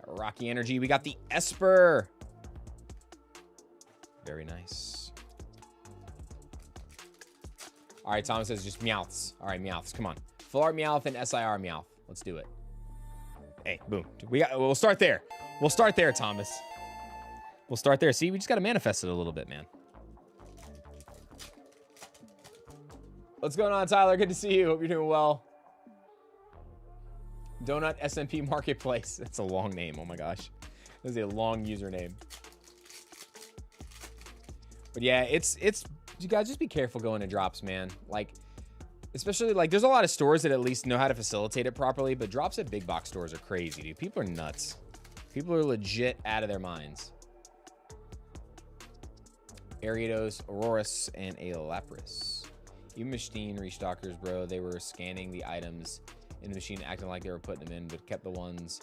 Got Rocky Energy. We got the Esper. Very nice. All right, Thomas says just Meowths. All right, Meowths. Come on. Full Art Meowth and SIR Meowth. Let's do it. Hey, boom. We'll start there. We'll start there, Thomas. We'll start there. See, we just got to manifest it a little bit, man. What's going on, Tyler? Good to see you. Hope you're doing well. Donut SMP Marketplace. That's a long name. Oh my gosh. That is a long username. But yeah, it's you guys just be careful going to drops, man. Like, especially, like, there's a lot of stores that at least know how to facilitate it properly, but drops at big box stores are crazy, dude. People are nuts. People are legit out of their minds. Ariados, Aurorus, and a Lapras. Even machine restockers, bro, they were scanning the items in the machine, acting like they were putting them in, but kept the ones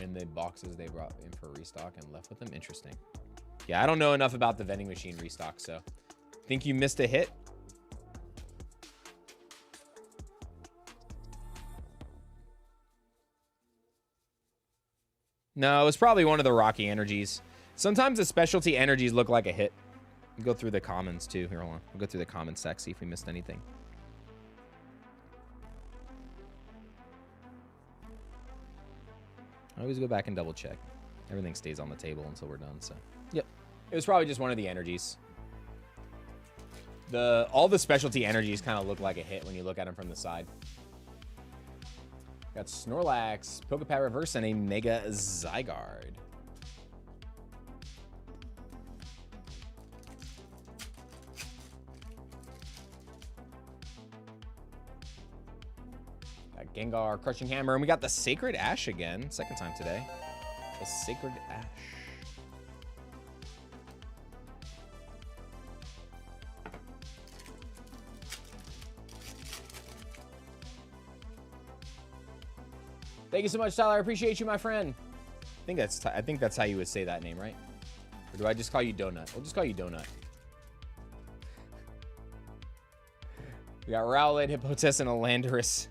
in the boxes they brought in for restock and left with them. Interesting. Yeah, I don't know enough about the vending machine restock, so think you missed a hit. No, it was probably one of the Rocky Energies. Sometimes the specialty energies look like a hit. We'll go through the commons too. Here, hold on. We'll go through the common sec, see if we missed anything. I always go back and double check. Everything stays on the table until we're done, so. Yep. It was probably just one of the energies. All the specialty energies kind of look like a hit when you look at them from the side. Got Snorlax, Pokepat Reverse, and a Mega Zygarde. Got Gengar, Crushing Hammer, and we got the Sacred Ash again. Second time today. The Sacred Ash. Thank you so much, Tyler. I appreciate you, my friend. I think that's how you would say that name, right? Or do I just call you Donut? We'll just call you Donut. We got Rowlet, Hippopotas, and a Landorus.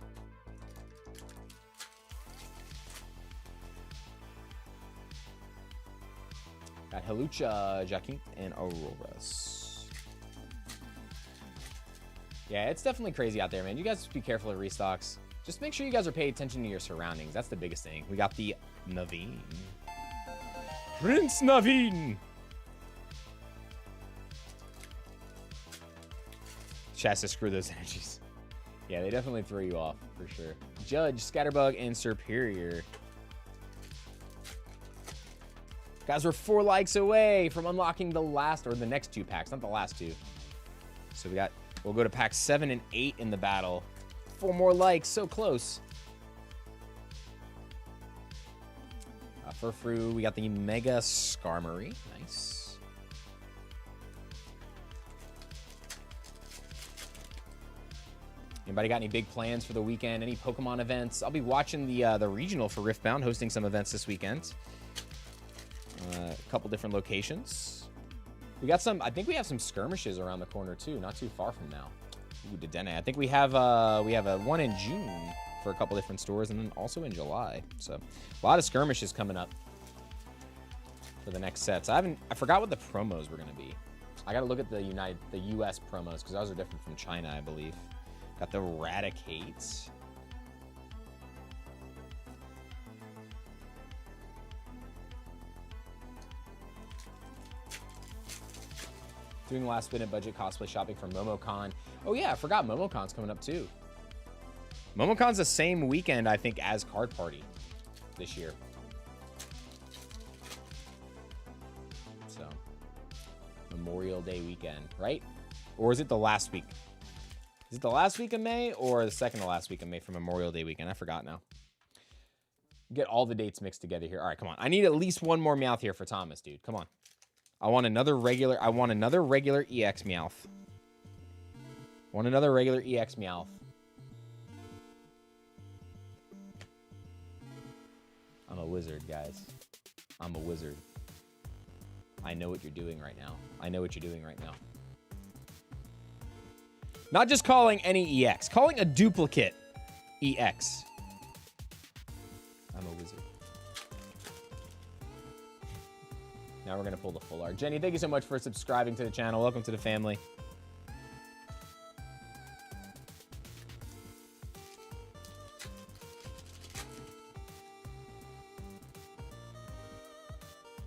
Got Hawlucha, Jacqueline, and Aurorus. Yeah, it's definitely crazy out there, man. You guys just be careful of restocks. Just make sure you guys are paying attention to your surroundings. That's the biggest thing. We got the Naveen. Prince Naveen. Chest to screw those energies. Yeah, they definitely throw you off, for sure. Judge, Scatterbug, and Superior. Guys, we're 4 likes away from unlocking the last, or the next 2 packs, not the last 2. So we'll go to packs 7 and 8 in the battle. 4 more likes, so close. Furfrou, we got the Mega Skarmory. Nice. Anybody got any big plans for the weekend? Any Pokemon events? I'll be watching the regional for Riftbound, hosting some events this weekend. A couple different locations. We got some. I think we have some skirmishes around the corner too, not too far from now. Ooh, Dedenne. I think we have a one in June for a couple different stores, and then also in July. So a lot of skirmishes coming up for the next sets. I forgot what the promos were gonna be. I gotta look at the US promos because those are different from China, I believe. Got the Raticate. Doing last minute budget cosplay shopping for MomoCon. Oh yeah, I forgot MomoCon's coming up too. MomoCon's the same weekend, I think, as Card Party this year. So, Memorial Day weekend, right? Or is it the last week? Is it the last week of May or the second to last week of May for Memorial Day weekend? I forgot now. Get all the dates mixed together here. All right, come on. I need at least one more Meowth here for Thomas, dude. Come on. I want another regular EX Meowth. Want another regular EX Meowth. I'm a wizard, guys. I'm a wizard. I know what you're doing right now. I know what you're doing right now. Not just calling any EX, calling a duplicate EX. I'm a wizard. Now we're going to pull the full art. Jenny, thank you so much for subscribing to the channel. Welcome to the family.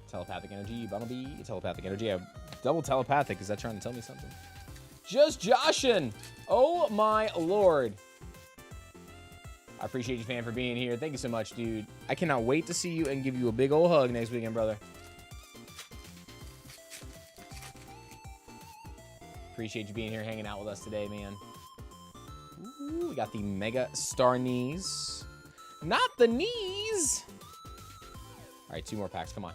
Telepathic energy, Bumblebee, telepathic energy. Double telepathic. Is that trying to tell me something? Just Joshin. Oh my lord. I appreciate you, fan, for being here. Thank you so much, dude. I cannot wait to see you and give you a big old hug next weekend, brother. Appreciate you being here, hanging out with us today, man. Ooh, we got the Mega Star Knees. Not the knees. All right, 2 more packs. Come on.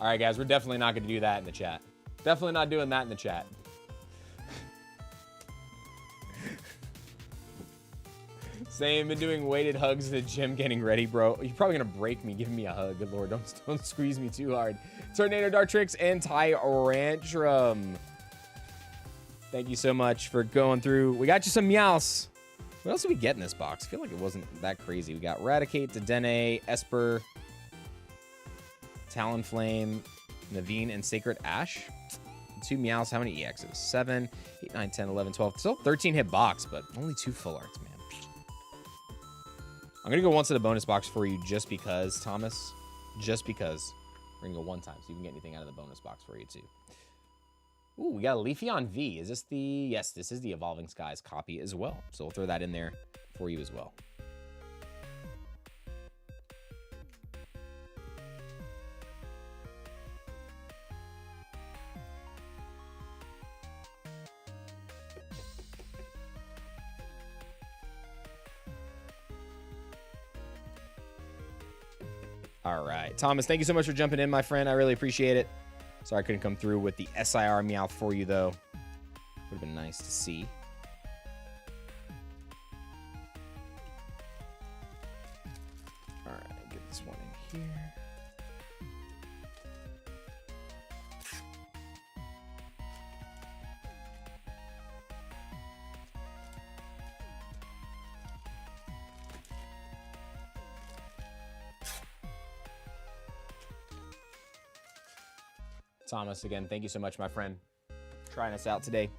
All right, guys, we're definitely not going to do that in the chat. Definitely not doing that in the chat. Same, been doing weighted hugs at the gym getting ready, bro. You're probably going to break me giving me a hug. Good lord, don't squeeze me too hard. Tornado, Dartrix, and Tyrantrum. Thank you so much for going through. We got you some Meowths. What else did we get in this box? I feel like it wasn't that crazy. We got Raticate, Dedenne, Esper, Talonflame, Naveen, and Sacred Ash. 2 Meowths. How many EXs? 7, 8, 9, 10, 11, 12. Still 13 hit box, but only 2 full arts, man. I'm going to go once in the bonus box for you just because, Thomas. Just because. We're going to go one time so you can get anything out of the bonus box for you, too. Ooh, we got a Leafeon V. Is this the... Yes, this is the Evolving Skies copy as well. So we'll throw that in there for you as well. All right. Thomas, thank you so much for jumping in, my friend. I really appreciate it. Sorry I couldn't come through with the SIR Meowth for you, though. Would have been nice to see. All right, get this one in here. Thomas, again, thank you so much, my friend, trying us out today.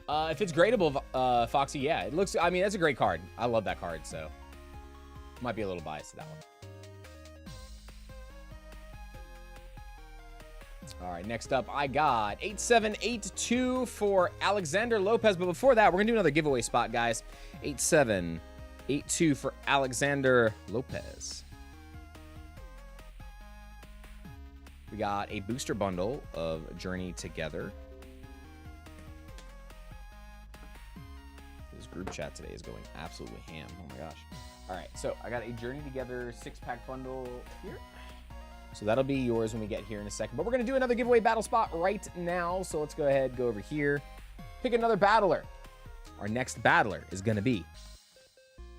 If it's gradable, Foxy, yeah. It looks, I mean, that's a great card. I love that card, so. Might be a little biased to that one. All right, next up, I got 8782 for Alexander Lopez. But before that, we're going to do another giveaway spot, guys. 8782 for Alexander Lopez. We got a booster bundle of Journey Together. This group chat today is going absolutely ham. Oh my gosh. All right, so I got a Journey Together 6-pack bundle here. So that'll be yours when we get here in a second. But we're going to do another giveaway battle spot right now. So let's go ahead, go over here, pick another battler. Our next battler is going to be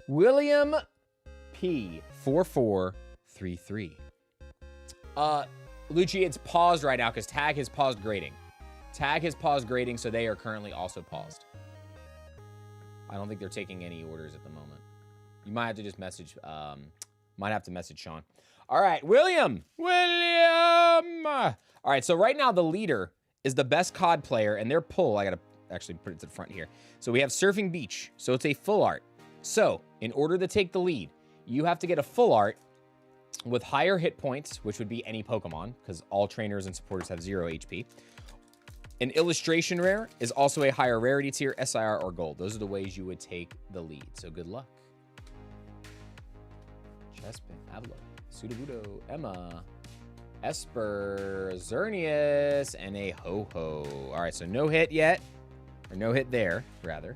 William P. 4433. Lucci, it's paused right now because Tag has paused grading. Tag has paused grading, so they are currently also paused. I don't think they're taking any orders at the moment. You might have to just message, might have to message Sean. All right, William. All right, so right now the leader is the best COD player, and their pull, I got to actually put it to the front here. So we have Surfing Beach, so it's a full art. So in order to take the lead, you have to get a full art with higher hit points, which would be any Pokemon, because all trainers and supporters have 0 HP. An illustration rare is also a higher rarity tier, SIR or gold. Those are the ways you would take the lead, so good luck. Chespin, Avlo, Sudowoodo, Emma, Esper, Xerneas, and a Ho-Ho. All right, so no hit yet, or no hit there, rather.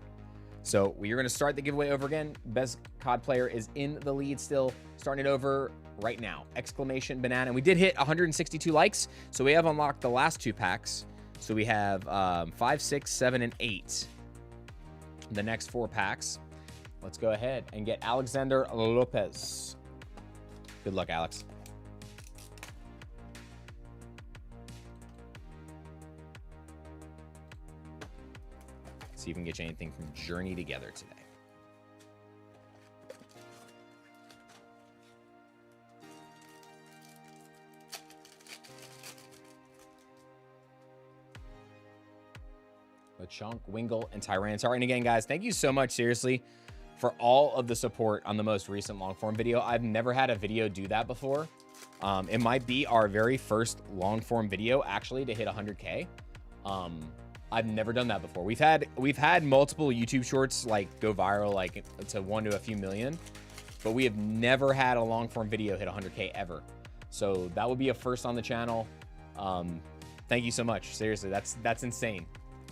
So we're going to start the giveaway over again. Best COD player is in the lead still. Starting it over right now. Exclamation banana. And we did hit 162 likes, so we have unlocked the last 2 packs. So we have 5, 6, 7, and 8. The next 4 packs. Let's go ahead and get Alexander Lopez. Good luck, Alex. See if we can get you anything from Journey Together today. Lechonk, Wingull, and Tyranitar. And again, guys, thank you so much, seriously, for all of the support on the most recent long-form video. I've never had a video do that before. It might be our very first long-form video, actually, to hit 100K. I've never done that before. We've had multiple YouTube shorts like go viral, like to 1 to a few million, but we have never had a long-form video hit 100K ever. So that would be a first on the channel. Thank you so much. Seriously, that's insane.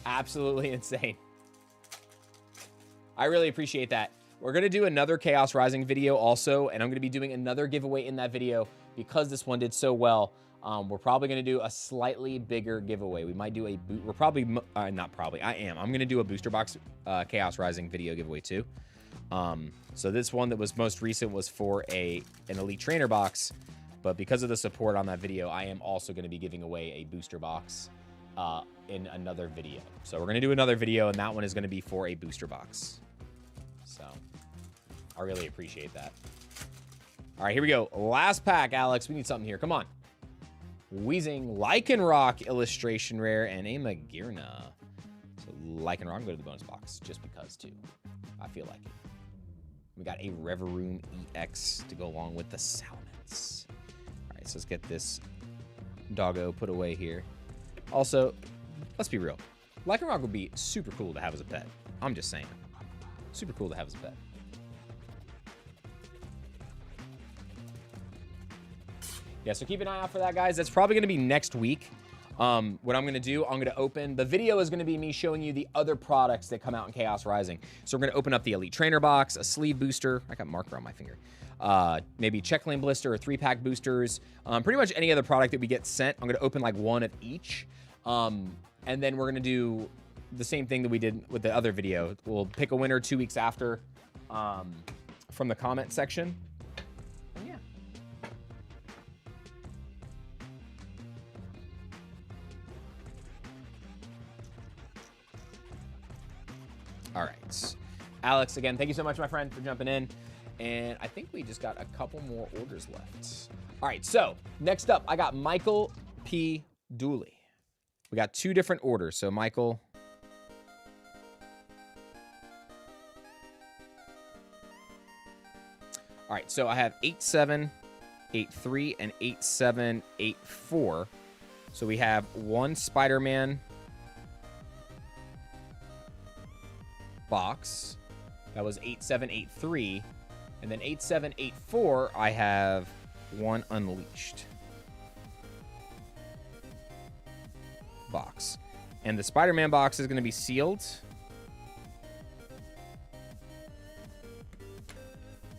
Absolutely insane. I really appreciate that. We're going to do another Chaos Rising video also, and I'm going to be doing another giveaway in that video because this one did so well. We're probably going to do a slightly bigger giveaway. We might do a, we're probably, not probably, I am. I'm going to do a booster box Chaos Rising video giveaway too. So this one that was most recent was for an Elite Trainer box, but because of the support on that video, I am also going to be giving away a booster box in another video. So we're going to do another video, and that one is going to be for a booster box. So I really appreciate that. All right, here we go. Last pack, Alex. We need something here. Come on. Wheezing, Lycanroc illustration rare, and a Magearna. So Lycanroc, I'm going to the bonus box just because, too. I feel like it. We got a Reveroom EX to go along with the Salmons. All right, so let's get this doggo put away here. Also, let's be real. Lycanroc would be super cool to have as a pet. I'm just saying. Super cool to have as a pet. Yeah, so keep an eye out for that, guys. That's probably going to be next week. What I'm going to do, I'm going to open... The video is going to be me showing you the other products that come out in Chaos Rising. So we're going to open up the Elite Trainer box, a sleeve booster. I got marker on my finger. Maybe check lane blister or 3-pack boosters. Pretty much any other product that we get sent. I'm going to open like one of each. And then we're going to do the same thing that we did with the other video. We'll pick a winner 2 weeks after from the comment section. And yeah. All right. Alex, again, thank you so much, my friend, for jumping in. And I think we just got a couple more orders left. All right, so next up, I got Michael P. Dooley. We got 2 different orders. So Michael All right, so I have 8783 and 8784. So we have one Spider-Man box. That was 8783. And then 8784, I have one Unleashed box. And the Spider-Man box is going to be sealed.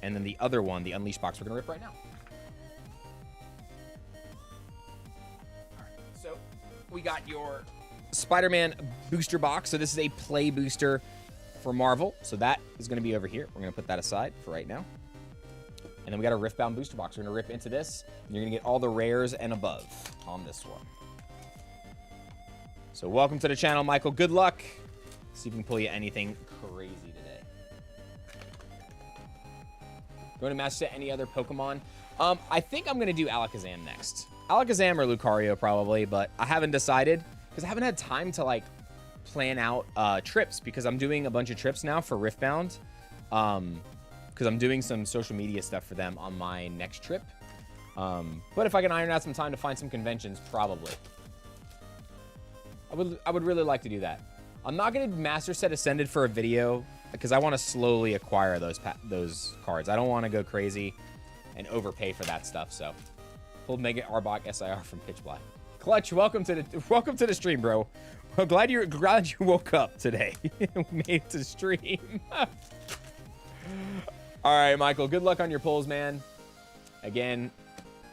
And then the other one, the Unleashed box, we're going to rip right now. All right, so we got your Spider-Man booster box. So this is a play booster for Marvel. So that is going to be over here. We're going to put that aside for right now. And then we got a Riftbound booster box. We're going to rip into this. And you're going to get all the rares and above on this one. So welcome to the channel, Michael. Good luck. See if we can pull you anything crazy today. Going to match to any other Pokemon? I think I'm going to do Alakazam next. Alakazam or Lucario probably, but I haven't decided because I haven't had time to like plan out trips because I'm doing a bunch of trips now for Riftbound. Because I'm doing some social media stuff for them on my next trip. But if I can iron out some time to find some conventions, probably. I would really like to do that. I'm not going to Master Set Ascended for a video because I want to slowly acquire those cards. I don't want to go crazy and overpay for that stuff. So, pulled Mega Arbok SIR from Pitch Black. Clutch, welcome to the stream, bro. I'm glad you woke up today. Made it to the stream. All right, Michael, good luck on your pulls, man. Again,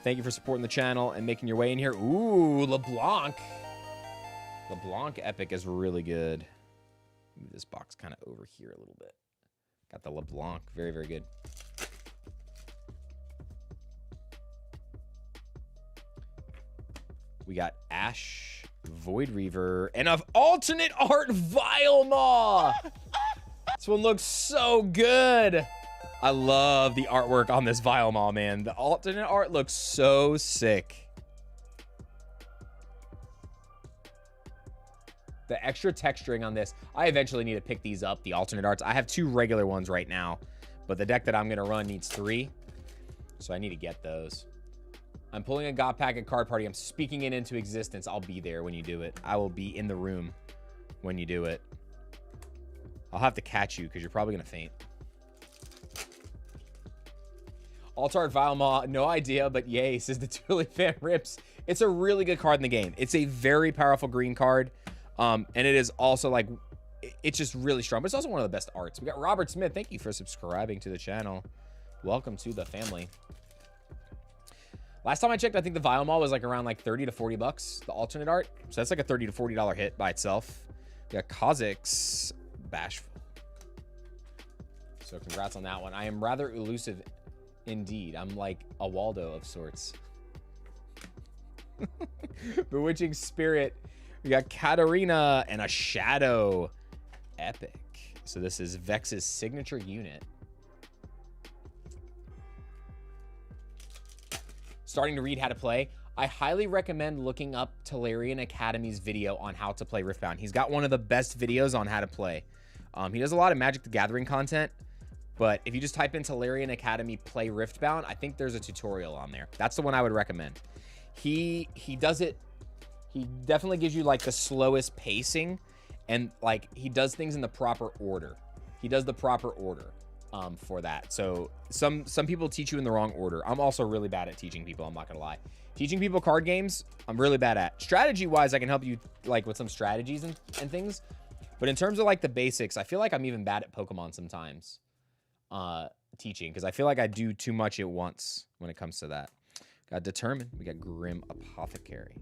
thank you for supporting the channel and making your way in here. Ooh, LeBlanc. LeBlanc Epic is really good. Move this box kind of over here a little bit. Got the LeBlanc. Very, very good. We got Ash, Void Reaver, and an alternate art Vilemaw. This one looks so good. I love the artwork on this Vilemaw, man. The alternate art looks so sick. The extra texturing on this, I eventually need to pick these up, the alternate arts. I have 2 regular ones right now, but the deck that I'm going to run needs 3. So I need to get those. I'm pulling a God Pack at Card Party. I'm speaking it into existence. I'll be there when you do it. I will be in the room when you do it. I'll have to catch you because you're probably going to faint. Alt-Art Vilemaw, no idea, but yay, says the Tulip fan rips. It's a really good card in the game. It's a very powerful green card. And it is also like, it's just really strong, but it's also one of the best arts. We got Robert Smith. Thank you for subscribing to the channel. Welcome to the family. Last time I checked, I think the Vilemaw was like around like 30 to 40 bucks, the alternate art. So that's like a $30 to $40 hit by itself. We got Kha'Zix Bashful. So congrats on that one. I am rather elusive indeed. I'm like a Waldo of sorts. Bewitching Spirit. We got Katarina and a Shadow Epic. So this is Vex's signature unit. Starting to read how to play. I highly recommend looking up Tolarian Academy's video on how to play Riftbound. He's got one of the best videos on how to play. He does a lot of Magic the Gathering content, but if you just type in Tolarian Academy play Riftbound, I think there's a tutorial on there. That's the one I would recommend. He does it. He definitely gives you like the slowest pacing, and like he does things in the proper order. He does the proper order for that. So some people teach you in the wrong order. I'm also really bad at teaching people. I'm not gonna lie. Teaching people card games, I'm really bad at. Strategy wise, I can help you like with some strategies and things. But in terms of like the basics, I feel like I'm even bad at Pokemon sometimes teaching, because I feel like I do too much at once when it comes to that. Got Determined. We got Grim Apothecary.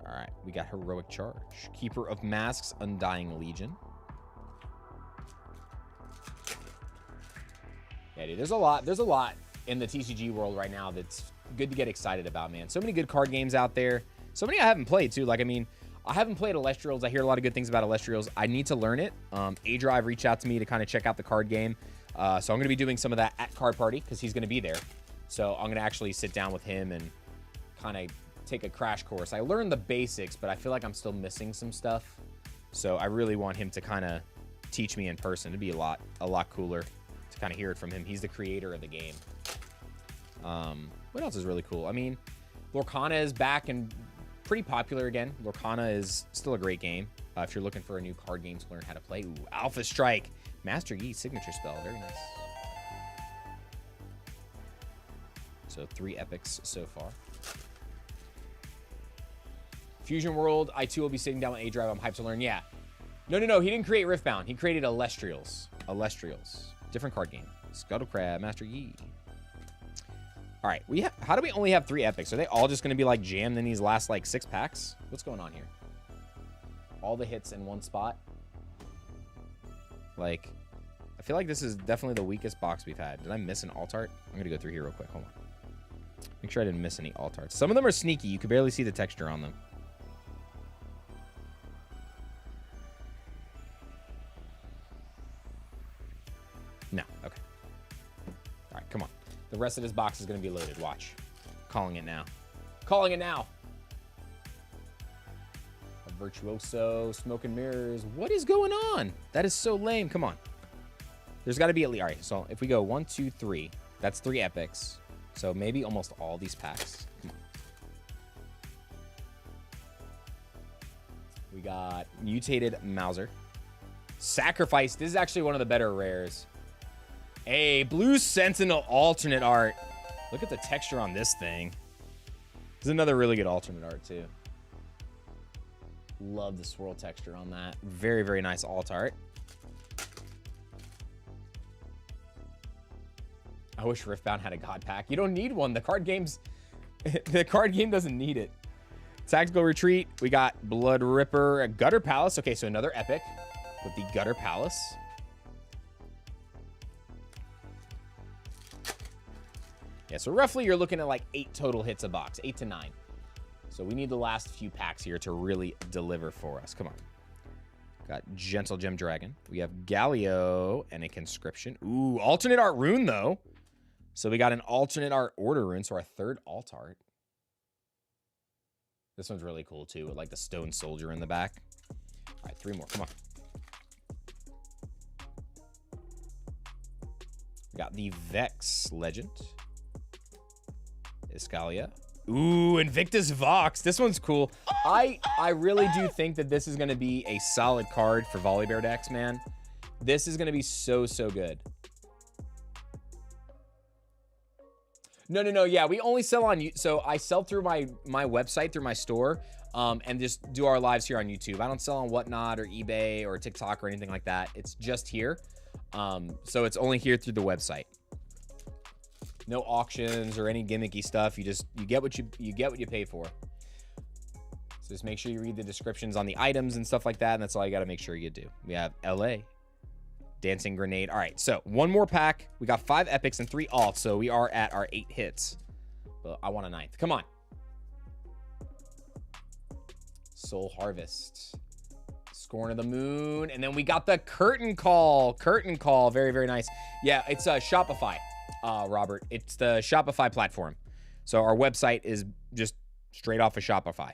All right, we got Heroic Charge. Keeper of Masks, Undying Legion. Yeah, dude, there's a lot in the TCG world right now that's good to get excited about, man. So many good card games out there. So many I haven't played, too. Like, I mean, I haven't played Elestrials. I hear a lot of good things about Elestrials. I need to learn it. A-Drive reached out to me to kind of check out the card game. So I'm going to be doing some of that at Card Party because he's going to be there. So I'm going to actually sit down with him and kind of take a crash course. I learned the basics, but I feel like I'm still missing some stuff. So I really want him to kind of teach me in person. It'd be a lot cooler to kind of hear it from him. He's the creator of the game. What else is really cool? I mean, Lorcana is back and pretty popular again. Lorcana is still a great game. If you're looking for a new card game to learn how to play. Ooh, Alpha Strike. Master Yi signature spell. Very nice. So 3 epics so far. Fusion World. I too will be sitting down with A-Drive. I'm hyped to learn. Yeah. No. He didn't create Riftbound. He created Alestrials. Different card game. Scuttle Crab. Master Yi. All right. How do we only have 3 epics? Are they all just going to be like jammed in these last like 6 packs? What's going on here? All the hits in one spot. Like, I feel like this is definitely the weakest box we've had. Did I miss an alt art? I'm going to go through here real quick. Hold on. Make sure I didn't miss any alt arts. Some of them are sneaky. You can barely see the texture on them. No. Okay. All right, come on. The rest of this box is going to be loaded. Watch. Calling it now. Calling it now. A Virtuoso, Smoke and Mirrors. What is going on? That is so lame. Come on. There's got to be at least... All right, so if we go 1, 2, 3, that's 3 epics. So maybe almost all these packs. Come on. We got Mutated Mauser. Sacrifice. This is actually one of the better rares. A Blue Sentinel alternate art. Look at the texture on this thing. This is another really good alternate art, too. Love the swirl texture on that. Very, very nice alt art. I wish Riftbound had a god pack. You don't need one. The card game doesn't need it. Tactical Retreat. We got Blood Ripper, a Gutter Palace. Okay, so another epic with the Gutter Palace. Yeah, so roughly you're looking at like 8 total hits a box, 8 to 9. So we need the last few packs here to really deliver for us. Come on. Got Gentle Gem Dragon. We have Galio and a Conscription. Ooh, alternate art rune, though. So we got an alternate art order rune, so our 3rd alt art. This one's really cool, too, with like the Stone Soldier in the back. All right, 3 more. Come on. We got the Vex Legend. Iscalia. Ooh, Invictus Vox. This one's cool. I really do think that this is going to be a solid card for Volibear decks, man. This is going to be so, so good. No. Yeah, we only sell on... So I sell through my website, through my store, and just do our lives here on YouTube. I don't sell on Whatnot or eBay or TikTok or anything like that. It's just here. So it's only here through the website. No auctions or any gimmicky stuff. You get what you pay for. So just make sure you read the descriptions on the items and stuff like that, and that's all you got to make sure you do. We have LA, Dancing Grenade. All right, so 1 more pack. We got 5 epics and 3 alts, so we are at our 8 hits. But I want a 9th. Come on. Soul Harvest. Scorn of the Moon, and then we got the Curtain Call. Curtain Call, very, very nice. Yeah, it's Shopify. Robert, it's the Shopify platform. So our website is just straight off of Shopify.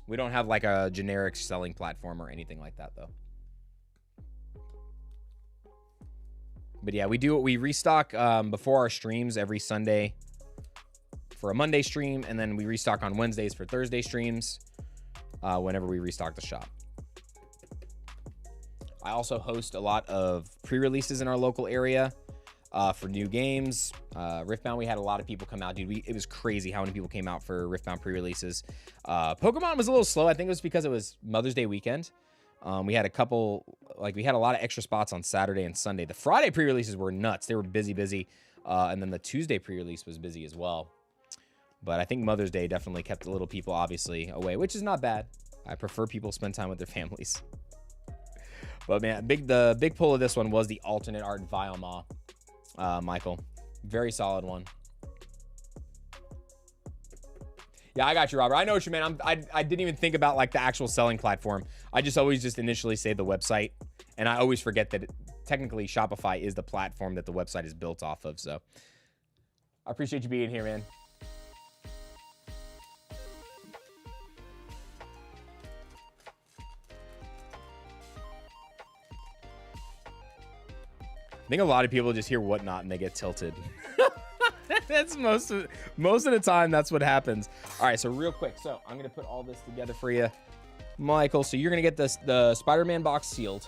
We don't have like a generic selling platform or anything like that, though. But yeah, we restock before our streams every Sunday for a Monday stream, and then we restock on Wednesdays for Thursday streams whenever we restock the shop. I also host a lot of pre-releases in our local area. For new games. Riftbound, we had a lot of people come out, dude. It was crazy how many people came out for Riftbound pre-releases. Pokemon was a little slow. I think it was because it was Mother's Day weekend. We had we had a lot of extra spots on Saturday and Sunday. The Friday pre-releases were nuts. They were busy. And then the Tuesday pre-release was busy as well. But I think Mother's Day definitely kept the little people, obviously, away, which is not bad. I prefer people spend time with their families. But man, the big pull of this one was the alternate art Vialma. Michael, very solid one. Yeah, I got you, Robert. I know what you meant. I didn't even think about like the actual selling platform. I always initially say the website, and I always forget that technically Shopify is the platform that the website is built off of. So I appreciate you being here, man. think a lot of people just hear whatnot and they get tilted. That's most of the time. That's what happens. All right, so real quick. So I'm gonna put all this together for you, Michael. So you're gonna get the Spider-Man box sealed,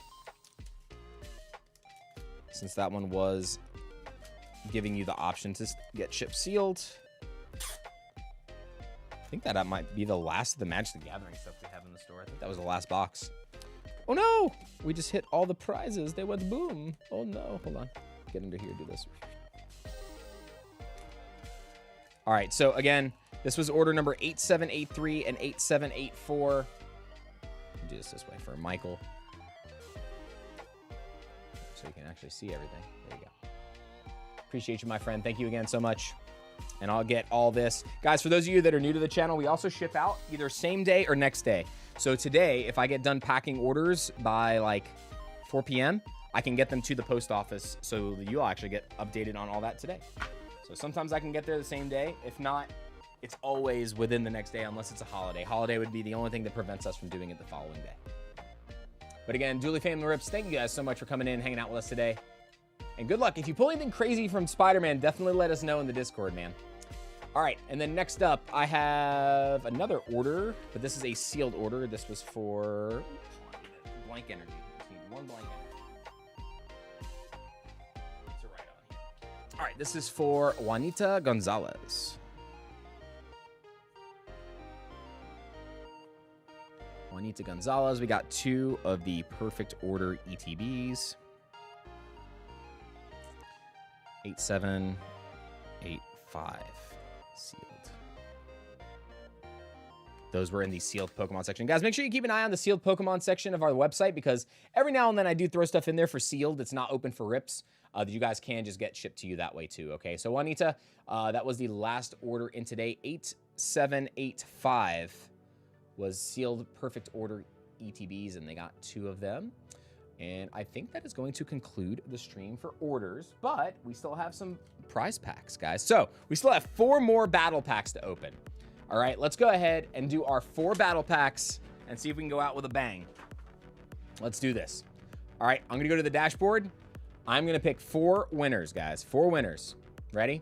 since that one was giving you the option to get shipped sealed. I think that might be the last of the Magic the Gathering stuff we have in the store. I think that was the last box. Oh no, we just hit all the prizes. They went boom. Oh no, hold on. Get under here, do this. All right, so again, this was order number 8783 and 8784. Do this way for Michael, so you can actually see everything. There you go. Appreciate you, my friend. Thank you again so much. And I'll get all this. Guys, for those of you that are new to the channel, we also ship out either same day or next day. So today, if I get done packing orders by like 4 p.m., I can get them to the post office, so you'll actually get updated on all that today. So sometimes I can get there the same day. If not, it's always within the next day, unless it's a holiday. Holiday would be the only thing that prevents us from doing it the following day. But again, Dually Family Rips, thank you guys so much for coming in and hanging out with us today. And good luck. If you pull anything crazy from Spider-Man, definitely let us know in the Discord, man. All right, and then next up, I have another order, but this is a sealed order. This was for blank energy. Just need one blank energy. All right, this is for Juanita Gonzalez. Juanita Gonzalez. We got 2 of the perfect order ETBs. 8785 sealed. Those were in the sealed Pokemon section. Guys, make sure you keep an eye on the sealed Pokemon section of our website, because every now and then I do throw stuff in there for sealed. It's not open for rips. That you guys can just get shipped to you that way too, okay? So Juanita, that was the last order in today. 8785 was sealed perfect order ETBs, and they got 2 of them. And I think that is going to conclude the stream for orders, but we still have some prize packs, guys. So we still have 4 more battle packs to open. All right, let's go ahead and do our 4 battle packs and see if we can go out with a bang. Let's do this. All right, I'm gonna go to the dashboard. I'm gonna pick 4 winners, guys. 4 winners. Ready?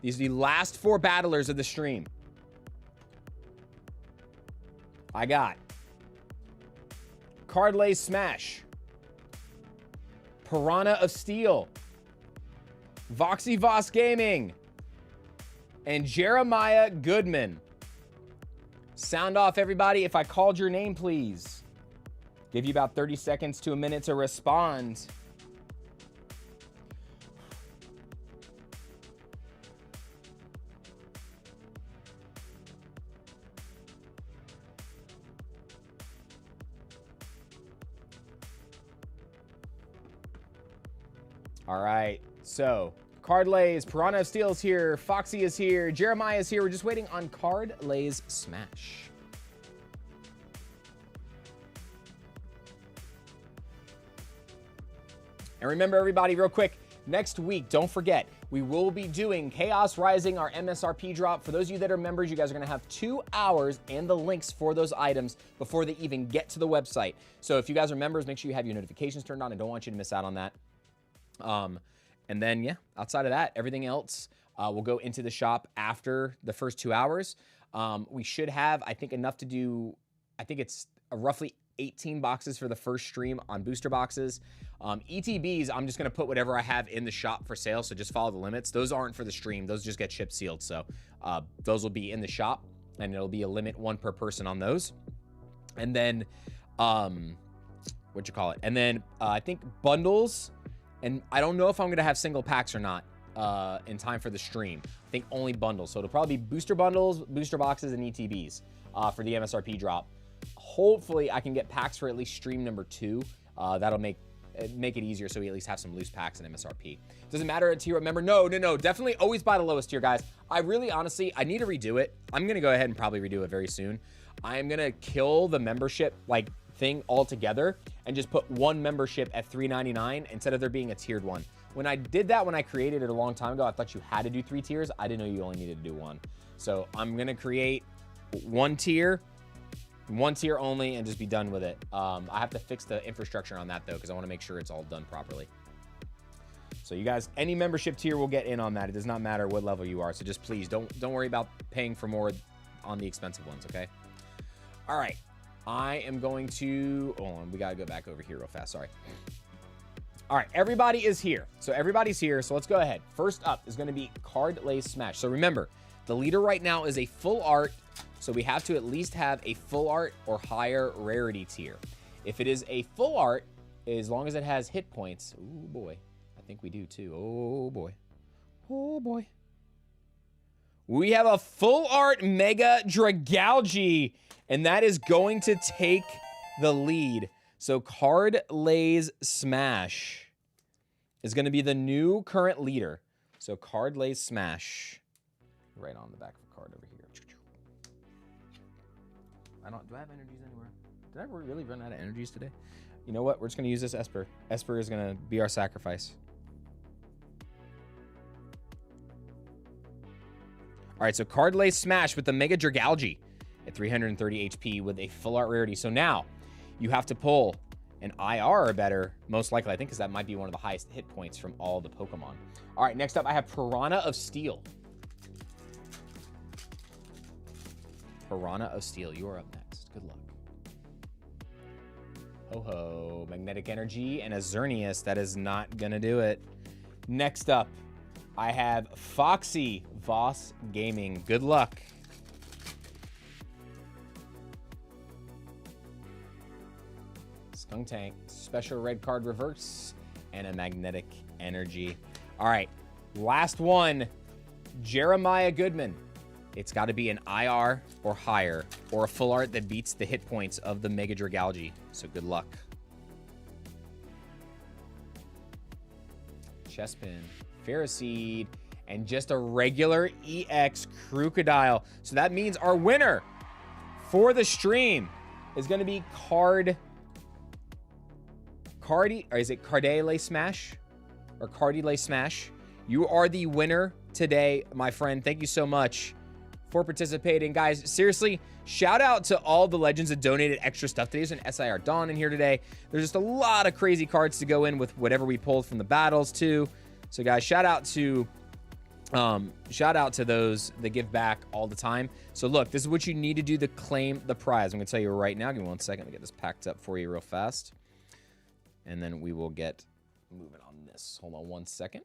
These are the last 4 battlers of the stream. I got Cardlay Smash, Piranha of Steel, Voxy Voss Gaming, and Jeremiah Goodman. Sound off, everybody. If I called your name, please. Give you about 30 seconds to a minute to respond. All right, so Cardlay's Piranha of Steel is here, Foxy is here, Jeremiah is here. We're just waiting on Cardlay's Smash. And remember, everybody, real quick, next week, don't forget, we will be doing Chaos Rising, our MSRP drop. For those of you that are members, you guys are gonna have 2 hours and the links for those items before they even get to the website. So if you guys are members, make sure you have your notifications turned on. I don't want you to miss out on that. And then, yeah, outside of that, everything else will go into the shop after the first 2 hours. We should have, I think, enough to do, I think it's roughly 18 boxes for the first stream on booster boxes. ETBs, I'm just going to put whatever I have in the shop for sale, so just follow the limits. Those aren't for the stream. Those just get shipped sealed, so those will be in the shop, and it'll be a limit 1 per person on those. And then, And then I think bundles, and I don't know if I'm going to have single packs or not in time for the stream. I think only bundles. So it'll probably be booster bundles, booster boxes, and ETBs for the MSRP drop. Hopefully, I can get packs for at least stream number 2. That'll make it easier, so we at least have some loose packs in MSRP. Doesn't matter a tier member. No. Definitely always buy the lowest tier, guys. I really, honestly, I need to redo it. I'm going to go ahead and probably redo it very soon. I am going to kill the membership, thing altogether and just put 1 membership at $3.99 instead of there being a tiered one. When I did that, when I created it a long time ago, I thought you had to do 3 tiers. I didn't know you only needed to do 1. So I'm going to create 1 tier only, and just be done with it. I have to fix the infrastructure on that, though, because I want to make sure it's all done properly. So you guys, any membership tier will get in on that. It does not matter what level you are. So just please don't worry about paying for more on the expensive ones, okay? All right. I am going to, hold on, we got to go back over here real fast. Sorry. All right, everybody is here. So everybody's here. So let's go ahead. First up is going to be Card Lay Smash. So remember, the leader right now is a full art. So we have to at least have a full art or higher rarity tier. If it is a full art, as long as it has hit points, oh boy, I think we do too. Oh boy. Oh boy. We have a full art Mega Dragalge, and that is going to take the lead. So Card Lays Smash is going to be the new current leader. So Card Lays Smash, right on the back of the card over here. Do I have energies anywhere? Did I really run out of energies today? You know what? We're just going to use this Esper. Esper is going to be our sacrifice. All right, so Card Lay Smash with the Mega Dragalge at 330 HP with a full art rarity. So now you have to pull an IR or better, most likely, I think, because that might be one of the highest hit points from all the Pokemon. All right, next up, I have Piranha of Steel. Piranha of Steel, you are up next. Good luck. Ho-ho, Magnetic Energy and a Xerneas. That is not going to do it. Next up, I have Foxy Voss Gaming. Good luck. Skuntank, special red card reverse, and a Magnetic Energy. All right, last one, Jeremiah Goodman. It's got to be an IR or higher, or a full art that beats the hit points of the Mega Dragalge. So good luck. Chespin, Ferroseed, and just a regular EX Crocodile. So that means our winner for the stream is going to be Cardale Smash or Cardile Smash. You are the winner today, my friend. Thank you so much for participating. Guys, seriously, shout out to all the legends that donated extra stuff today. There's an SIR Dawn in here today. There's just a lot of crazy cards to go in with whatever we pulled from the battles too. So guys, shout out to those that give back all the time. So look, this is what you need to do to claim the prize. I'm gonna tell you right now. Give me 1 second to get this packed up for you real fast, and then we will get moving on this. Hold on 1 second.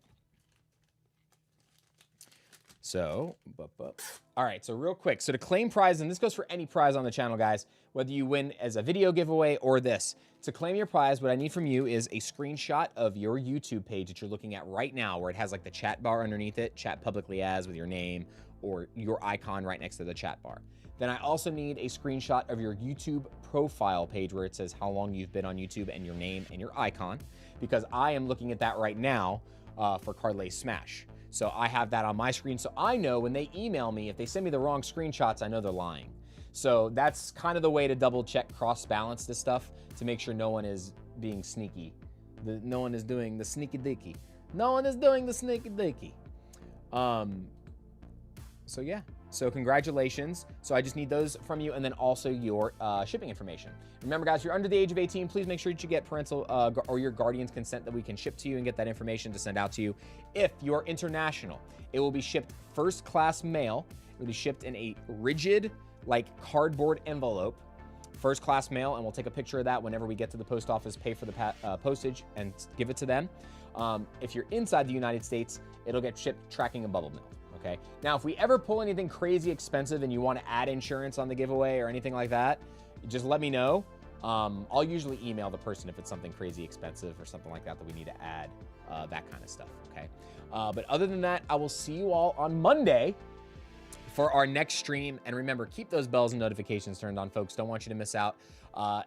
So, all right, so real quick. So to claim prize, and this goes for any prize on the channel, guys, whether you win as a video giveaway or this. To claim your prize, what I need from you is a screenshot of your YouTube page that you're looking at right now, where it has like the chat bar underneath it, chat publicly as with your name or your icon right next to the chat bar. Then I also need a screenshot of your YouTube profile page where it says how long you've been on YouTube and your name and your icon, because I am looking at that right now for Card Lay Smash. So I have that on my screen, so I know when they email me, if they send me the wrong screenshots, I know they're lying. So that's kind of the way to double check, cross balance this stuff to make sure no one is being sneaky. No one is doing the sneaky dicky. No one is doing the sneaky dicky. So yeah, so congratulations. So I just need those from you, and then also your shipping information. Remember guys, if you're under the age of 18, please make sure that you get parental or your guardian's consent that we can ship to you and get that information to send out to you. If you're international, it will be shipped first class mail. It will be shipped in a rigid, like cardboard envelope, first class mail, and we'll take a picture of that whenever we get to the post office, pay for the postage, and give it to them. If you're inside the United States, it'll get shipped tracking and bubble mail. Okay. Now, if we ever pull anything crazy expensive and you want to add insurance on the giveaway or anything like that, just let me know. I'll usually email the person if it's something crazy expensive or something like that that we need to add, that kind of stuff. Okay. But other than that, I will see you all on Monday for our next stream. And remember, keep those bells and notifications turned on, folks. Don't want you to miss out.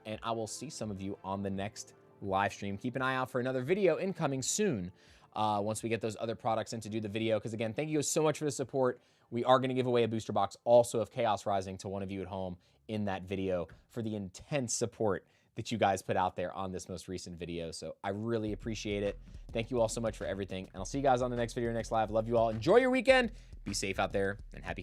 And I will see some of you on the next live stream. Keep an eye out for another video incoming soon. Once we get those other products in to do the video. Because again, thank you so much for the support. We are going to give away a booster box also of Chaos Rising to one of you at home in that video for the intense support that you guys put out there on this most recent video. So I really appreciate it. Thank you all so much for everything. And I'll see you guys on the next video, next live. Love you all. Enjoy your weekend. Be safe out there and happy hunting.